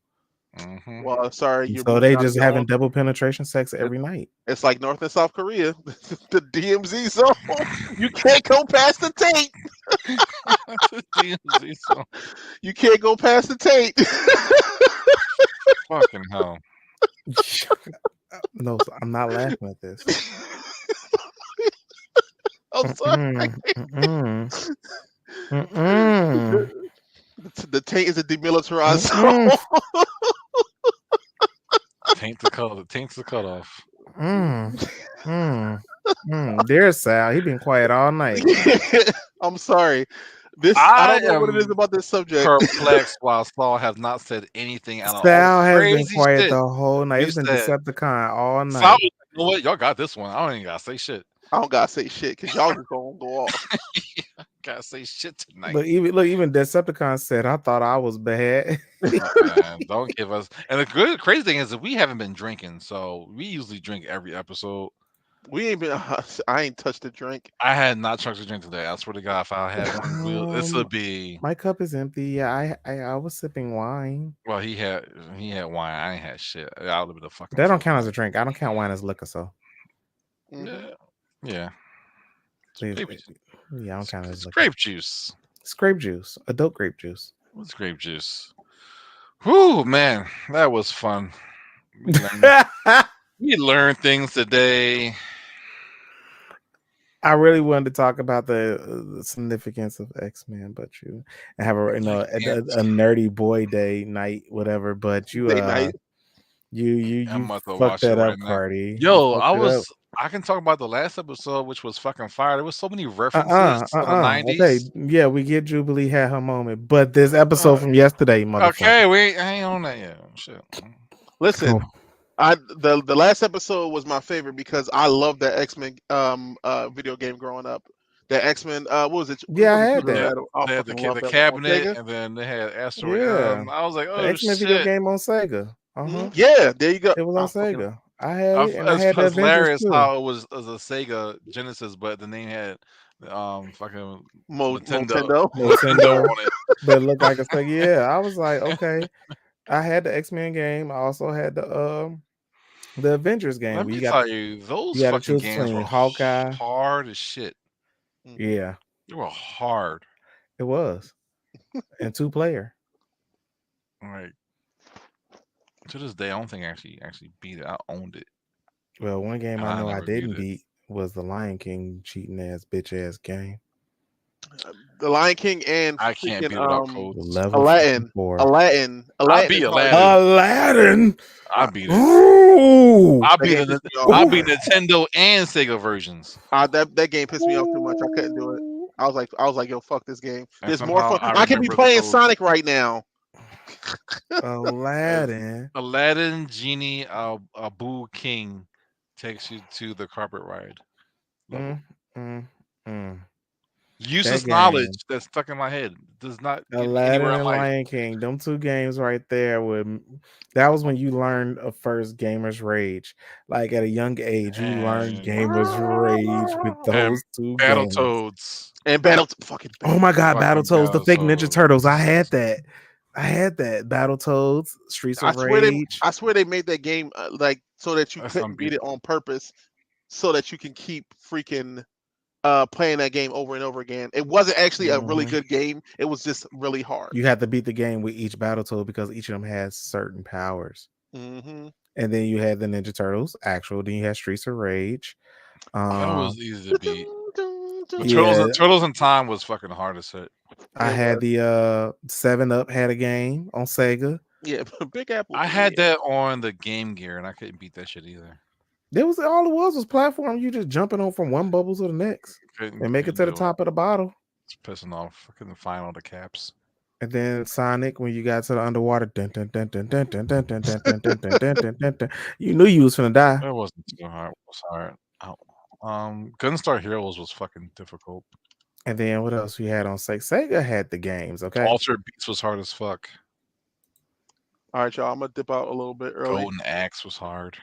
[SPEAKER 1] Mm-hmm.
[SPEAKER 3] Well, sorry, you're
[SPEAKER 2] So
[SPEAKER 3] moving
[SPEAKER 2] they
[SPEAKER 3] out of
[SPEAKER 2] just
[SPEAKER 3] your
[SPEAKER 2] having
[SPEAKER 3] own.
[SPEAKER 2] double penetration sex every night.
[SPEAKER 3] It's like North and South Korea, the DMZ zone. You can't go past the tape.
[SPEAKER 1] DMZ song.
[SPEAKER 3] You can't go past the tape.
[SPEAKER 1] Fucking hell.
[SPEAKER 2] No, I'm not laughing at this.
[SPEAKER 3] I'm sorry. The taint is a demilitarized zone.
[SPEAKER 1] Taint the color. Taint's the cutoff.
[SPEAKER 2] Mm. There's Sal. He been quiet all night.
[SPEAKER 3] I'm sorry. This I
[SPEAKER 1] I
[SPEAKER 3] don't know what it is
[SPEAKER 1] am
[SPEAKER 3] about this subject.
[SPEAKER 1] perplexed while Saul has not said anything out of all the
[SPEAKER 2] Sal has been
[SPEAKER 1] crazy
[SPEAKER 2] quiet
[SPEAKER 1] shit
[SPEAKER 2] the whole night.
[SPEAKER 1] we
[SPEAKER 2] It's been
[SPEAKER 1] said.
[SPEAKER 2] Decepticon all
[SPEAKER 1] Saul was
[SPEAKER 2] night.
[SPEAKER 1] like, you know what? Y'all got this one. I don't even gotta say shit.
[SPEAKER 3] I don't gotta say shit because y'all just gonna go off.
[SPEAKER 1] Gotta say shit tonight.
[SPEAKER 2] Even Decepticon said, "I thought I was bad."
[SPEAKER 1] Man, don't give us. And the good crazy thing is that we haven't been drinking, so we usually drink every episode.
[SPEAKER 3] We ain't been. I ain't touched a drink.
[SPEAKER 1] I had not chugged a drink today. I swear to God, if I had one, this
[SPEAKER 2] Um,
[SPEAKER 1] would be.
[SPEAKER 2] my cup is empty. Yeah, I was sipping wine.
[SPEAKER 1] Well, he had wine. I ain't had shit. I would have been a fucking
[SPEAKER 2] That don't
[SPEAKER 1] fool.
[SPEAKER 2] count as a drink. I don't count wine as liquor. So
[SPEAKER 3] Hmm.
[SPEAKER 1] Yeah, yeah.
[SPEAKER 2] please,
[SPEAKER 1] Baby,
[SPEAKER 2] yeah, I don't count it as
[SPEAKER 1] it's
[SPEAKER 2] liquor.
[SPEAKER 1] grape juice.
[SPEAKER 2] It's grape juice, adult grape juice.
[SPEAKER 1] What's grape juice? Whew, man, that was fun. We learned
[SPEAKER 2] I
[SPEAKER 1] we learned things today.
[SPEAKER 2] really wanted to talk about the significance of X-Men, but you have a
[SPEAKER 1] I can't.
[SPEAKER 2] a nerdy boy day night, whatever. But
[SPEAKER 3] They night.
[SPEAKER 1] I'm
[SPEAKER 2] you
[SPEAKER 1] about to
[SPEAKER 2] fucked
[SPEAKER 1] watch it
[SPEAKER 2] that
[SPEAKER 1] right
[SPEAKER 2] up,
[SPEAKER 1] now.
[SPEAKER 2] Cardi. You
[SPEAKER 1] Yo,
[SPEAKER 2] fucked it up.
[SPEAKER 1] I can talk about the last episode, which was fucking fire. There was so many references to the
[SPEAKER 2] Okay,
[SPEAKER 1] 90s.
[SPEAKER 2] yeah, we get Jubilee had her moment, but this
[SPEAKER 1] Uh,
[SPEAKER 2] episode from yesterday, motherfucker.
[SPEAKER 1] okay, I ain't on that yet. Shit.
[SPEAKER 3] Listen,
[SPEAKER 2] Cool.
[SPEAKER 3] the last episode was my favorite because I loved that X-Men video game growing up. That X-Men what was it? It
[SPEAKER 2] Yeah, I
[SPEAKER 3] wasn't
[SPEAKER 2] had
[SPEAKER 3] Children of
[SPEAKER 1] Yeah,
[SPEAKER 2] that.
[SPEAKER 3] Battle. I
[SPEAKER 1] they had
[SPEAKER 3] fucking love
[SPEAKER 1] the
[SPEAKER 3] that one on
[SPEAKER 1] cabinet,
[SPEAKER 3] Sega.
[SPEAKER 1] and then they had asteroid.
[SPEAKER 2] Yeah,
[SPEAKER 1] I was like,
[SPEAKER 2] the
[SPEAKER 1] oh
[SPEAKER 2] X-Men video
[SPEAKER 1] shit!
[SPEAKER 2] game on Sega.
[SPEAKER 3] Yeah, there you go.
[SPEAKER 2] It was on
[SPEAKER 3] I fucking
[SPEAKER 2] Sega. I had it, and I had the
[SPEAKER 1] It's
[SPEAKER 2] Avengers
[SPEAKER 1] hilarious
[SPEAKER 2] too.
[SPEAKER 1] how it was as a Sega Genesis, but the name had fucking Nintendo
[SPEAKER 3] Motendo.
[SPEAKER 1] Nintendo
[SPEAKER 2] Nintendo,
[SPEAKER 1] on it.
[SPEAKER 2] but it looked like a Sega. Yeah, I was like, okay. I had the X-Men game. I also had the Avengers game
[SPEAKER 1] Let
[SPEAKER 2] where
[SPEAKER 1] me tell you, those
[SPEAKER 2] you got to
[SPEAKER 1] fucking
[SPEAKER 2] choose
[SPEAKER 1] games
[SPEAKER 2] between
[SPEAKER 1] were
[SPEAKER 2] Hawkeye.
[SPEAKER 1] hard as shit.
[SPEAKER 3] Mhm.
[SPEAKER 2] Yeah,
[SPEAKER 1] They were hard.
[SPEAKER 2] it was, and 2 player.
[SPEAKER 1] Like to this day, I don't think I actually beat it. I owned it,
[SPEAKER 2] Well, one game
[SPEAKER 1] and
[SPEAKER 2] I
[SPEAKER 1] I
[SPEAKER 2] know I
[SPEAKER 1] never beat
[SPEAKER 2] didn't
[SPEAKER 1] it.
[SPEAKER 2] beat was the Lion King cheating ass bitch ass game.
[SPEAKER 3] The Lion King and
[SPEAKER 1] I can't
[SPEAKER 3] freaking
[SPEAKER 1] beat it without codes.
[SPEAKER 2] Level
[SPEAKER 3] Aladdin.
[SPEAKER 2] 54.
[SPEAKER 1] I
[SPEAKER 3] Aladdin
[SPEAKER 1] beat
[SPEAKER 3] is hard
[SPEAKER 1] Aladdin.
[SPEAKER 3] too.
[SPEAKER 2] Aladdin.
[SPEAKER 1] I
[SPEAKER 3] Uh,
[SPEAKER 1] beat it.
[SPEAKER 2] Ooh.
[SPEAKER 1] I
[SPEAKER 3] that
[SPEAKER 1] beat
[SPEAKER 3] game
[SPEAKER 1] the
[SPEAKER 3] pissed me off.
[SPEAKER 1] I
[SPEAKER 2] Ooh.
[SPEAKER 1] beat Nintendo and Sega versions.
[SPEAKER 3] That game pissed me off too much. I couldn't do it.
[SPEAKER 2] Ooh.
[SPEAKER 3] I was like, yo, fuck this game.
[SPEAKER 1] And
[SPEAKER 3] There's more
[SPEAKER 1] somehow
[SPEAKER 3] fun.
[SPEAKER 1] I
[SPEAKER 3] I could be
[SPEAKER 1] remember the
[SPEAKER 3] playing
[SPEAKER 1] codes.
[SPEAKER 3] Sonic right now.
[SPEAKER 1] As
[SPEAKER 2] Aladdin.
[SPEAKER 1] Aladdin Genie Abu King takes you to the carpet ride level.
[SPEAKER 2] Mm, mm, mm. That
[SPEAKER 1] Useless knowledge
[SPEAKER 2] game.
[SPEAKER 1] that's stuck in my head. Does not get me
[SPEAKER 2] Aladdin
[SPEAKER 1] anywhere in
[SPEAKER 2] and
[SPEAKER 1] life.
[SPEAKER 2] Lion King, them 2 games right there that was when you learned a first gamer's rage. Like at a young age, you learned
[SPEAKER 1] And
[SPEAKER 2] gamer's rage with
[SPEAKER 1] and
[SPEAKER 2] those 2 games.
[SPEAKER 1] Battletoads.
[SPEAKER 3] And Battle fucking
[SPEAKER 2] Oh my
[SPEAKER 3] Battle.
[SPEAKER 2] god,
[SPEAKER 1] Fucking
[SPEAKER 2] Battletoads, the fake Ninja
[SPEAKER 1] Battletoads.
[SPEAKER 2] Turtles. I had that. I had that. Battletoads, Streets of Rage.
[SPEAKER 3] I swear they made that game like so that you
[SPEAKER 1] That's
[SPEAKER 3] couldn't beat it
[SPEAKER 1] unbeatable.
[SPEAKER 3] on purpose, so that you can keep freaking playing that game over and over again. It wasn't actually a really
[SPEAKER 2] Mhm.
[SPEAKER 3] good game. It was just really hard.
[SPEAKER 2] You had to beat the game with each Battletoad because each of them has certain powers.
[SPEAKER 3] Hmm.
[SPEAKER 2] And then you had the Ninja Turtles, actual. Then you had Streets of Rage.
[SPEAKER 1] That
[SPEAKER 2] Um,
[SPEAKER 1] was easy to beat. But
[SPEAKER 2] yeah,
[SPEAKER 1] Turtles in Time was fucking hard as shit.
[SPEAKER 2] I
[SPEAKER 3] It
[SPEAKER 2] had
[SPEAKER 3] was.
[SPEAKER 2] the 7 Up had a game on Sega.
[SPEAKER 3] Yeah, Big Apple.
[SPEAKER 1] I
[SPEAKER 3] Yeah.
[SPEAKER 1] had that on the Game Gear and I couldn't beat that shit either.
[SPEAKER 2] There was all it was platform. You just jumping on from one bubble to the next and make it
[SPEAKER 1] Couldn't
[SPEAKER 2] to the
[SPEAKER 1] do it.
[SPEAKER 2] top of the bottle.
[SPEAKER 1] It's pissing off. I couldn't find all the caps.
[SPEAKER 2] And then Sonic, when you got to the underwater, dun, dun, dun, dun, dun, dun, dun, dun, dun, dun, dun, dun, dun, dun, dun, you knew you was finna die.
[SPEAKER 1] That wasn't too hard. It was hard. Gunstar Heroes was fucking difficult.
[SPEAKER 2] And then what else we had on Sega? Sega had the games, okay?
[SPEAKER 1] Altered Beast was hard as fuck.
[SPEAKER 3] All right, y'all. I'm gonna dip out a little bit early.
[SPEAKER 1] Golden Axe was hard.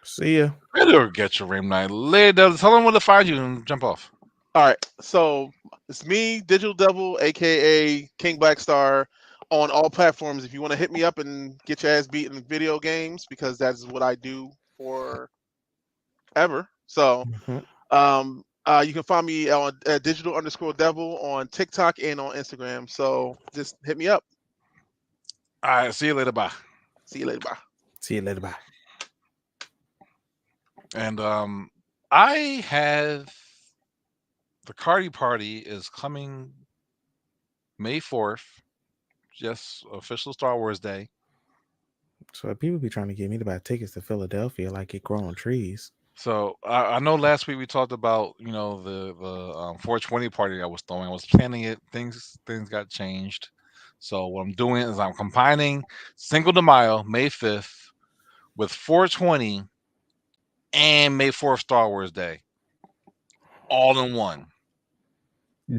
[SPEAKER 2] See ya.
[SPEAKER 1] Better get your Ram Night later. Tell them where to find you and jump off.
[SPEAKER 3] All right, so it's me, Digital Devil, aka King Blackstar, on all platforms. If you want to hit me up and get your ass beat in video games, because that's what I do for ever. So,
[SPEAKER 2] Mhm.
[SPEAKER 3] you can find me on digital_devil on TikTok and on Instagram. So just hit me up.
[SPEAKER 1] All right, see you later. Bye.
[SPEAKER 3] See you later. Bye.
[SPEAKER 2] See you later. Bye.
[SPEAKER 1] And I have the Cardi Party is coming May 4th. Yes, official Star Wars Day.
[SPEAKER 2] So people be trying to get me to buy tickets to Philadelphia like it grow on trees.
[SPEAKER 1] So I know last week we talked about the 420 party I was throwing. I was planning it. Things got changed. So what I'm doing is I'm combining Cinco de Mayo, May 5th, with 420 and May 4th, Star Wars Day, all in one.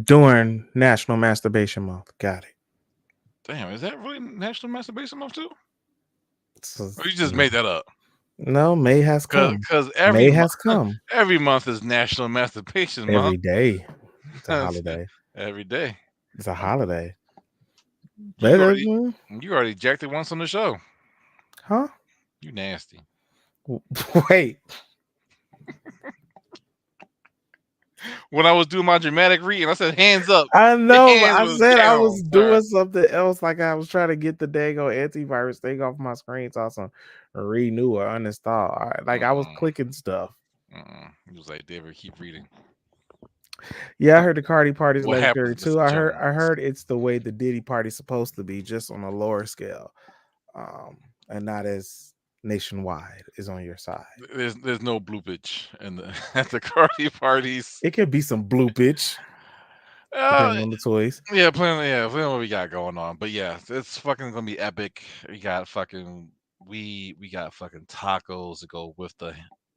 [SPEAKER 2] During National Masturbation Month. Got it.
[SPEAKER 1] Damn, is that really National Masturbation Month too?
[SPEAKER 2] So,
[SPEAKER 1] Or you just made that up?
[SPEAKER 2] no, May has come.
[SPEAKER 1] Because
[SPEAKER 2] May has come.
[SPEAKER 1] every month is National Masturbation Month.
[SPEAKER 2] Every day. It's a holiday.
[SPEAKER 1] Every day.
[SPEAKER 2] It's a holiday.
[SPEAKER 1] You already you already jacked it once on the show.
[SPEAKER 2] Huh?
[SPEAKER 1] You nasty.
[SPEAKER 2] Wait.
[SPEAKER 1] When I was doing my dramatic reading, I said hands up.
[SPEAKER 2] I know, but I said I
[SPEAKER 1] down,
[SPEAKER 2] was doing something else. Like I was trying to get the dago antivirus thing off my screen so I can renew or uninstall. I was clicking stuff.
[SPEAKER 1] It was like, David, keep reading.
[SPEAKER 2] Yeah, I heard the Cardi party's
[SPEAKER 1] What
[SPEAKER 2] legendary
[SPEAKER 1] happens,
[SPEAKER 2] too.
[SPEAKER 1] Mr.
[SPEAKER 2] I
[SPEAKER 1] Jones?
[SPEAKER 2] heard it's the way the Diddy party's supposed to be, just on a lower scale, and not as nationwide is on your side.
[SPEAKER 1] There's no bloopage in the at the Cardi parties.
[SPEAKER 2] It could be some bloopage depending on the toys.
[SPEAKER 1] Yeah, playing what we got going on. But yeah, it's fucking gonna be epic. We got fucking we got fucking tacos to go with the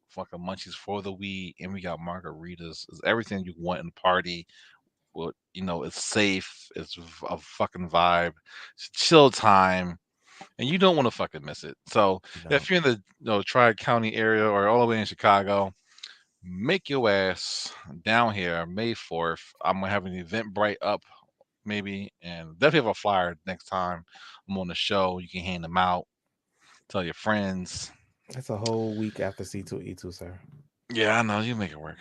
[SPEAKER 1] fucking munchies for the weed, and we got margaritas. It's everything you want in a party. Well, it's safe. It's a fucking vibe. It's a chill time, and you don't want to fucking miss it. So
[SPEAKER 2] No.
[SPEAKER 1] if you're in the Tri-County area or all the way in Chicago, make your ass down here May 4th. I'm gonna have an Eventbrite up maybe, and definitely have a flyer next time I'm on the show. You can hand them out, tell your friends.
[SPEAKER 2] That's a whole week after C2E2, sir.
[SPEAKER 1] Yeah, I know, you make it work.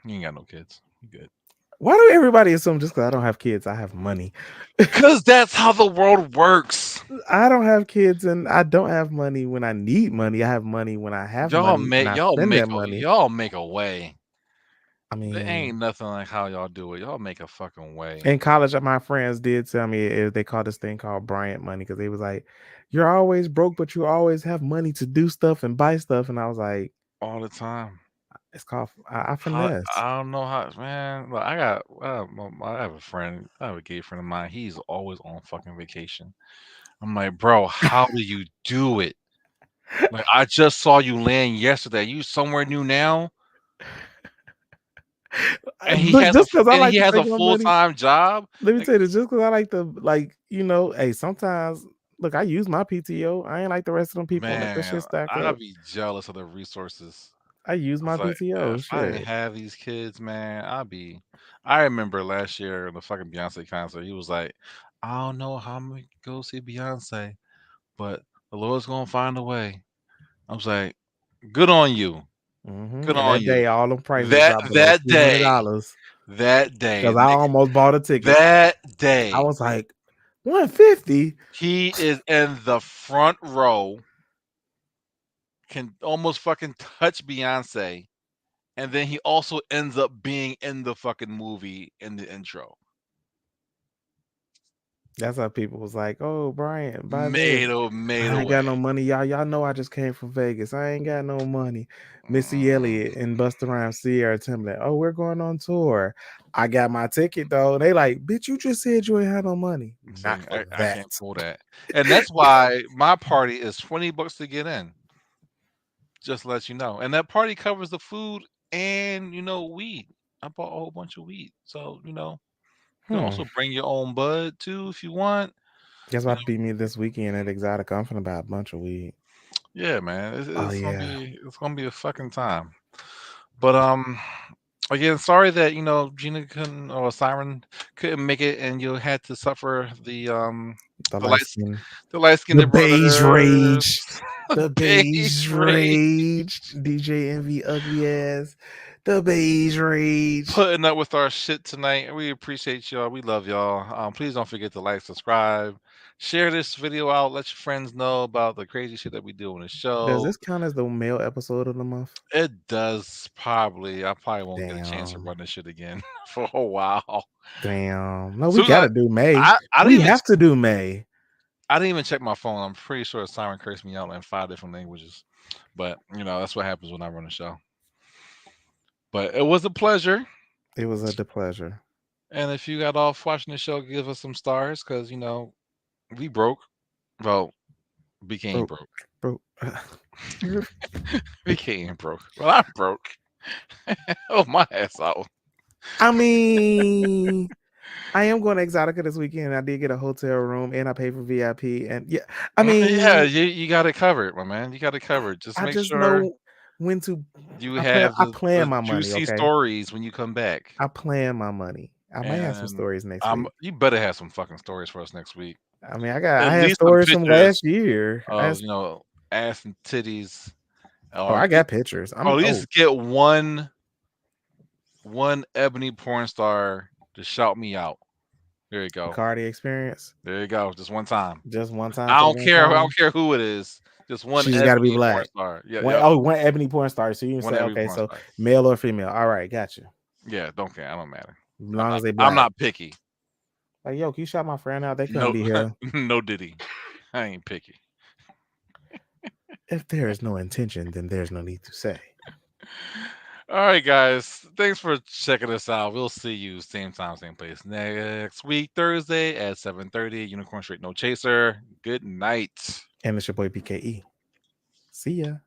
[SPEAKER 1] You ain't got no kids. You good.
[SPEAKER 2] Why do everybody assume just because I don't have kids, I have money?
[SPEAKER 1] Because that's how the world works.
[SPEAKER 2] I don't have kids and I don't have money when I need money. I have money when I have money and I spend that money.
[SPEAKER 1] Y'all make a way.
[SPEAKER 2] I mean,
[SPEAKER 1] There ain't nothing like how y'all do it. Y'all make a fucking way.
[SPEAKER 2] in college, my friends did tell me they called this thing called Bryant money because they was like, "You're always broke, but you always have money to do stuff and buy stuff." And I was like,
[SPEAKER 1] all the time.
[SPEAKER 2] It's called I finesse.
[SPEAKER 1] I don't know how, man. Look, I have a friend. I have a gay friend of mine. He's always on fucking vacation. I'm like, bro, how do you do it? Like, I just saw you land yesterday. You somewhere new now? And he has
[SPEAKER 2] just because I like
[SPEAKER 1] he
[SPEAKER 2] to
[SPEAKER 1] has a
[SPEAKER 2] take my money.
[SPEAKER 1] full-time job.
[SPEAKER 2] Let me tell you this, just because I like to hey, sometimes look, I use my PTO. I ain't like the rest of them people let that shit stack
[SPEAKER 1] I'd
[SPEAKER 2] up.
[SPEAKER 1] be jealous of the resources.
[SPEAKER 2] I use my PTO.
[SPEAKER 1] If I didn't have these kids, man, I remember last year the fucking Beyonce concert. He was like, I don't know how I'm gonna go see Beyonce, but the Lord's gonna find a way. I was like, good on you.
[SPEAKER 2] Mm-hmm.
[SPEAKER 1] Good
[SPEAKER 2] and
[SPEAKER 1] on
[SPEAKER 2] that
[SPEAKER 1] you.
[SPEAKER 2] day, all them prices dropped below $200.
[SPEAKER 1] That day,
[SPEAKER 2] because I almost bought a ticket.
[SPEAKER 1] That day,
[SPEAKER 2] I was like, 150.
[SPEAKER 1] He is in the front row, can almost fucking touch Beyonce, and then he also ends up being in the fucking movie in the intro.
[SPEAKER 2] That's how people was like, "Oh, Brian, buy
[SPEAKER 1] Made
[SPEAKER 2] this." I ain't got no money, y'all. Y'all know I just came from Vegas. I ain't got no money. Missy Elliott and Busta Rhymes, Sierra Timberlake. Oh, we're going on tour. I got my ticket though. They like, bitch, you just said you ain't had no money. Not for that.
[SPEAKER 1] I can't pull that, and that's why my party is $20 to get in. Just to let you know, and that party covers the food and weed. I bought a whole bunch of weed, so you can also bring your own bud too if you want.
[SPEAKER 2] Guess what beat me this weekend at Exotic? I'm finna buy a bunch of weed.
[SPEAKER 1] Yeah, man. It's gonna be a fucking time. But again, sorry that Gina couldn't or Siren couldn't make it, and you had to suffer the
[SPEAKER 2] light skin,
[SPEAKER 1] the
[SPEAKER 2] beige
[SPEAKER 1] brothers.
[SPEAKER 2] rage, the beige rage, DJ Envy ugly ass. The beige rage.
[SPEAKER 1] Putting up with our shit tonight. We appreciate y'all. We love y'all. Please don't forget to like, subscribe, share this video out. Let your friends know about the crazy shit that we do on the show.
[SPEAKER 2] Does this count as the male episode of the month?
[SPEAKER 1] It does probably. I probably won't get a chance to run this shit again for a while.
[SPEAKER 2] Damn. No, we gotta do May. We have to do May.
[SPEAKER 1] I didn't even check my phone. I'm pretty sure Siren cursed me out in 5 different languages. But that's what happens when I run a show. But it was a pleasure.
[SPEAKER 2] It was a pleasure.
[SPEAKER 1] And if you got off watching the show, give us some stars because we broke. Well, BK ain't broke.
[SPEAKER 2] Bro.
[SPEAKER 1] BK ain't broke. Well, I'm broke. Oh, my ass out.
[SPEAKER 2] I mean, I am going to Exotica this weekend. I did get a hotel room and I paid for VIP. And yeah, I mean,
[SPEAKER 1] yeah, you got it covered, my man. You got it covered. Just
[SPEAKER 2] I
[SPEAKER 1] make
[SPEAKER 2] just
[SPEAKER 1] sure
[SPEAKER 2] know when to.
[SPEAKER 1] you
[SPEAKER 2] I
[SPEAKER 1] have
[SPEAKER 2] plan
[SPEAKER 1] the
[SPEAKER 2] my money.
[SPEAKER 1] juicy
[SPEAKER 2] Okay,
[SPEAKER 1] stories when you come back.
[SPEAKER 2] I plan my money. I might have some
[SPEAKER 1] And
[SPEAKER 2] stories next week.
[SPEAKER 1] you better have some fucking stories for us next week.
[SPEAKER 2] I mean,
[SPEAKER 1] At
[SPEAKER 2] I had
[SPEAKER 1] least some
[SPEAKER 2] stories from
[SPEAKER 1] pictures
[SPEAKER 2] last year.
[SPEAKER 1] of ass and titties.
[SPEAKER 2] Oh, I got pictures.
[SPEAKER 1] Or at least get one ebony porn star to shout me out. There you go.
[SPEAKER 2] Cardi experience.
[SPEAKER 1] There you go. Just one time.
[SPEAKER 2] Just one time.
[SPEAKER 1] I don't care. I don't care who it is. Just one.
[SPEAKER 2] She's got to be black.
[SPEAKER 1] Porn star. Yeah.
[SPEAKER 2] One ebony porn star. So you can say, okay, so
[SPEAKER 1] star.
[SPEAKER 2] male or female. All right, got you.
[SPEAKER 1] Yeah, don't care. I don't matter.
[SPEAKER 2] As long as they black.
[SPEAKER 1] I'm not picky.
[SPEAKER 2] Like, yo, can you shout my friend out? They couldn't be here.
[SPEAKER 1] No Diddy. I ain't picky.
[SPEAKER 2] If there is no intention, then there's no need to say.
[SPEAKER 1] All right, guys. Thanks for checking us out. We'll see you same time, same place next week, Thursday at 7:30. Unicorn Straight No Chaser. Good night.
[SPEAKER 2] And it's your boy PKE. See ya.